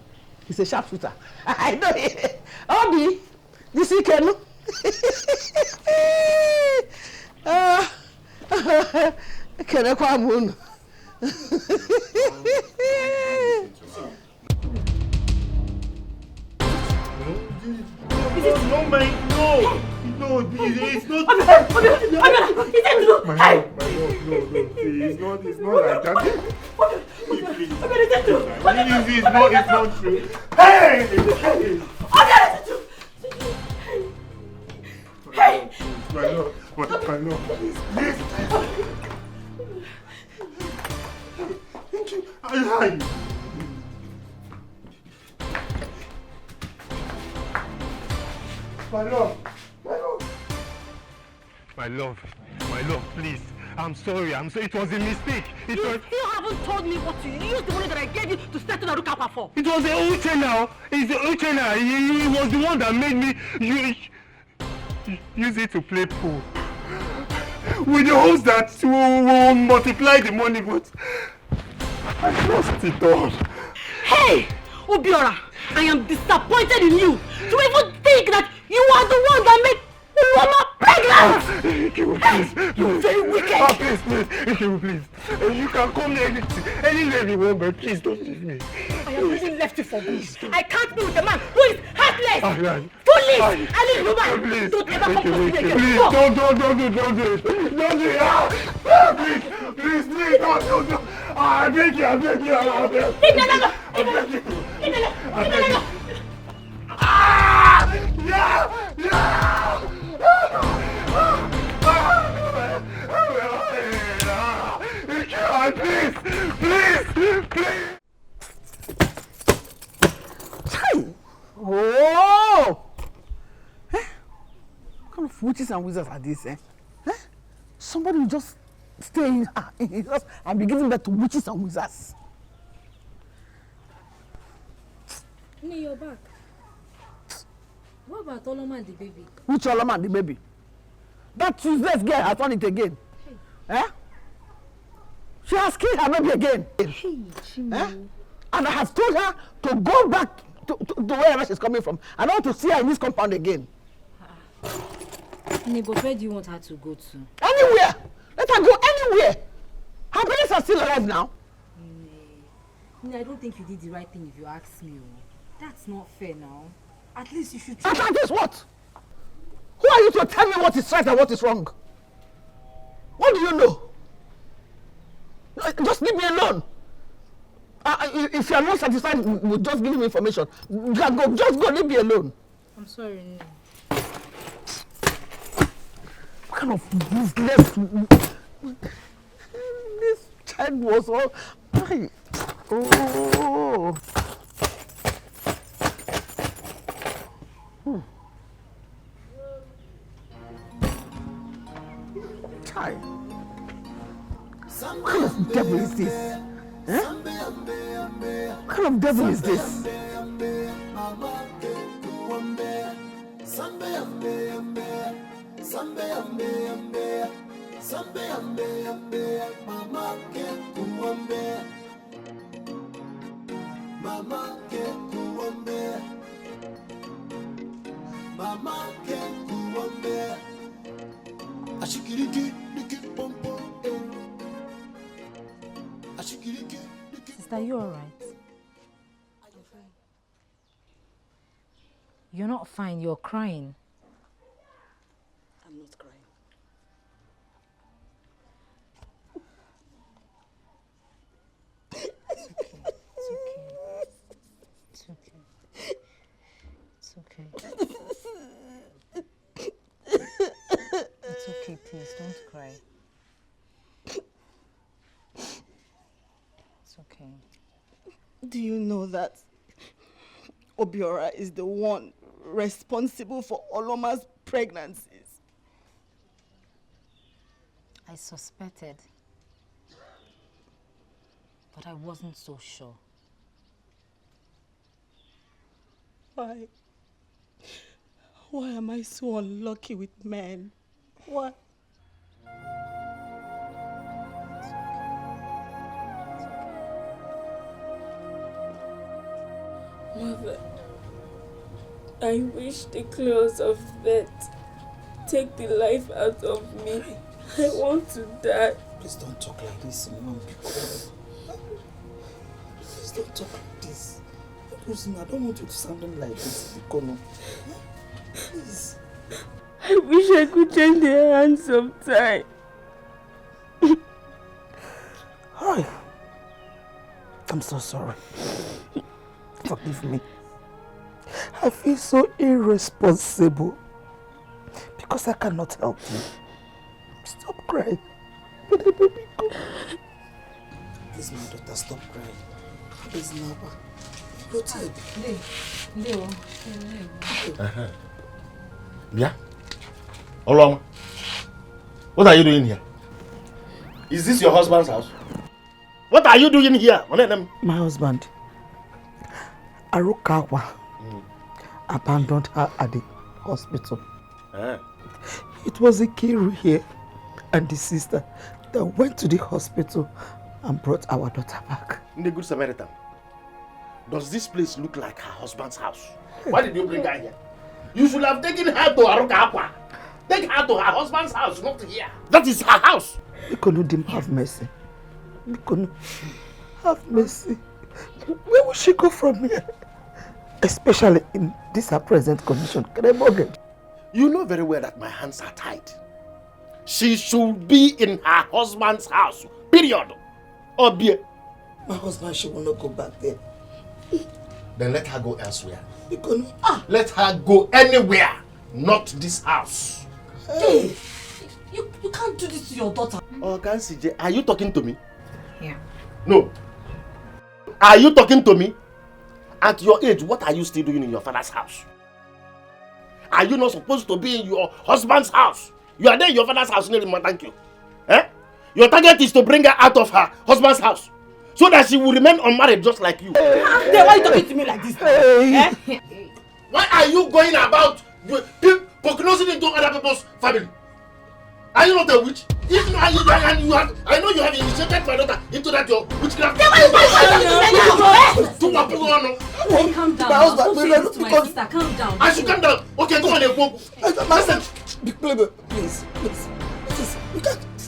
He's a sharpshooter. I know it. Obi, this weekend. Kene kwa munu. No, mate, no. No, it's not. My love, no. It's not like that. Please. It's not true. Hey! Hey! My love. Please. Hi. My love, please. I'm sorry. It was a mistake. You haven't told me what to use the money that I gave you to settle Arukapa for. It was the Uche now. It's the Uche now. He was the one that made me use it to play pool. With the hopes that we will multiply the money, but I lost it all. Hey! Obiora, I am disappointed in you to even think that you are the one that made Mama pregnant! You're very wicked! Please. You can call me anywhere you want, but please don't leave me. I have really left you for good. I can't be with a man who is heartless, foolish, and inhuman. Don't ever come close to me again. Please, don't do it. Don't do it. Please, don't. I beg you. Please. Oh! What kind of witches and wizards are these, Somebody will just stay in his house and be giving birth to witches and wizards. No, you're back. What about Oloma and the baby? Which Oloma and the baby? That useless girl has done it again. Hey. She has killed her baby again. And I have told her to go back to wherever she's coming from. I don't want to see her in this compound again. But where do you want her to go to? Anywhere! Let her go anywhere! Her parents are still alive now. I don't think you did the right thing if you ask me. That's not fair now. At least you should try. At least what? Who are you to tell me what is right and what is wrong? What do you know? Just leave me alone. If you are not satisfied with just giving me information, you can go. Just go, leave me alone. I'm sorry. What kind of useless... This child was all... Oh... Child. What kind of devil is this? What kind of devil is this? Sister, you alright? I'm fine. You're not fine, you're crying. I'm not crying. It's okay. It's okay, please, don't cry. It's okay. Do you know that Obiora is the one responsible for Oloma's pregnancies? I suspected, but I wasn't so sure. Why? Why am I so unlucky with men? Why? Mother, I wish the claws of death take the life out of me. I want to die. Please don't talk like this, Mom. Please don't talk like this. Listen, I don't want you to sound like this, Ikono. Please. I wish I could change their hands sometime. Hi. I'm so sorry. Forgive me. I feel so irresponsible because I cannot help you. Stop crying. Please, my daughter, stop crying. Please, Napa. Go to it. Yeah? Oloma, what are you doing here? Is this your husband's house? What are you doing here? My husband, Arukawa, abandoned her at the hospital. It was Ikiru here and the sister that went to the hospital and brought our daughter back. The Good Samaritan. Does this place look like her husband's house? Why did you bring her here? You should have taken her to Arukawa. Take her to her husband's house, not here. That is her house. Ikono, have mercy. Ikono, have mercy. Where will she go from here? Especially in this her present condition. Can I mortgage? You know very well that my hands are tied. She should be in her husband's house. Period. Or be. My husband, she will not go back there. Then let her go elsewhere. Ikono. Let her go anywhere, not this house. Hey, you can't do this to your daughter. Oh, CJ, are you talking to me? Yeah. No. Are you talking to me? At your age, what are you still doing in your father's house? Are you not supposed to be in your husband's house? You are there in your father's house, thank you. Your target is to bring her out of her husband's house so that she will remain unmarried just like you. Then why are you talking to me like this? Why are you going about prognosing into other people's family? Are you not a witch? If not, I know you have initiated my daughter into that your witchcraft. Then why are you talking to me? Calm down. Don't say this to my sister. Calm down. I should calm down. Okay, go on. Listen, Big Playboy, please.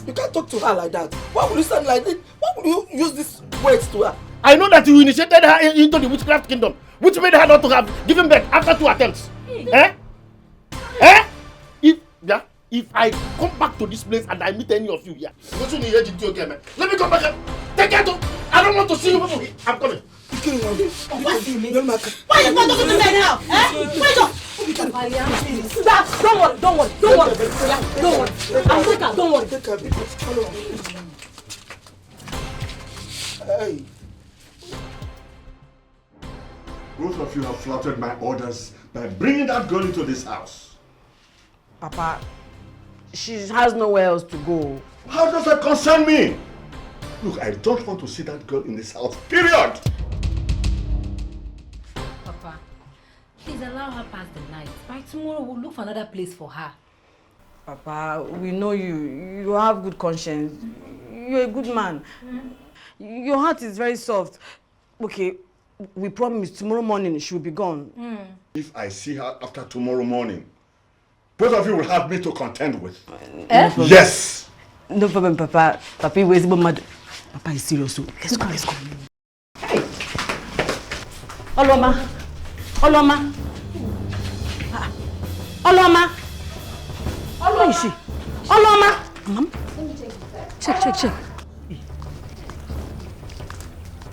You can't talk to her like that. Why would you stand like this? Why would you use these words to her? I know that you initiated her into the witchcraft kingdom, which made her not to have given birth after 2 attempts. If I come back to this place and I meet any of you here, let me come back. Take her to. I don't want to see you people here. I'm coming. Why are you not talking to me now? Don't worry. I'll take her. Don't worry. Hey. Both of you have flouted my orders by bringing that girl into this house. Papa, she has nowhere else to go. How does that concern me? Look, I don't want to see that girl in this house, period. Papa, please allow her pass the night. By tomorrow, we'll look for another place for her. Papa, we know you. You have good conscience. You're a good man. Your heart is very soft. Okay, we promise tomorrow morning she will be gone. If I see her after tomorrow morning, both of you will have me to contend with. Yes! No problem, Papa. Papa, where's the mad? Papa is serious. So let's go. Hey! Oloma! Where is she? Oloma! Mom? Check.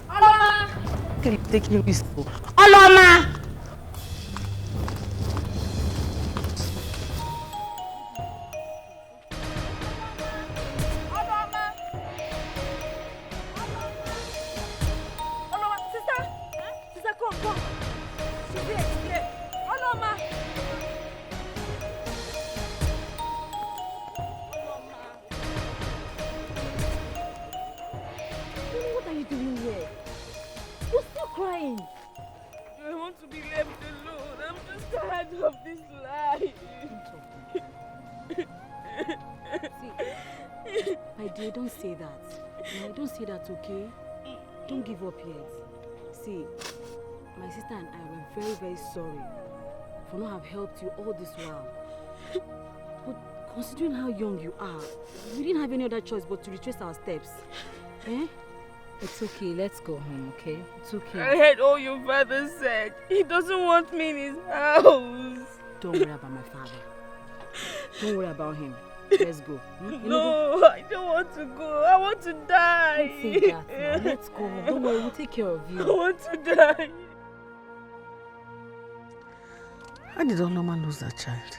Oloma! Can you take your whistle? Oloma! Don't say that. No, don't say that, okay? Don't give up yet. See, my sister and I were very, very sorry for not have helped you all this while. But considering how young you are, we didn't have any other choice but to retrace our steps. Eh? It's okay, let's go home, okay? It's okay. I heard all your father said. He doesn't want me in his house. Don't worry about my father. Don't worry about him. Let's go. No, I don't want to go. I want to die. Don't say that now. Let's go home. Don't worry, we'll take care of you. I want to die. How did Oloma lose that child?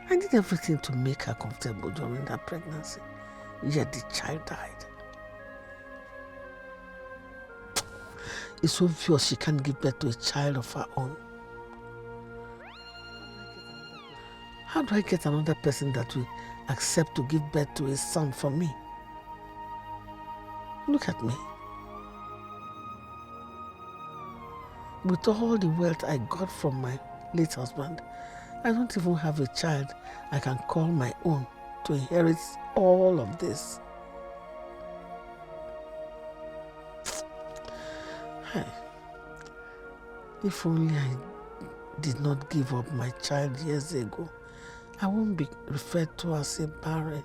I did everything to make her comfortable during that pregnancy, yet the child died. It's obvious she can't give birth to a child of her own. How do I get another person that will accept to give birth to a son for me? Look at me. With all the wealth I got from my late husband, I don't even have a child I can call my own to inherit all of this. Hey, if only I did not give up my child years ago, I won't be referred to as a barren.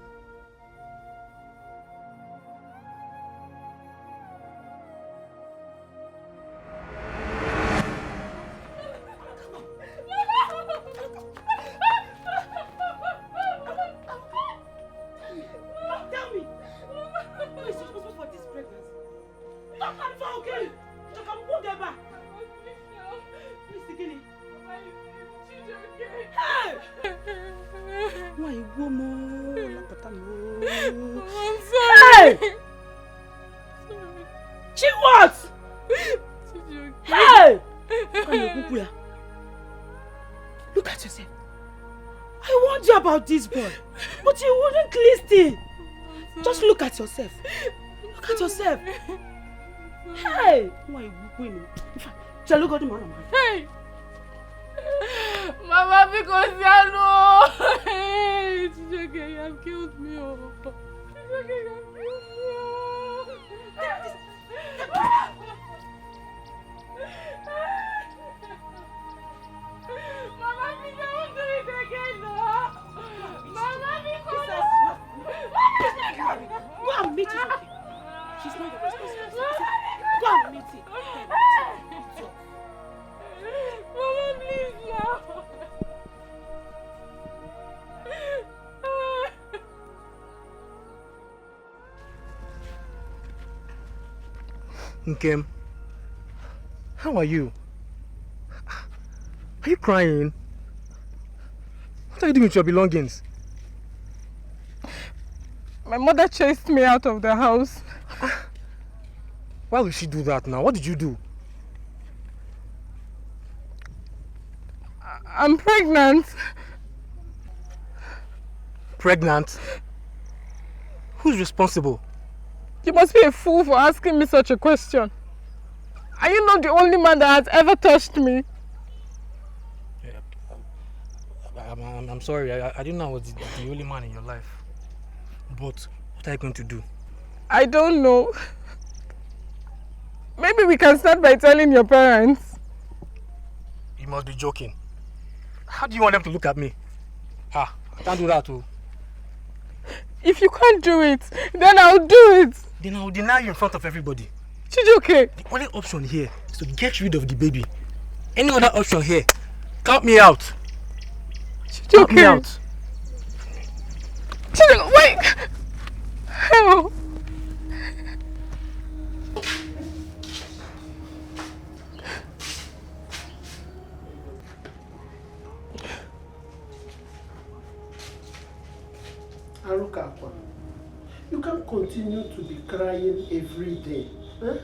This boy, but you wouldn't listen. Just look at yourself. Look at yourself. Hey, why you going? Shall we go to Mama? Hey, Mama, because you know, hey, Chijoke, you have killed me. Chijoke, you have killed me. Mama, please, I won't do it again, no. Go and meet it. She's not your responsibility. Go and meet it. Mama, please now. Nkem, how are you? Are you crying? What are you doing with your belongings? My mother chased me out of the house. Why would she do that now? What did you do? I'm pregnant. Pregnant? Who's responsible? You must be a fool for asking me such a question. Are you not the only man that has ever touched me? I'm sorry, I didn't know I was the only man in your life. But what are you going to do? I don't know. Maybe we can start by telling your parents. You must be joking. How do you want them to look at me? I can't do that too. If you can't do it, then I'll do it. Then I'll deny you in front of everybody. Chijoke. The only option here is to get rid of the baby. Any other option here, count me out. Chijoke. Count me out. Chijoke, wait! Help! Arukakwa, you can't continue to be crying every day. Huh?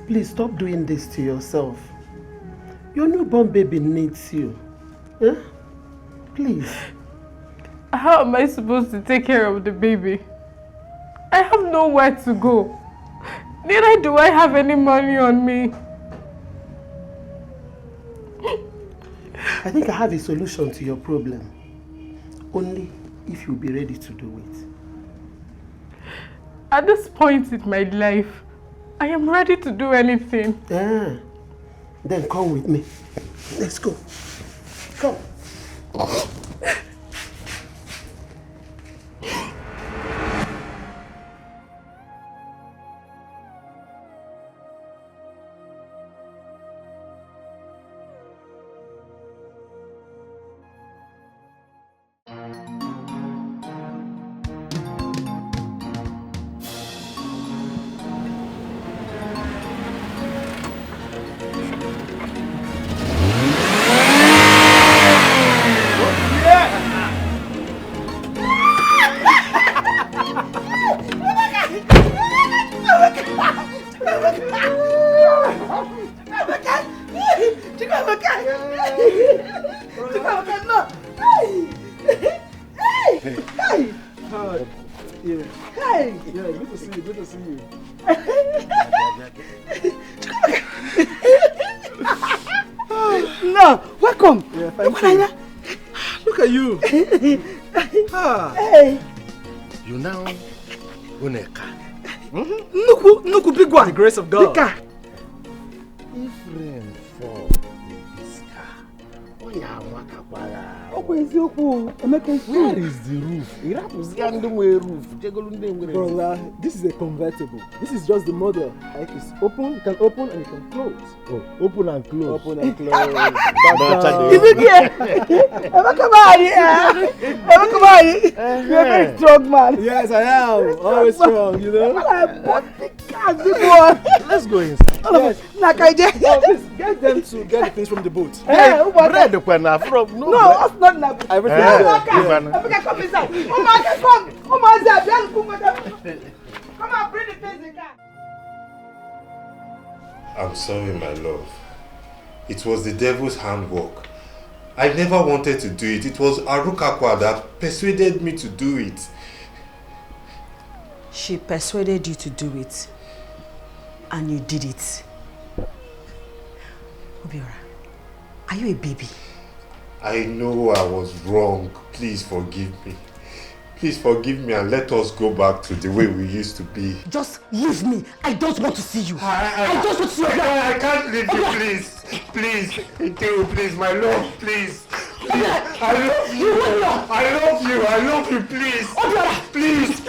Please stop doing this to yourself. Your newborn baby needs you. Huh? Please. How am I supposed to take care of the baby? I have nowhere to go. Neither do I have any money on me. I think I have a solution to your problem. only if you'll be ready to do it. At this point in my life, I am ready to do anything. Then come with me. Let's go. Come. Welcome. Yeah, thank you. Look at you. Hey. You now own a car. Nuku, big one. The grace of God. Big car. If rain fall in this car, where is the roof? Brother, this is a convertible. This is just the model. Like it's open, you can open and you can close. Oh, open and close. Open and close. Is it here? Come on here. You're a very strong man. Yes, I am. Always strong, you know. Let's go inside. Yes. Please get them to get the things from the boat. Bread from no, that's not enough. Everything. Come inside. Come on, bring the things in car. I'm sorry, my love. It was the devil's handwork. I never wanted to do it. It was Arukakwa that persuaded me to do it. She persuaded you to do it. And you did it. Obiora, are you a baby? I know I was wrong. Please forgive me. Please forgive me and let us go back to the way we used to be. Just leave me. I don't want to see you. I don't want to see you. I can't leave you, please. Please. Ikiru, please, my love, please. Please. I love you. I love you, please. Please,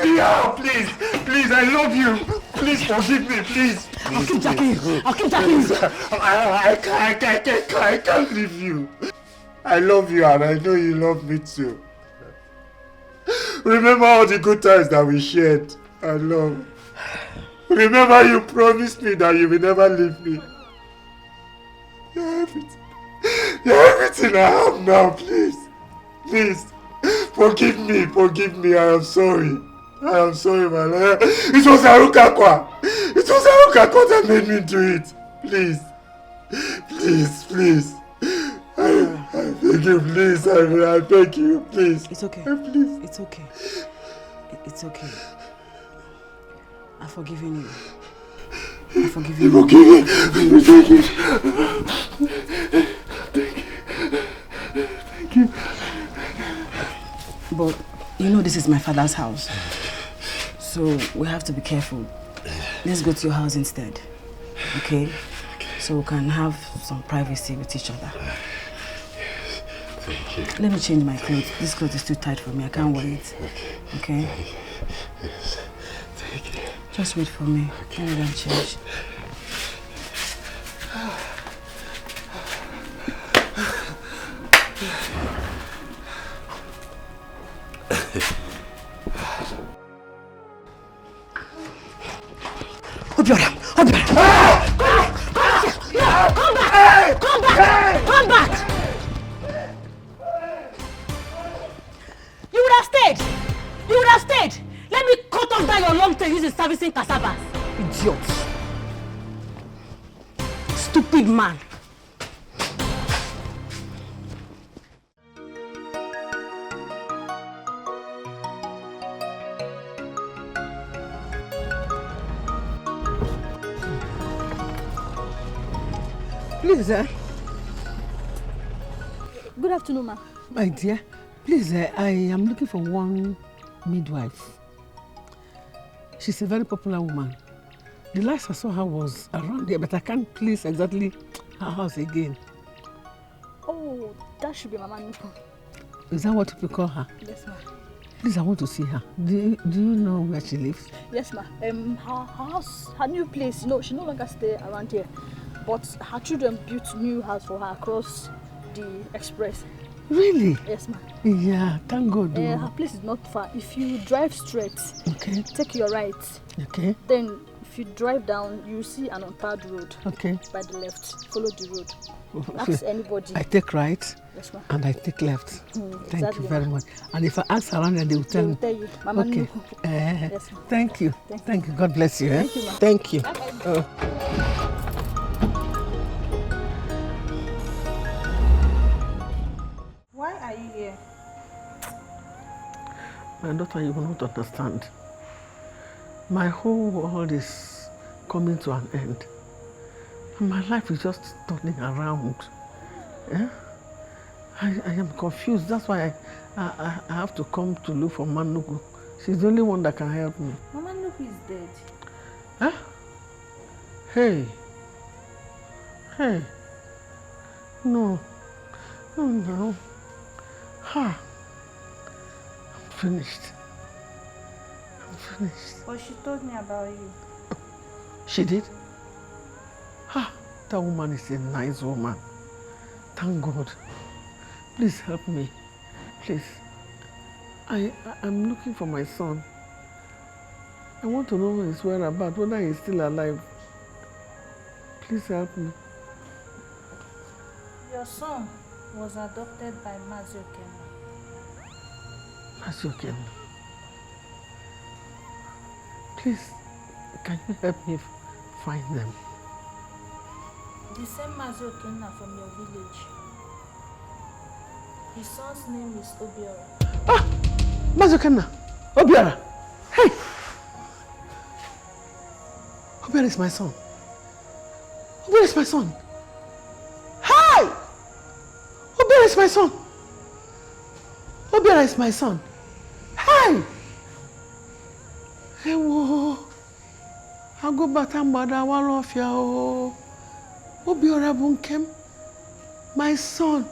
please, I love you. Please forgive me, please. I'll keep jacking you. I can't leave you. I love you and I know you love me too. Remember all the good times that we shared and love. Remember you promised me that you will never leave me. You're everything I have now, please. Please. Forgive me. I am sorry, my love. It was Arukakwa that made me do it. Please. I beg you, please. I beg you, please. It's okay. Please. It's okay. It's okay. I've forgiven you. Thank you. But you know this is my father's house. So we have to be careful. Let's go to your house instead. Okay? So we can have some privacy with each other. Thank you. Let me change my clothes. This clothes is too tight for me. I can't wear it. Okay? Yes. Thank you. Just wait for me. Let me go and change. Obiora! Come back! You would have stayed! Let me cut off that your long tail using servicing cassava. Idiot! Stupid man! Please, Good afternoon, ma. My dear, Please, I am looking for one midwife. She's a very popular woman. The last I saw her was around here, but I can't place exactly her house again. Oh, that should be Mama Nuku. Is that what people call her? Yes, ma'am. Please, I want to see her. Do you know where she lives? Yes, ma'am. Her house, her new place, you know, she no longer stays around here. But her children built new house for her across the express. Really? Yes, ma'am. Yeah, thank God. Her place is not far. If you drive straight, okay, take your right. Okay. Then, if you drive down, you see an untarred road. Okay. By the left. Follow the road. Okay. Ask anybody. I take right. Yes, ma'am. And I take left. Thank Exactly, you very much. And if I ask around, they will tell me. They will tell you. Mama Okay. Nuku. Yes, ma'am. Thank you. Thank you. God bless you. Thank you, ma'am. Thank you. Bye-bye. Why are you here? My daughter, you will not understand. My whole world is coming to an end. My life is just turning around. Yeah? I am confused. That's why I have to come to look for Manugu. She's the only one that can help me. Mama Nuku is dead. Huh? Hey. Hey. No. No, no. Ha. I'm finished. I'm finished. But she told me about you. She did? Ha. That woman is a nice woman. Thank God. Please help me. Please. I'm looking for my son. I want to know his whereabouts, whether he's still alive. Please help me. Your son was adopted by Mazioken. Mazioken. Please, can you help me find them? The same Mazioken from your village. His son's name is Obiora. Mazioken! Obiora! Hey! Obiora is my son. Obiora is my son. Hi! Obiora is my son. Obiora is my son. Hi! Hey, whoa. I'll go back and bother one of you. Obiora Bunkem, my son.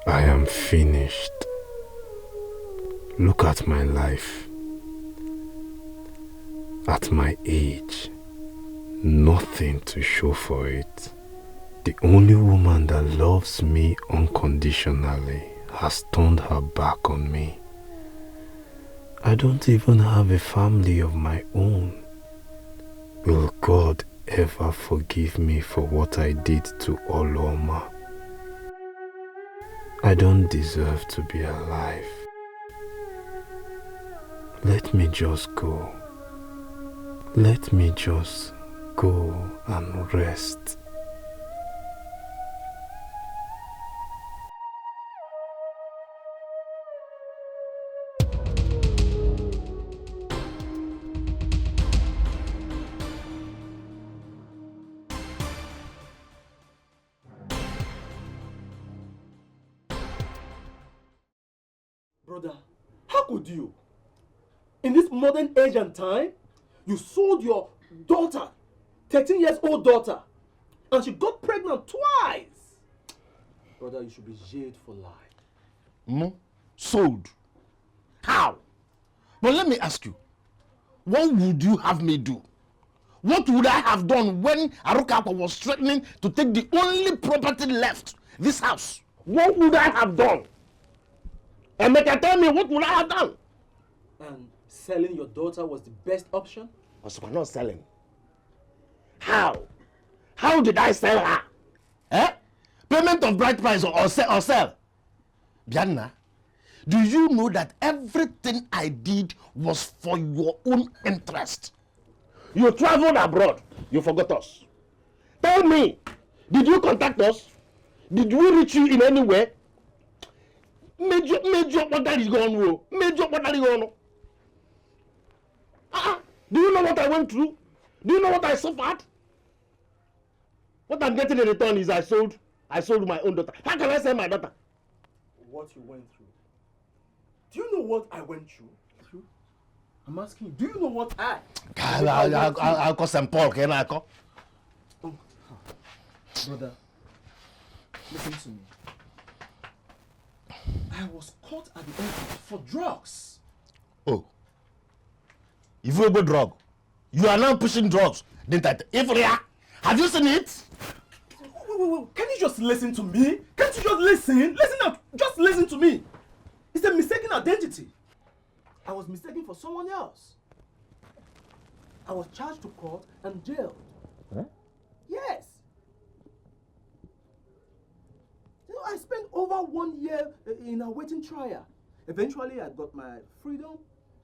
I am finished. Look at my life. At my age, nothing to show for it. The only woman that loves me unconditionally has turned her back on me. I don't even have a family of my own. Will God ever forgive me for what I did to Oloma? I don't deserve to be alive. Let me just go. Let me just go and rest. Brother, how could you? In this modern age and time, you sold your daughter, 13-year-old daughter, and she got pregnant twice. Brother, you should be jailed for life. Sold? How? But let me ask you, what would you have me do? What would I have done when Arukapa was threatening to take the only property left, this house? What would I have done? And make tell me, what would I have done? And selling your daughter was the best option? Also, we're not selling. How? How did I sell her? Eh? Payment of bride price or sell? Bianna, do you know that everything I did was for your own interest? You traveled abroad. You forgot us. Tell me, did you contact us? Did we reach you in any way? Major, what that is going on? Major, what that is going on? Do you know what I went through? Do you know what I suffered? What I'm getting in return is I sold my own daughter. How can I sell my daughter? What you went through. Do you know what I went through? I'm asking you, do you know what I'll call St. Paul, can I call? Brother, listen to me. I was caught at the airport for drugs. Oh. If you go drug, you are now pushing drugs. Have you seen it? Wait. Can you just listen to me? Can't you just listen? Listen up. Just listen to me. It's a mistaken identity. I was mistaken for someone else. I was charged to court and jailed. Huh? Yes. You know, I spent over 1 year in awaiting trial. Eventually, I got my freedom,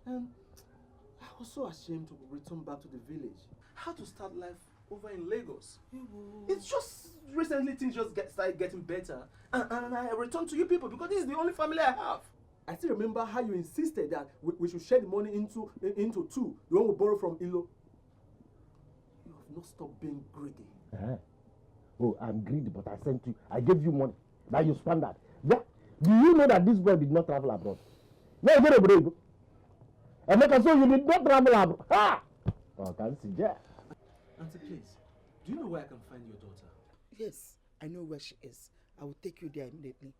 and I was so ashamed to return back to the village. How to start life over in Lagos. It's just recently things just started getting better, and I returned to you people because this is the only family I have. I still remember how you insisted that we should share the money into two. The one we borrow from Ilo. You have not stopped being greedy. Oh, I'm greedy, but I gave you money. Now you spend that. Yeah. Do you know that this boy did not travel abroad? No, very brave. And make us so you did not travel abroad. Ah! Oh, can see that. Auntie, please, do you know where I can find your daughter? Yes, I know where she is. I will take you there immediately.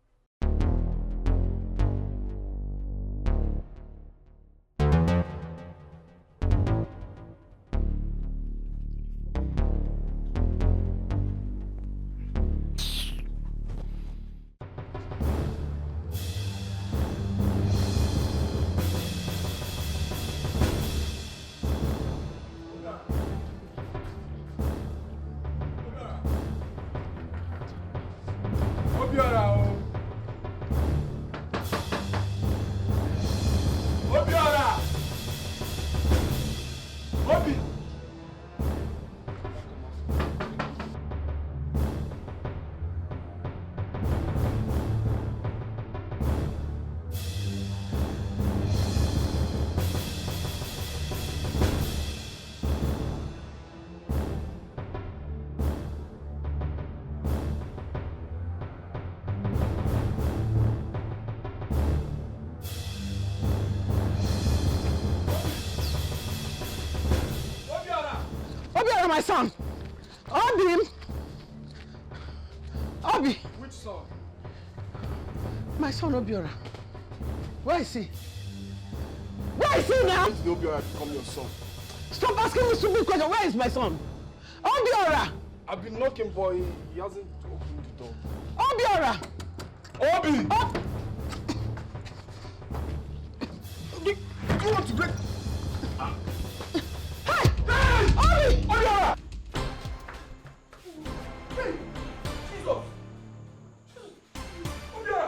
My son, Obi. Obi. Which son? My son Obiora. Where is he? Where is he now? When did Obiora become your son? Stop asking me stupid questions. Where is my son? Obiora. I've been knocking, boy. He hasn't opened the door. Obiora. Obi. You want to break? Obi! Obiora! Hey! Jesus! Obiora!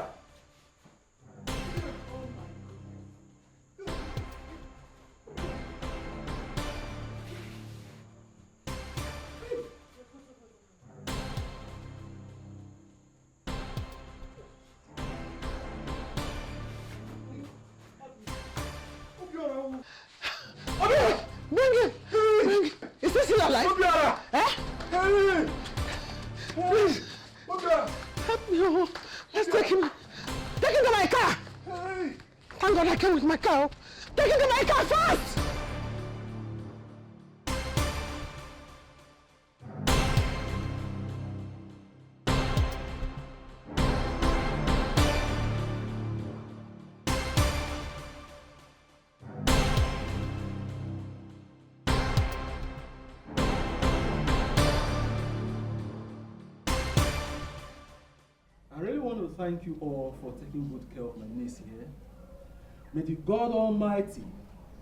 Obiora! Bring him! Bring him! Is this still alive? Obiora! Eh? Hey! Please! Obiora! Help me! Oh. Let's take him! Take him to my car! Hey! Thank God I came with my car! Take him to my car fast! I really want to thank you all for taking good care of my niece here. May the God Almighty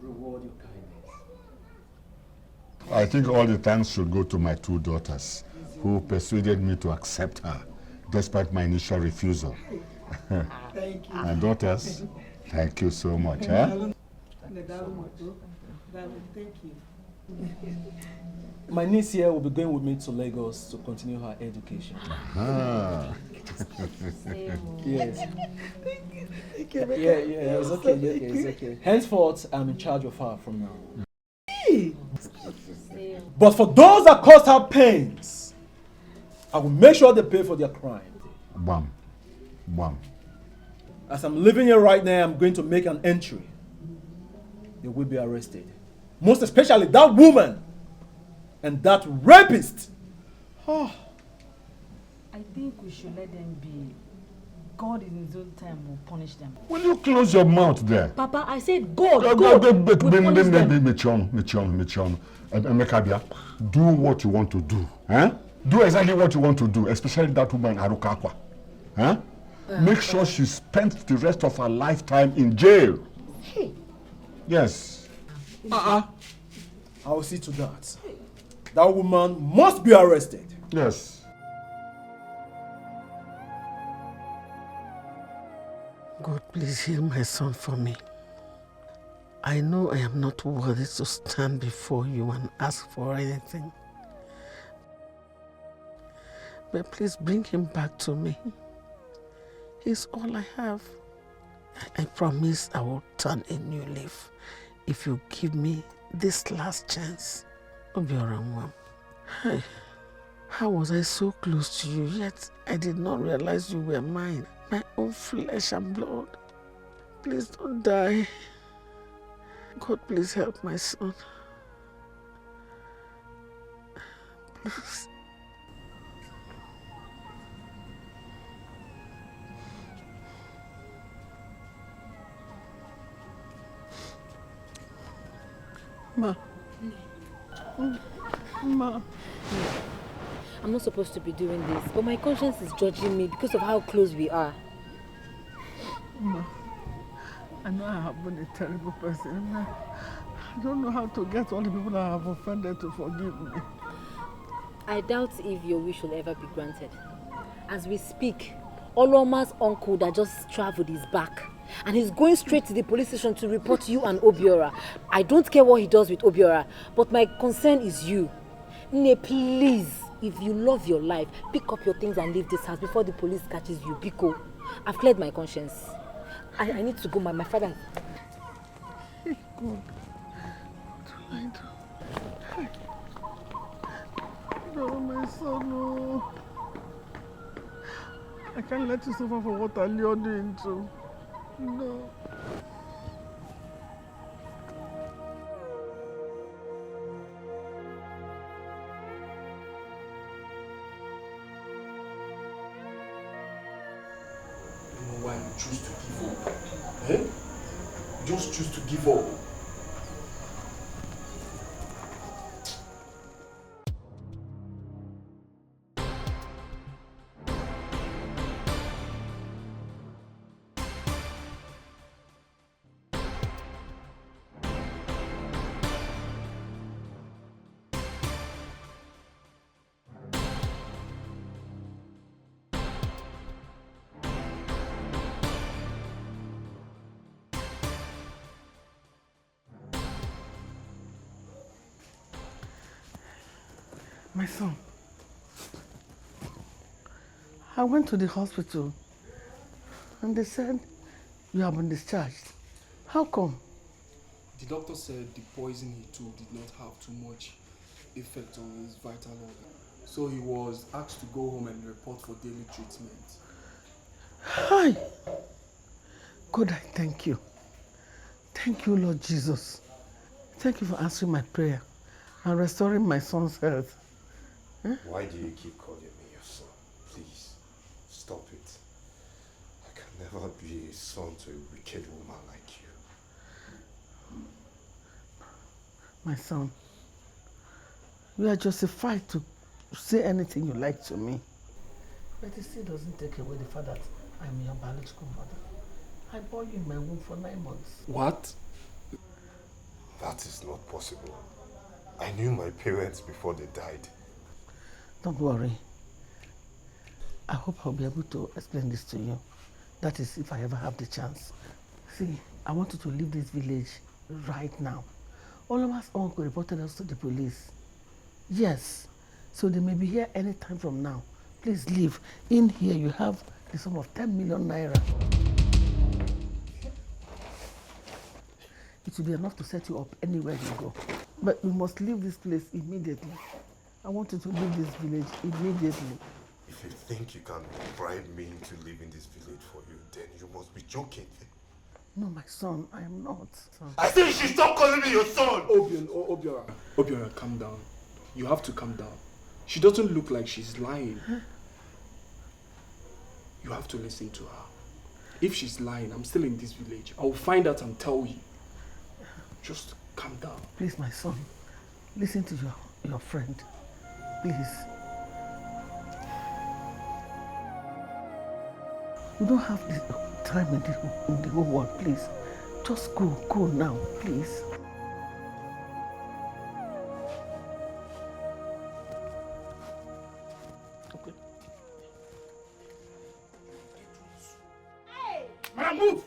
reward your kindness. I think all the thanks should go to my two daughters, who persuaded me to accept her, despite my initial refusal. Thank you. My daughters, thank you so much. Huh? Thank you. My niece here will be going with me to Lagos to continue her education. Ah. Yes. Yeah, it's okay. It's okay. Henceforth, I'm in charge of her from now. But for those that caused her pains, I will make sure they pay for their crime. Bam. Bam. As I'm living here right now, I'm going to make an entry. They will be arrested. Most especially that woman and that rapist. Oh. I think we should let them be. God in his own time will punish them. Will you close your mouth there? Papa, I said God will punish them. Emeka, do what you want to do. Huh? Do exactly what you want to do, especially that woman, Arukakwa. Huh? Make sure she spends the rest of her lifetime in jail. Hey. Yes. I will see to that. That woman must be arrested. Yes. God, please heal my son for me. I know I am not worthy to stand before you and ask for anything. But please bring him back to me. He's all I have. I promise I will turn a new leaf if you give me this last chance. Obiorama, how was I so close to you, yet I did not realize you were mine, my own flesh and blood. Please don't die. God, please help my son. Please. Ma. Ma. I'm not supposed to be doing this, but my conscience is judging me because of how close we are. Ma, I know I have been a terrible person. I don't know how to get all the people I have offended to forgive me. I doubt if your wish will ever be granted. As we speak, Oloma's uncle that just traveled is back. And he's going straight to the police station to report you and Obiora. I don't care what he does with Obiora, but my concern is you. Nne, please, if you love your life, pick up your things and leave this house before the police catches you. Biko, I've cleared my conscience. I need to go, my father. Hey, God. What will I do? No, my son, no. I can't let you suffer for what I lured you into. No. Why you choose to give up? Eh? You just choose to give up. My son, I went to the hospital and they said you have been discharged. How come? The doctor said the poison he took did not have too much effect on his vital organ. So he was asked to go home and report for daily treatment. Hi! God, I thank you. Thank you, Lord Jesus. Thank you for answering my prayer and restoring my son's health. Huh? Why do you keep calling me your son? Please, stop it. I can never be a son to a wicked woman like you. My son, you are justified to say anything you like to me. But it still doesn't take away the fact that I'm your biological mother. I bore you in my womb for 9 months. What? That is not possible. I knew my parents before they died. Don't worry. I hope I'll be able to explain this to you. That is, if I ever have the chance. See, I want you to leave this village right now. Oloma's uncle reported us to the police. Yes, so they may be here any time from now. Please leave. In here you have the sum of 10 million naira. It will be enough to set you up anywhere you go. But we must leave this place immediately. I want you to leave this village immediately. If you think you can bribe me into leaving this village for you, then you must be joking. No, my son, I am not. I said you should stop calling me your son! Obiora, calm down. You have to calm down. She doesn't look like she's lying. You have to listen to her. If she's lying, I'm still in this village. I will find out and tell you. Just calm down. Please, my son, listen to your friend. Please. You don't have the time in the whole world, please. Just go now, please. Okay. Madam, move!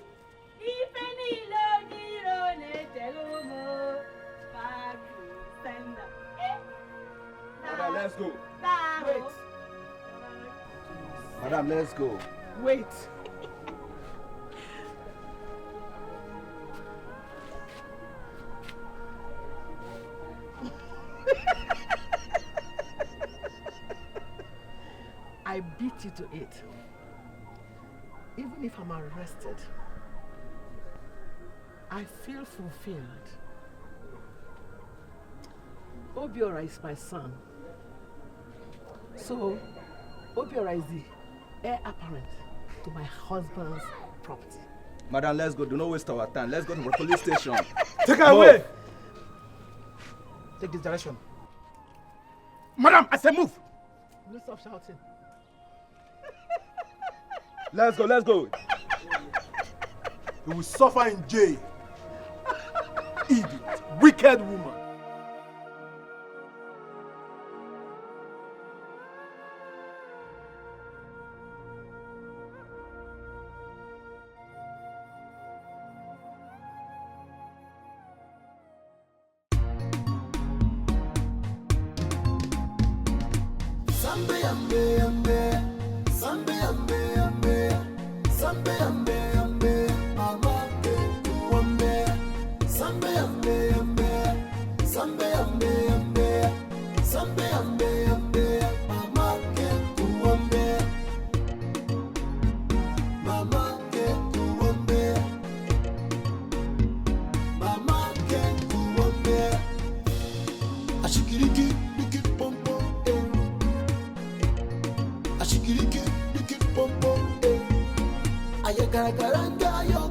Madam, let's go. Wait. Madam, let's go. Wait. I beat you to it. Even if I'm arrested, I feel fulfilled. Obiora is my son. So, Obiora is the heir apparent to my husband's property. Madam, let's go. Do not waste our time. Let's go to the police station. Take her away! Take this direction. Madam, I said move! You stop shouting. Let's go, let's go. You will suffer in jail. Idiot, wicked woman. Sambe ambe ambe, sambe ambe ambe, sambe ambe ambe, mama ke kuambe. Sambe ambe ambe, sambe ambe ambe, sambe ambe ambe, mama ke kuambe. Mama ke kuambe, mama ke kuambe. Ashikiriki, diki pompo. Ashikiriki, diki pompo. Ayakarakaranga yo.